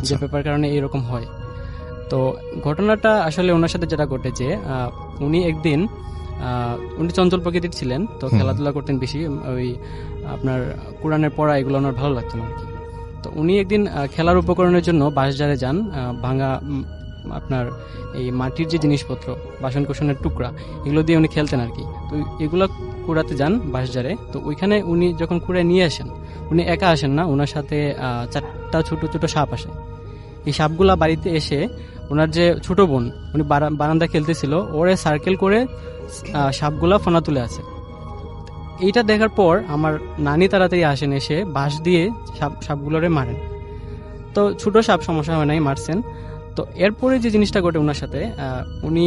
যে ব্যাপার কারণে এরকম হয়। তো ঘটনাটা আসলে ওনার সাথে যেটা ঘটেছে, উনি একদিন উনি চঞ্চল প্রকৃতির ছিলেন, তো খেলাধুলা করতেন বেশি, ওই আপনার কোরআনের পড়া এগুলো ওনার ভালো লাগতো না আর কি। তো উনি একদিন খেলার উপকরণের জন্য বাঁশঝাড়ে যান, ভাঙা আপনার এই মাটির যে জিনিসপত্র, বাসন কোসনের টুকরা, এগুলো দিয়ে উনি খেলতেন আর কি। তো এগুলো কুড়াতে যান বাঁশঝাড়ে। তো ওইখানে উনি যখন কুড়ায় নিয়ে আসেন, উনি একা আসেন না, ওনার সাথে 4টা ছোট ছোট সাপ আসে। এই সাপগুলা বাড়িতে এসে ওনার যে ছোট বোন, উনি বারান্দা খেলতেছিল, ওরে সার্কেল করে সাপগুলা ফোনা তুলে আছে। এইটা দেখার পর আমার নানি তাড়াতাড়ি আসেন, এসে বাঁশ দিয়ে সাপগুলোরে মারেন। তো ছোট সাপ, সমস্যা হয় নাই, মারছেন। তো এরপরে যে জিনিসটা ঘটে ওনার সাথে, উনি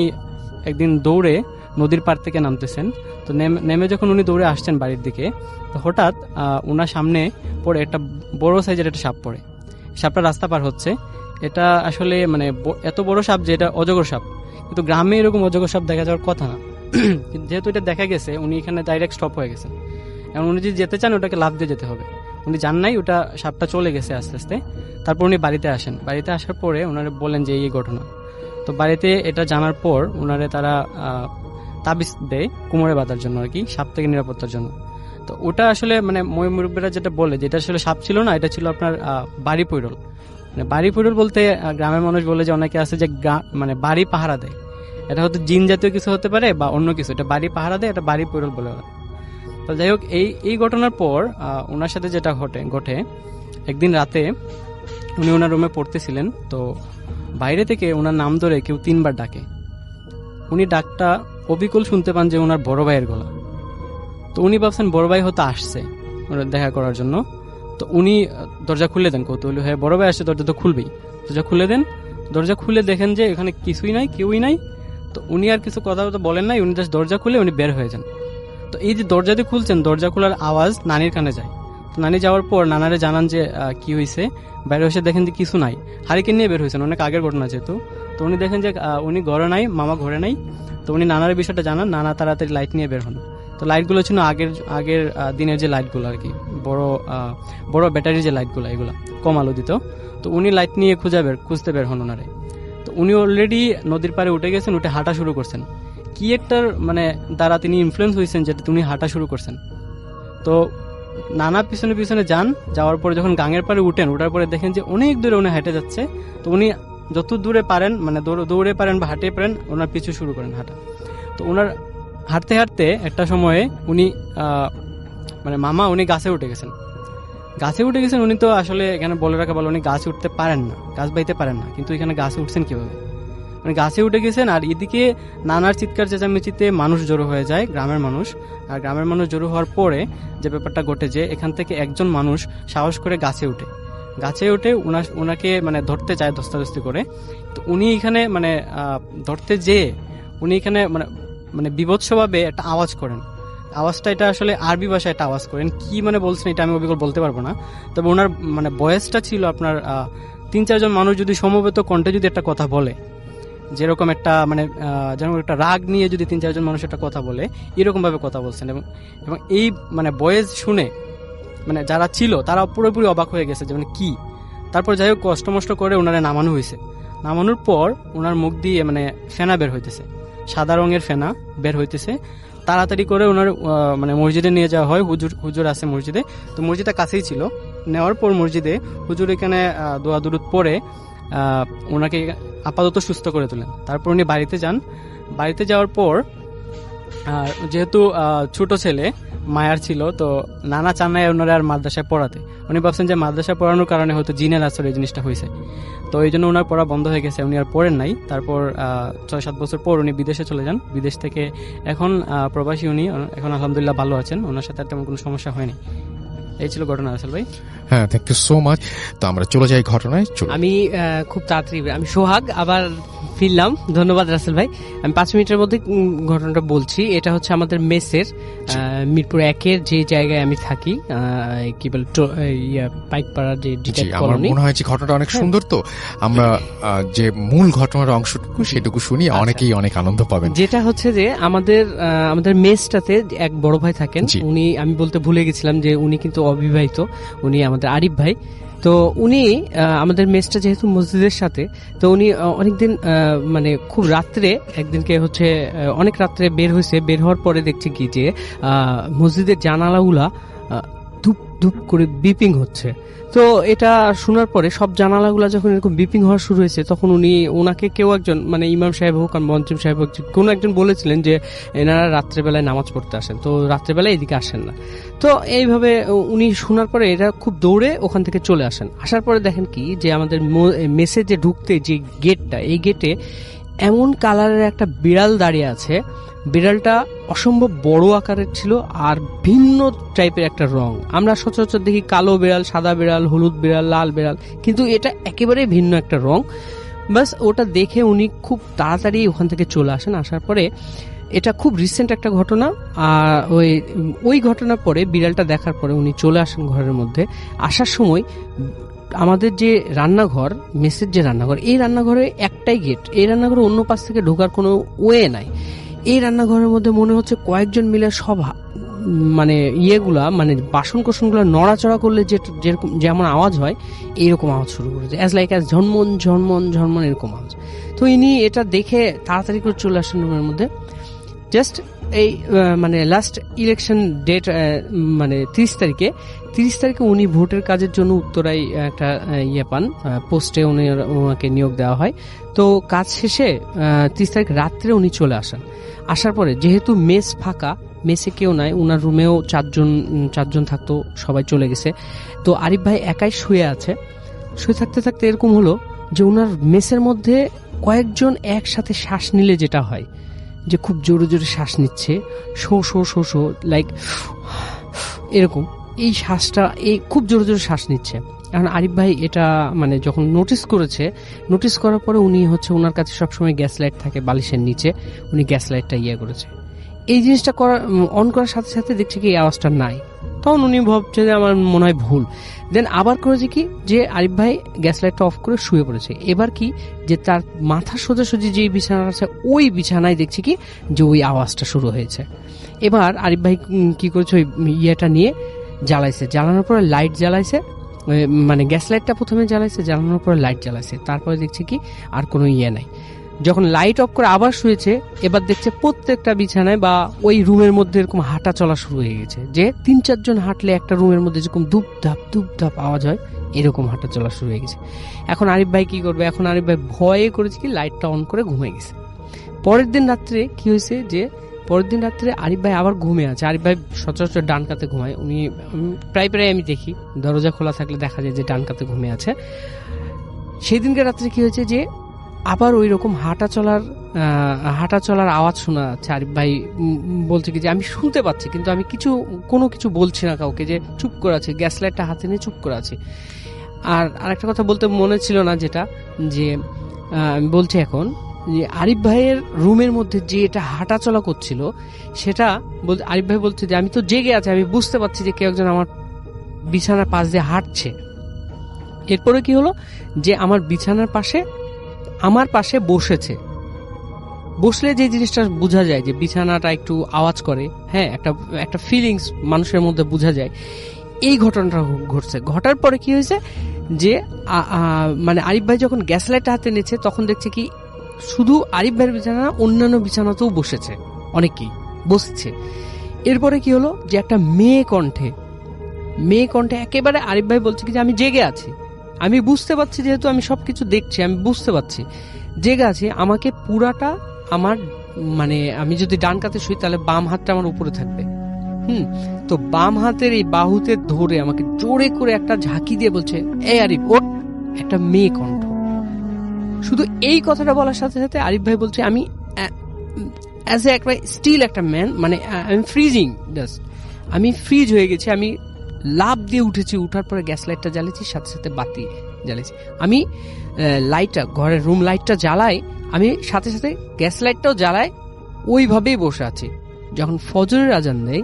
একদিন দৌড়ে নদীর পাড় থেকে নামতেছেন। তো নেমে যখন উনি দৌড়ে আসছেন বাড়ির দিকে, তো হঠাৎ ওনার সামনে পড়ে একটা বড় সাইজের একটা সাপ পড়ে। সাপটা রাস্তা পার হচ্ছে। এটা আসলে মানে এত বড় সাপ যে এটা অজগর সাপ, কিন্তু গ্রামে এরকম অজগর সাপ দেখা যাওয়ার কথা না। যেহেতু এটা দেখা গেছে, উনি এখানে ডাইরেক্ট স্টপ হয়ে গেছেন। এখন উনি যদি যেতে চান, ওটাকে লাফ দিয়ে যেতে হবে। উনি যান নাই, ওটা সাপটা চলে গেছে আস্তে আস্তে। তারপর উনি বাড়িতে আসেন। বাড়িতে আসার পরে ওনারা বলেন যে এই ঘটনা। তো বাড়িতে এটা জানার পর ওনারে তারা তাবিজ দেয় কোমরে বাঁধার জন্য আর কি, সাপ থেকে নিরাপত্তার জন্য। তো ওটা আসলে মানে মুরব্বীরা যেটা বলে, যেটা আসলে সাপ ছিল না, এটা ছিল আপনার বাড়ি পৈরল। মানে বাড়ি পৈরল বলতে গ্রামের মানুষ বলে যে অনেকে আছে যে মানে বাড়ি পাহারা দেয়। এটা হয়তো জিন জাতীয় কিছু হতে পারে বা অন্য কিছু, এটা বাড়ি পাহারা দেয়, এটা বাড়ি পৈরল বলে। তো যাই হোক, এই ঘটনার পর ওনার সাথে যেটা ঘটে, একদিন রাতে উনি ওনার রুমে পড়তেছিলেন। তো বাইরে থেকে ওনার নাম ধরে কেউ 3 বার ডাকে। উনি ডাকটা অবিকল শুনতে পান যে ওনার বড় ভাইয়ের গলা। তো উনি ভাবছেন বড় ভাই হয়তো আসছে ওনার দেখা করার জন্য। তো উনি দরজা খুলে দেন কৌতূহলী হয়ে, বড় ভাই আসছে, দরজা তো খুলবেই। দরজা খুলে দেন। দরজা খুলে দেখেন যে এখানে কিছুই নাই, কেউই নাই। তো উনি আর কিছু কথা বলেন নাই, উনি জাস্ট দরজা খুলে উনি বের হয়ে যান। তো এই যে দরজা দিয়ে খুলছেন, দরজা খোলার আওয়াজ নানির কানে যায়। তো নানি যাওয়ার পর নানারে জানান যে কি হয়েছে। বাইরে এসে দেখেন যে কিছু নাই, হারিকেন নিয়ে বের হয়েছেন, অনেক আগের ঘটনা যেহেতু। তো উনি দেখেন যে উনি ঘরে নাই, মামা ঘরে নাই। তো উনি নানার বিষয়টা জানান, নানা তাড়াতাড়ি লাইট নিয়ে বের হন। তো লাইটগুলো ছিল আগের দিনের যে লাইটগুলো আর কি, বড় ব্যাটারির যে লাইটগুলো, এগুলো কম আলো দিত। তো উনি লাইট নিয়ে খুঁজতে বের হন ওনারে। তো উনি অলরেডি নদীর পাড়ে উঠে গেছেন, উঠে হাঁটা শুরু করছেন। কি একটার মানে দ্বারা তিনি ইনফ্লুয়েন্স হয়েছেন যেটা উনি হাঁটা শুরু করছেন। তো নানা পিছনে পিছনে যান। যাওয়ার পরে যখন গাঙের পাড়ে উঠার পরে দেখেন যে অনেক দূরে উনি হেঁটে যাচ্ছে। তো উনি যত দূরে পারেন, মানে দৌড়ে পারেন বা হাঁটে পারেন, ওনার পিছু শুরু করেন হাঁটা। তো ওনার হাঁটতে হাঁটতে একটা সময়ে উনি মানে মামা উনি গাছে উঠে গেছেন। উনি তো আসলে এখানে বলে রাখা ভালো, উনি গাছে উঠতে পারেন না, গাছ বাইতে পারেন না, কিন্তু এখানে গাছে উঠছেন কিভাবে? মানে গাছে উঠে গেছেন। আর এদিকে নানার চিৎকার চেঁচামেচিতে মানুষ জড়ো হয়ে যায়, গ্রামের মানুষ। আর গ্রামের মানুষ জড়ো হওয়ার পরে যে ব্যাপারটা ঘটে, যে এখান থেকে একজন মানুষ সাহস করে গাছে উঠে ওনাকে মানে ধরতে চায় ধস্তাধস্তি করে। তো উনি এখানে মানে ধরতে যেয়ে উনি এখানে মানে বিভৎসভাবে একটা আওয়াজ করেন। আওয়াজটা এটা আসলে আরবি ভাষায় একটা আওয়াজ করেন, কি মানে বলছেন এটা আমি অবিকল বলতে পারবো না। তবে ওনার মানে বয়সটা ছিল আপনার 3-4 মানুষ যদি সমবেত কণ্ঠে যদি একটা কথা বলে, যেরকম একটা মানে যেরকম একটা রাগ নিয়ে যদি 3-4 মানুষ একটা কথা বলে, এরকম ভাবে কথা বলছেন। এবং এই মানে বয়েস শুনে মানে যারা ছিল তারা পুরোপুরি অবাক হয়ে গেছে যে মানে কি। তারপর যাই হোক কষ্ট করে ওনারে নামানো হয়েছে। নামানোর পর ওনার মুখ দিয়ে মানে ফেনা বের হইতেছে, সাদা রঙের ফেনা বের হইতেছে। তাড়াতাড়ি করে ওনার মানে মসজিদে নিয়ে যাওয়া হয়। হুজুর আছে মসজিদে, তো মসজিদটা কাছেই ছিল। নেওয়ার পর মসজিদে হুজুর এখানে দোয়া দুরুদ পড়ে ওনাকে আপাতত সুস্থ করে তোলেন। তারপর উনি বাড়িতে যান। বাড়িতে যাওয়ার পর যেহেতু ছোট ছেলে মায়ার ছিল, তো নানা চান নাই ওনারা আর মাদ্রাসায় পড়াতে। উনি ভাবছেন যে মাদ্রাসায় পড়ানোর কারণে হয়তো জিনের আসর এই জিনিসটা হয়েছে, তো এই জন্য ওনার পড়া বন্ধ হয়ে গেছে, উনি আর পড়েন নাই। তারপর 6-7 বছর পর উনি বিদেশে চলে যান। বিদেশ থেকে এখন প্রবাসী উনি, এখন আলহামদুলিল্লাহ ভালো আছেন, ওনার সাথে আর তেমন কোনো সমস্যা হয়নি। এই ছিল ঘটনা রাসেল ভাই। হ্যাঁ, থ্যাংক ইউ সো মাচ। তো আমরা চলে যাই ঘটনায়। আমি খুব তাড়াতাড়ি, আমি সোহাগ আবার ফিরলাম। ধন্যবাদ রাসেল ভাই। আমি 5 মিনিটের মধ্যে ঘটনাটা বলছি। এটা হচ্ছে আমাদের মেসের মিরপুর 1-এর যে জায়গায় আমি থাকি, কি বলে পাইকপাড়া যে ডিটেক কলোনি। আমার মনে হয় যে ঘটনাটা অনেক সুন্দর, তো আমরা যে মূল ঘটনার অংশটুকু সেটুকু শুনি, অনেকেই অনেক আনন্দ পাবেন। যেটা হচ্ছে যে আমাদের মেসটাতে এক বড় ভাই থাকেন। উনি, আমি বলতে ভুলে গেছিলাম যে উনি কিন্তু অবিবাহিত, উনি আমাদের আরিফ ভাই। তো উনি আমাদের মেসটা যেহেতু মসজিদের সাথে, তো উনি অনেকদিন মানে খুব রাত্রে একদিনকে হচ্ছে অনেক রাত্রে বের হয়েছে। বের হওয়ার পরে দেখছে কি যে মসজিদের জানালাগুলা ধুপ ধুপ করে বিপিং হচ্ছে। তো এটা শোনার পরে সব জানালাগুলা যখন এরকম বিপিং হওয়া শুরু হয়েছে, তখন ওনাকে কেউ একজন, মানে ইমাম সাহেব হোক আর মঞ্চম সাহেব হোক, কোনো একজন বলেছিলেন যে এনারা রাত্রেবেলায় নামাজ পড়তে আসেন, তো রাত্রেবেলায় এদিকে আসেন না। তো এইভাবে উনি শোনার পরে এরা খুব দৌড়ে ওখান থেকে চলে আসেন। আসার পরে দেখেন কি যে আমাদের মেসে যে ঢুকতে যে গেটটা, এই গেটে এমন কালারের একটা বিড়াল দাঁড়িয়ে আছে। বিড়ালটা অসম্ভব বড় আকারের ছিল আর ভিন্ন টাইপের একটা রং। আমরা সচরাচর দেখি কালো বিড়াল, সাদা বিড়াল, হলুদ বিড়াল, লাল বিড়াল, কিন্তু এটা একেবারে ভিন্ন একটা রং। বাস ওটা দেখে উনি খুব তাড়াতাড়ি ওখান থেকে চলে আসেন। আসার পরে, এটা খুব রিসেন্ট একটা ঘটনা, আর ওই ঘটনার পরে বিড়ালটা দেখার পরে উনি চলে আসেন ঘরের মধ্যে। আসার সময় আমাদের যে রান্নাঘর, মেসের যে রান্নাঘর, এই রান্নাঘরে একটাই গেট, এই রান্নাঘরে অন্য পাশ থেকে ঢোকার কোনো ওয়ে নাই। এই রান্নাঘরের মধ্যে মনে হচ্ছে কয়েকজন মিলে সব মানে ইয়েগুলা, মানে বাসন কোসনগুলো নড়াচড়া করলে যেরকম যেমন আওয়াজ হয়, এইরকম আওয়াজ শুরু করেছে, অ্যাজ লাইক অ্যাজ ঝনমন ঝনমন ঝনমন এরকম আওয়াজ। তো ইনি এটা দেখে তাড়াতাড়ি করে চলে আসেন রুমের মধ্যে। জাস্ট এই মানে লাস্ট ইলেকশন ডেট, মানে 30 তারিখে উনি ভোটের কাজের জন্য উত্তরায় একটা ইয়ে পান, পোস্টে ওনাকে নিয়োগ দেওয়া হয়। তো কাজ শেষে 30 তারিখ রাত্রে উনি চলে আসেন। আসার পরে যেহেতু মেস ফাঁকা, মেসে কেউ নাই, ওনার রুমেও চারজন থাকতো, সবাই চলে গেছে। তো আরিফ ভাই একাই শুয়ে আছে। শুয়ে থাকতে থাকতে এরকম হলো যে ওনার মেসের মধ্যে কয়েকজন একসাথে শ্বাস নিলে যেটা হয়, যে খুব জোরে জোরে শ্বাস নিচ্ছে, show show show show, like এরকম, এই শ্বাসটা এই খুব জোরে জোরে শ্বাস নিচ্ছে। এখন আরিফ ভাই এটা মানে যখন নোটিস করার পরে উনি হচ্ছে, ওনার কাছে সবসময় গ্যাস লাইট থাকে বালিশের নিচে, উনি গ্যাস লাইটটা করেছে। এই জিনিসটা অন করার সাথে সাথে দেখছে কি এই আওয়াজটা নাই। তখন উনি ভাবছে যে আমার মনে হয় ভুল। দেন আবার করেছে কি যে আরিফ ভাই গ্যাস লাইটটা অফ করে শুয়ে পড়েছে। এবার কি যে তার মাথা সোজাসুজি যে বিছানা আছে, ওই বিছানায় দেখছে কি যে ওই আওয়াজটা শুরু হয়েছে। এবার আরিফ ভাই কি করেছে, ওই ইয়েটা নিয়ে জ্বালাইছে, জ্বালানোর পরে লাইট জ্বালাইছে, মানে গ্যাস লাইটটা প্রথমে জ্বালাইছে, জ্বালানোর পরে লাইট জ্বালাইছে, তারপরে দেখছে কি আর কোনো ইয়ে নাই। যখন লাইট অফ করে আবার শুয়েছে, এবার দেখছে প্রত্যেকটা বিছানায় বা ওই রুমের মধ্যে এরকম হাঁটা চলা শুরু হয়ে গেছে, যে 3-4 জন হাঁটলে একটা রুমের মধ্যে যেরকম ধুপ ধাপ আওয়াজ হয়, এরকম হাঁটা চলা শুরু হয়ে গেছে। এখন আরিফ ভাই কি করবে? এখন আরিফ ভাই ভয়ে করেছে কি লাইটটা অন করে ঘুমিয়ে গেছে। পরের দিন রাত্রে কি হয়েছে যে পরের দিন রাত্রে আরিফ ভাই আবার ঘুমে আছে। আরিফ ভাই সচরাচর ডান কাতে ঘুমায়, উনি প্রায় আমি দেখি দরজা খোলা থাকলে দেখা যায় যে ডান কাতে ঘুমে আছে। সেই দিনকে রাত্রে কি হয়েছে যে আবার ওই রকম হাঁটা চলার আওয়াজ শোনা যাচ্ছে। আরিফ ভাই বলছে কি যে আমি শুনতে পাচ্ছি কিন্তু আমি কোনো কিছু বলছি না কাউকে, যে চুপ করে আছে, গ্যাস লাইটটা হাতে নিয়ে চুপ করে আছে। আর আরেকটা কথা বলতে মনে ছিল না, যেটা যে আমি বলছি এখন, যে আরিফ ভাইয়ের রুমের মধ্যে যে এটা হাঁটা চলা করছিল সেটা আরিফ ভাই বলছে যে আমি তো জেগে আছি, আমি বুঝতে পারছি যে কেউ একজন আমার বিছানার পাশ দিয়ে হাঁটছে। এরপরে কি হলো যে আমার বিছানার পাশে আমার পাশে বসলে যে জিনিসটা বোঝা যায় যে বিছানাটা একটু আওয়াজ করে, হ্যাঁ, একটা ফিলিংস মানুষের মধ্যে বোঝা যায়। এই ঘটনাটা ঘটছে। ঘটার পরে কি হয়েছে যে মানে আরিফ ভাই যখন গ্যাস লাইটটা হাতে নিয়েছে তখন দেখছে কি শুধু আরিফ ভাইয়ের বিছানা, অন্যান্য বিছানাতেও বসেছে, অনেকেই বসছে। এরপরে কি হলো যে একটা মেয়ে কণ্ঠে একেবারে আরিফ ভাই বলছে কি যে আমি জেগে আছি, আমি বুঝতে পারছি, যেহেতু আমি সবকিছু দেখছি, আমি বুঝতে পারছি জেগে আছি। আমাকে পুরাটা আমার মানে আমি যদি ডান কাতে শুই তাহলে বাম হাতটা আমার উপরে থাকবে, তো বাম হাতের এই বাহুতে ধরে আমাকে জোরে করে একটা ঝাঁকি দিয়ে বলছে এ আরিফ ওঠ। একটা মেয়ে কণ্ঠ। শুধু এই কথাটা বলার সাথে সাথে আরিফ ভাই বলছে আমি অ্যাজ এ একটা স্টিল একটা ম্যান, মানে আমি ফ্রিজিং, জাস্ট আমি ফ্রিজ হয়ে গেছি। আমি লাফ দিয়ে উঠেছি, উঠার পরে গ্যাস লাইটটা জ্বালিয়েছি, সাথে সাথে বাতি জ্বালিয়েছি। আমি লাইটটা, ঘরের রুম লাইটটা জ্বালাই, আমি সাথে সাথে গ্যাস লাইটটাও জ্বালাই, ওইভাবেই বসে আছি। যখন ফজরের আজান দেয়,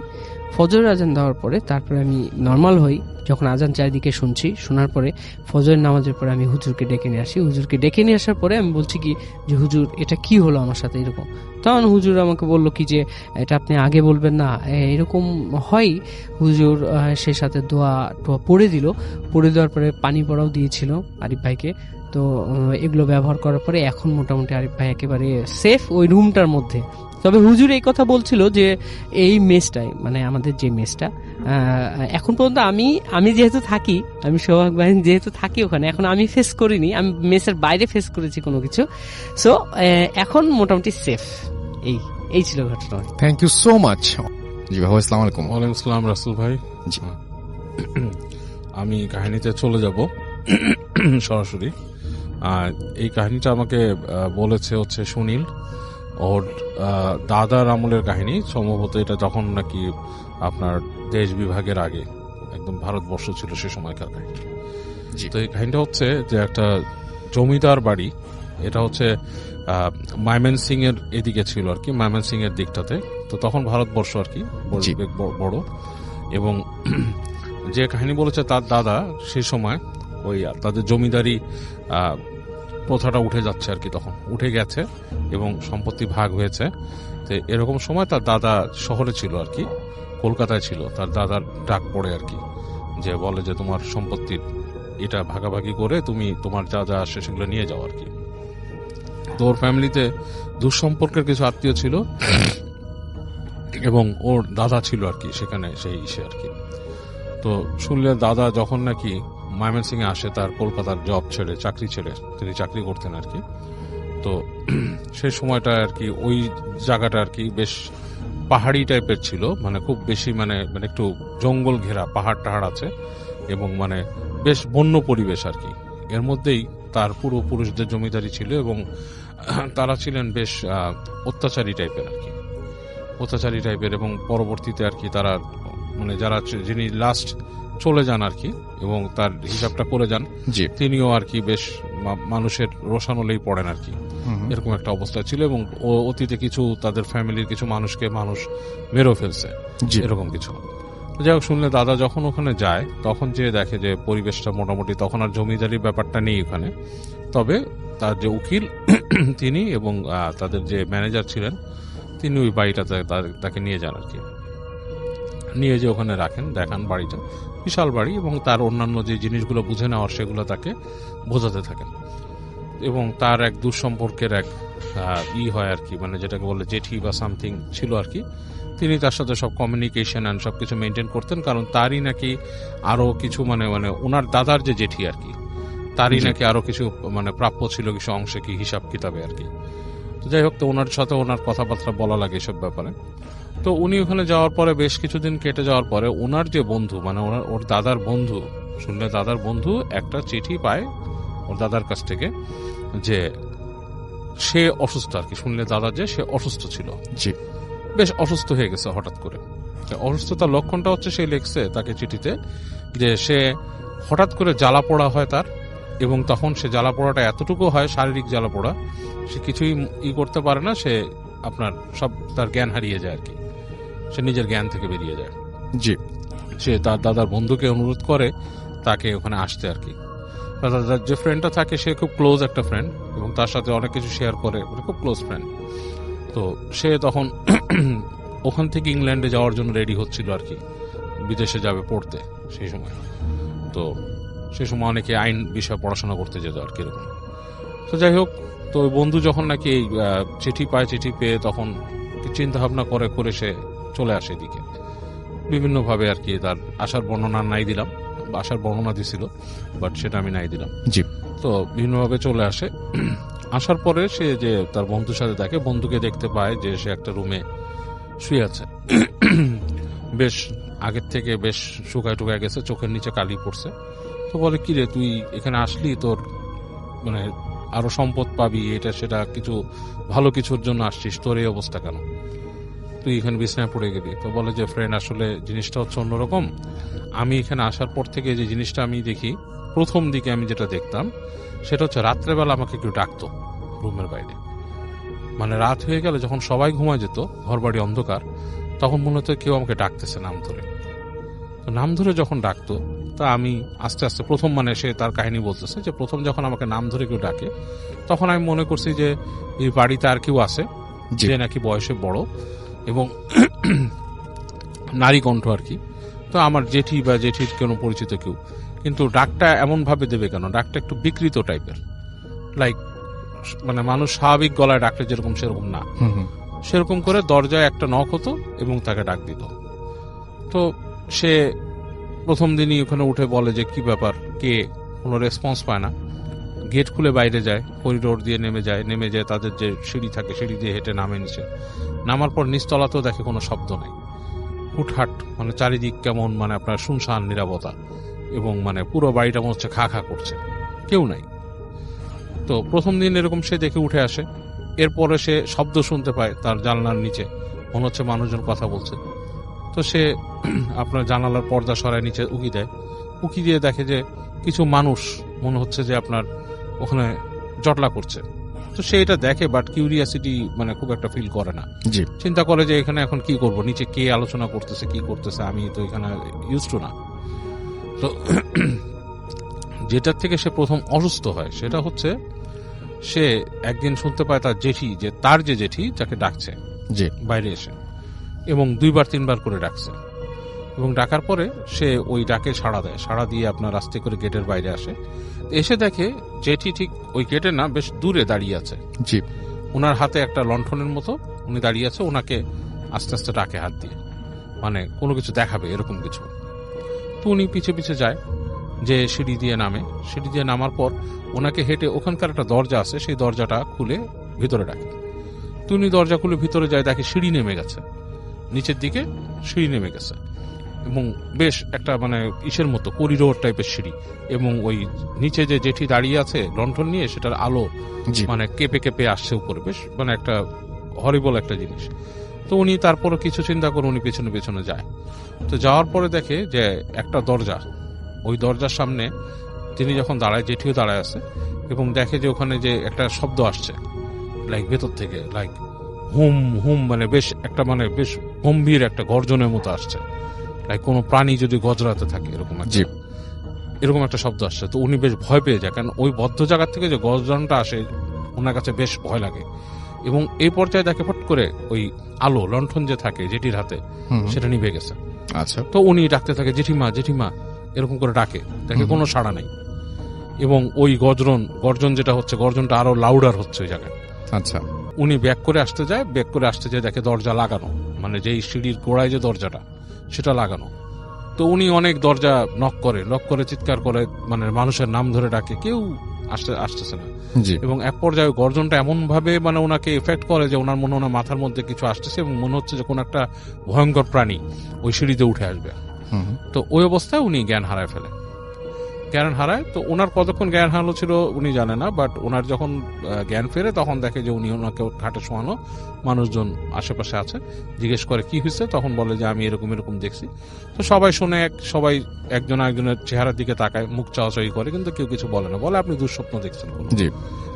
ফজরের আজান দেওয়ার পরে তারপরে আমি নর্মাল হই। যখন আজান চারিদিকে শুনছি, শোনার পরে ফজরের নামাজের পরে আমি হুজুরকে ডেকে নিয়ে আসি। হুজুরকে ডেকে নিয়ে আসার পরে আমি বলছি কি যে হুজুর এটা কি হলো আমার সাথে এরকম। তখন হুজুর আমাকে বললো কি যে এটা আপনি আগে বলবেন না, এরকম হয়। হুজুর সে সাথে দোয়া পড়ে দেওয়ার পরে পানি পড়াও দিয়েছিল আরিফ ভাইকে। তো এগুলো ব্যবহার করার পরে এখন মোটামুটি আরিফ ভাই একেবারে সেফ ওই রুমটার মধ্যে। তবে হুজুর এই কথা বলছিল যে এই মেসটাই, মানে আমাদের যে মেসটা এখন পর্যন্ত আমি যেহেতু থাকি, আমি সোহাগ ভাই যেহেতু থাকি ওখানে, এখন আমি ফেস করিনি, আমি মেসের বাইরে ফেস করেছি কোনো কিছু। সো এখন মোটামুটি সেফ। এই ছিল ঘটনা। Thank you so much. জি ভাই, আসসালামু আলাইকুম। ওয়ালাইকুম আসসালাম রাসেল ভাই। আমি কাহিনীতে চলে যাব সরাসরি। এই কাহিনীটা আমাকে বলেছে হচ্ছে সুনীল, ওর দাদার আমলের কাহিনী। সম্ভবত এটা যখন নাকি আপনার দেশ বিভাগের আগে একদম ভারতবর্ষ ছিল সে সময়কার কাহিনী। তো এই কাহিনীটা হচ্ছে যে একটা জমিদার বাড়ি, এটা হচ্ছে ময়মনসিং এর এদিকে ছিল আর কি, ময়মনসিং এর দিকটাতে। তো তখন ভারতবর্ষ আর কি বড়। এবং যে কাহিনী বলেছে তার দাদা সেই সময় ওই তাদের জমিদারি প্রথাটা উঠে যাচ্ছে আর কি, তখন উঠে গেছে এবং সম্পত্তি ভাগ হয়েছে। তো এরকম সময় তার দাদা শহরে ছিল আর কি, কলকাতায় ছিল। তার দাদার ডাক পড়ে আর কি, যে বলে যে তোমার সম্পত্তির এটা ভাগাভাগি করে তুমি তোমার যা যা আসে সেগুলো নিয়ে যাও আর কি। তো ওর ফ্যামিলিতে দুঃসম্পর্কের কিছু আত্মীয় ছিল এবং ওর দাদা ছিল আর কি সেখানে, সেই ইসে আর কি। তো শুনলে দাদা যখন নাকি ময়মনসিং এ আসে, তার কলকাতার জব ছেড়ে, চাকরি ছেড়ে, তিনি চাকরি করতেন আর কি। তো সেই সময়টা আর কি ওই জায়গাটা আর কি বেশ পাহাড়ি টাইপের ছিল, মানে খুব বেশি মানে একটু জঙ্গল ঘেরা, পাহাড় টাহাড় আছে এবং মানে বেশ বন্য পরিবেশ আর কি। এর মধ্যেই তার পূর্বপুরুষদের জমিদারি ছিল এবং তারা ছিলেন বেশ অত্যাচারী টাইপের আর কি, অত্যাচারী টাইপের। এবং পরবর্তীতে আর কি তারা মানে যিনি লাস্ট চলে যান আর কি এবং তার হিসাবটা করে যান, তিনিও আর কি বেশ মানুষের রোষানলেই পড়েন আর কি, এরকম একটা অবস্থা ছিল। এবং অতীতে কিছু তাদের ফ্যামিলির কিছু মানুষকে মানুষ মেরেও ফেলছে, এরকম কিছু। যাই হোক, শুনলে দাদা যখন ওখানে যায় তখন যে দেখে যে পরিবেশটা মোটামুটি তখন আর জমিদারির ব্যাপারটা নেই ওখানে। তবে তার যে উকিল তিনি এবং তাদের যে ম্যানেজার ছিলেন তিনি ওই বাড়িটাতে তাকে নিয়ে যান আর কি, নিয়ে যে ওখানে রাখেন, দেখান বাড়িটা, বিশাল বাড়ি। এবং তার অন্যান্য যে জিনিসগুলো বুঝে নেওয়ার সেগুলো তাকে বোঝাতে থাকেন। এবং তার এক দুঃসম্পর্কের এক হয় আর কি, মানে যেটাকে বলে জেঠি বা সামথিং ছিল আর কি। তিনি তার সাথে সব কমিউনিকেশন অ্যান্ড সব কিছু মেনটেন করতেন, কারণ তারই নাকি আরও কিছু মানে ওনার দাদার যে জেঠি আর কি, তারই নাকি আরও কিছু মানে প্রাপ্য ছিল কিছু অংশে কি হিসাব কিতাবে আর কি। যাই হোক, তো ওনার সাথে ওনার কথাবার্তা বলা লাগে এসব ব্যাপারে। তো উনি ওখানে যাওয়ার পরে বেশ কিছুদিন কেটে যাওয়ার পরে ওনার যে বন্ধু, মানে ওর দাদার বন্ধু, শুনলে দাদার বন্ধু একটা চিঠি পায় ওর দাদার কাছ থেকে যে সে অসুস্থ আর কি। শুনলে দাদা যে সে অসুস্থ ছিল, জি, বেশ অসুস্থ হয়ে গেছে হঠাৎ করে। অসুস্থতার লক্ষণটা হচ্ছে সে লিখছে তাকে চিঠিতে যে সে হঠাৎ করে জ্বালা পোড়া হয় তার, এবং তখন সে জ্বালা পোড়াটা এতটুকু হয়, শারীরিক জ্বালা পোড়া, সে কিছুই করতে পারে না, সে আপনার সব তার জ্ঞান হারিয়ে যায় আর কি, সে নিজের জ্ঞান থেকে বেরিয়ে যায়। জি, সে তার দাদার বন্ধুকে অনুরোধ করে তাকে ওখানে আসতে আর কি। দাদার যে ফ্রেন্ডটা থাকে সে খুব ক্লোজ একটা ফ্রেন্ড, এবং তার সাথে অনেক কিছু শেয়ার করে, খুব ক্লোজ ফ্রেন্ড। তো সে তখন ওখান থেকে ইংল্যান্ডে যাওয়ার জন্য রেডি হচ্ছিল আর কি, বিদেশে যাবে পড়তে সেই সময়। তো সেই সময় অনেকে আইন বিষয়ে পড়াশোনা করতে যেত আর কি এরকম। তো যাই হোক, তো ওই বন্ধু যখন নাকি এই চিঠি পায়, চিঠি পেয়ে তখন চিন্তা ভাবনা করে করে সে চলে আসে এদিকে বিভিন্নভাবে আর কি। তার আসার বর্ণনা নাই দিলাম, আসার বর্ণনা দিছিল, বাট সেটা আমি নাই দিলাম। জি। তো বিভিন্নভাবে চলে আসে। আসার পরে সে যে তার বন্ধুর সাথে দেখে, বন্ধুকে দেখতে পায় যে সে একটা রুমে শুয়ে আছে, বেশ আগের থেকে বেশ শুকায় টুকায় গেছে, চোখের নিচে কালি পড়ছে। তো বলে, কি রে তুই এখানে আসলি, তোর মানে আরো সম্পদ পাবি, এটা সেটা কিছু ভালো কিছুর জন্য আসছিস, তোর এই অবস্থা কেন, তুই এখানে বিছনায় পড়ে গেলি? তো বলে যে ফ্রেন্ড, আসলে জিনিসটা হচ্ছে অন্যরকম। আমি এখানে আসার পর থেকে যে জিনিসটা আমি দেখি, প্রথম দিকে আমি যেটা দেখতাম সেটা হচ্ছে রাত্রেবেলা আমাকে কেউ ডাকতো রুমের বাইরে, মানে রাত হয়ে গেলে যখন সবাই ঘুমায় যেত, ঘর বাড়ি অন্ধকার, তখন মনে হতো কেউ আমাকে ডাকতেছে নাম ধরে। তো নাম ধরে যখন ডাকতো, তা আমি আস্তে আস্তে প্রথম, মানে সে তার কাহিনী বলতেছে যে প্রথম যখন আমাকে নাম ধরে কেউ ডাকে, তখন আমি মনে করছি যে এই বাড়িতে আর কেউ আছে যে নাকি বয়সে বড় এবং নারী কণ্ঠ আর কি। তো আমার জেঠি বা জেঠির কোনো পরিচিত কেউ, কিন্তু ডাকটা এমন ভাবে দেবে কেন, ডাকটা একটু বিকৃত টাইপের, লাইক মানে মানুষ স্বাভাবিক গলায় ডাকলে যেরকম সেরকম না, সেরকম করে দরজায় একটা নক হতো এবং তাকে ডাক দিত। তো সে প্রথম দিনই ওখানে উঠে বলে যে কি ব্যাপার, কে, কোনো রেসপন্স পায় না। গেট খুলে বাইরে যায়, করিডোর দিয়ে নেমে যায় তাদের যে সিঁড়ি থাকে, সিঁড়ি দিয়ে হেঁটে নামে নিচে। নামার পর নিচতলাতেও দেখে কোনো শব্দ নেই, হুটহাট, মানে চারিদিক কেমন, মানে আপনার শুনশান নীরবতা, এবং মানে পুরো বাড়িটা মনে হচ্ছে খা খা করছে, কেউ নাই। তো প্রথম দিন এরকম সে দেখে উঠে আসে। এরপরে সে শব্দ শুনতে পায় তার জানলার নিচে, মনে হচ্ছে মানুষজন কথা বলছে। তো সে আপনার জানালার পর্দা সরায় নিচে উকি দেয়, উকি দিয়ে দেখে যে কিছু মানুষ মনে হচ্ছে যে আপনার ওখানে জটলা করছে। তো সে এটা দেখে, বাট কিউরিয়াসিটি মানে খুব একটা ফিল করে না। চিন্তা করে যে এখানে এখন কি করব, নিচে কে আলোচনা করতেছে, কি করতেছে, আমি তো এখানে ইউজ টু না। তো যেটার থেকে সে প্রথম অসুস্থ হয় সেটা হচ্ছে সে একদিন শুনতে পায় তার জেঠি, যে তার যে জেঠি যাকে ডাকছে বাইরে এসে, এবং 2-3 করে ডাকছে, এবং ডাকার পরে সে ওই ডাকে সাড়া দেয়, সাড়া দিয়ে আপনার আস্তে করে গেটের বাইরে আসে। এসে দেখে জেঠি ঠিক ওই গেটে না, বেশ দূরে দাঁড়িয়ে আছে। জি। ওনার হাতে একটা লণ্ঠনের মতো উনি দাঁড়িয়ে আছে, ওনাকে আস্তে আস্তে ডাকে হাত দিয়ে, মানে কোনো কিছু দেখাবে এরকম কিছু। তো উনি পিছে পিছে যায়, যে সিঁড়ি দিয়ে নামে, সিঁড়ি দিয়ে নামার পর ওনাকে হেঁটে ওখানকার একটা দরজা আছে, সেই দরজাটা খুলে ভিতরে ডাকে। তো উনি দরজা খুলে ভিতরে যায়, দেখে সিঁড়ি নেমে গেছে, নিচের দিকে সিঁড়ি নেমে গেছে, এবং বেশ একটা মানে ইসের মতো করিডোর টাইপের সিঁড়ি, এবং ওই নিচে যে জেঠি দাঁড়িয়ে আছে লণ্ঠন নিয়ে, সেটার আলো মানে কেঁপে কেঁপে আসছে উপরে, বেশ মানে একটা হরিবল একটা জিনিস। তো উনি তারপরে কিছু চিন্তা করে উনি পেছনে পেছনে যায়। তো যাওয়ার পরে দেখে যে একটা দরজা, ওই দরজার সামনে তিনি যখন দাঁড়ায়, জেঠিও দাঁড়ায় আছে, এবং দেখে যে ওখানে যে একটা শব্দ আসছে লাইক ভেতর থেকে, লাইক হুম হুম, মানে বেশ একটা মানে বেশ গম্ভীর একটা গর্জনের মতো আসছে, লাইক কোনো প্রাণী যদি গজরাতে থাকে এরকম একটা শব্দ আসছে। তো উনি বেশ ভয় পেয়ে যায়, কারণ ওই বদ্ধ জায়গা থেকে যে গর্জনটা আসে ওনার কাছে বেশ ভয় লাগে। এবং এই পর্যায়ে দেখে ফট করে ওই আলো লণ্ঠন যে থাকে জেঠির হাতে, সেটা নিভে গেছে। আচ্ছা। তো উনি ডাকতে থাকে, জেঠিমা জেঠিমা, এরকম করে ডাকে, দেখে কোনো সাড়া নেই, এবং ওই গর্জন যেটা হচ্ছে, গর্জনটা আরো লাউডার হচ্ছে ওই জায়গায়। আচ্ছা। উনি ব্যাক করে আসতে যায়, দেখে দরজা লাগানো, মানে যেই সিঁড়ির গোড়ায় যে দরজাটা সেটা লাগানো। তো উনি অনেক দরজা নক করে চিৎকার করে, মানে মানুষের নাম ধরে ডাকে, কেউ আসতেছে না, এবং এক পর্যায়ে গর্জনটা এমন ভাবে মানে ওনাকে এফেক্ট করে যে ওনার মনে হয় মাথার মধ্যে কিছু আসতেছে এবং মনে হচ্ছে যে কোন একটা ভয়ঙ্কর প্রাণী ওই সিঁড়িতে উঠে আসবে। তো ওই অবস্থায় উনি জ্ঞান হারায় ফেলে। জ্ঞান হারায় তো ওনার কতক্ষণ জ্ঞান হারানো ছিল উনি জানে না, বাট ওনার যখন জ্ঞান ফেরে তখন দেখে যে উনি ওনাকে ঘাটে শোয়ানো, মানুষজন আশেপাশে আছে, জিজ্ঞেস করে কি হয়েছে, তখন বলে যে আমি এরকম এরকম দেখছি। তো সবাই শুনে সবাই একজন একজনের চেহারার দিকে তাকায়, মুখ চাওয়াচাই করে, কিন্তু কেউ কিছু বলে না। বলে আপনি দুঃস্বপ্ন দেখছেন,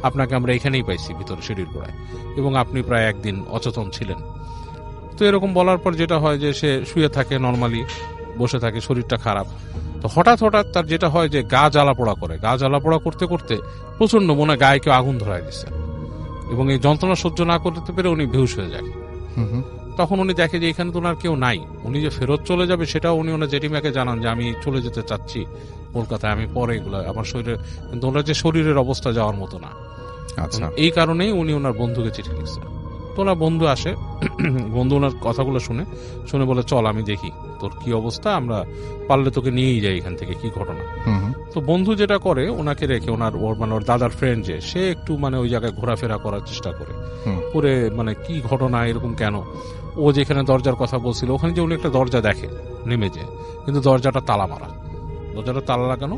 আপনাকে আমরা এখানেই পাইছি ভিতরে সিঁড়ির গোড়ায়, এবং আপনি প্রায় একদিন অচেতন ছিলেন। তো এরকম বলার পর যেটা হয় যে সে শুয়ে থাকে, নর্মালি বসে থাকে, শরীরটা খারাপ। তো হঠাৎ তার যেটা হয় যে গা জ্বালাপোড়া করে, গা জ্বালাপোড়া করতে করতে প্রচন্ড মনে গায়ে কেউ আগুন ধরায় দিচ্ছে, এবং এই যন্ত্রণা সহ্য না করতে পেরে উনি বেহুশ হয়ে যায়। তখন উনি দেখে যে এখানে তো ওনার কেউ নাই, উনি যে ফেরত চলে যাবে সেটাও উনি ওনার জেঠিমাকে জানান যে আমি চলে যেতে চাচ্ছি কলকাতায়, আমি পরে এগুলো আমার শরীরে, কিন্তু ওনার যে শরীরের অবস্থা যাওয়ার মতো না। আচ্ছা, এই কারণেই উনি ওনার বন্ধুকে চিঠি লিখছে। তো ওনার বন্ধু আসে, বন্ধু ওনার কথাগুলো শুনে বলে চল আমি দেখি তোর কি অবস্থা, আমরা পারলে তোকে নিয়েই যাই এখান থেকে, কি ঘটনা। তো বন্ধু যেটা করে ওনাকে রেখে ওর দাদার ফ্রেন্ড যে সে একটু মানে ওই জায়গায় ঘোরাফেরা করার চেষ্টা করে মানে কি ঘটনা, এরকম কেন। ও যেখানে দরজার কথা বলছিল ওখানে যে উনি একটা দরজা দেখে নেমে যায়, কিন্তু দরজাটা তালা মারা, দরজাটা তালা লাগানো।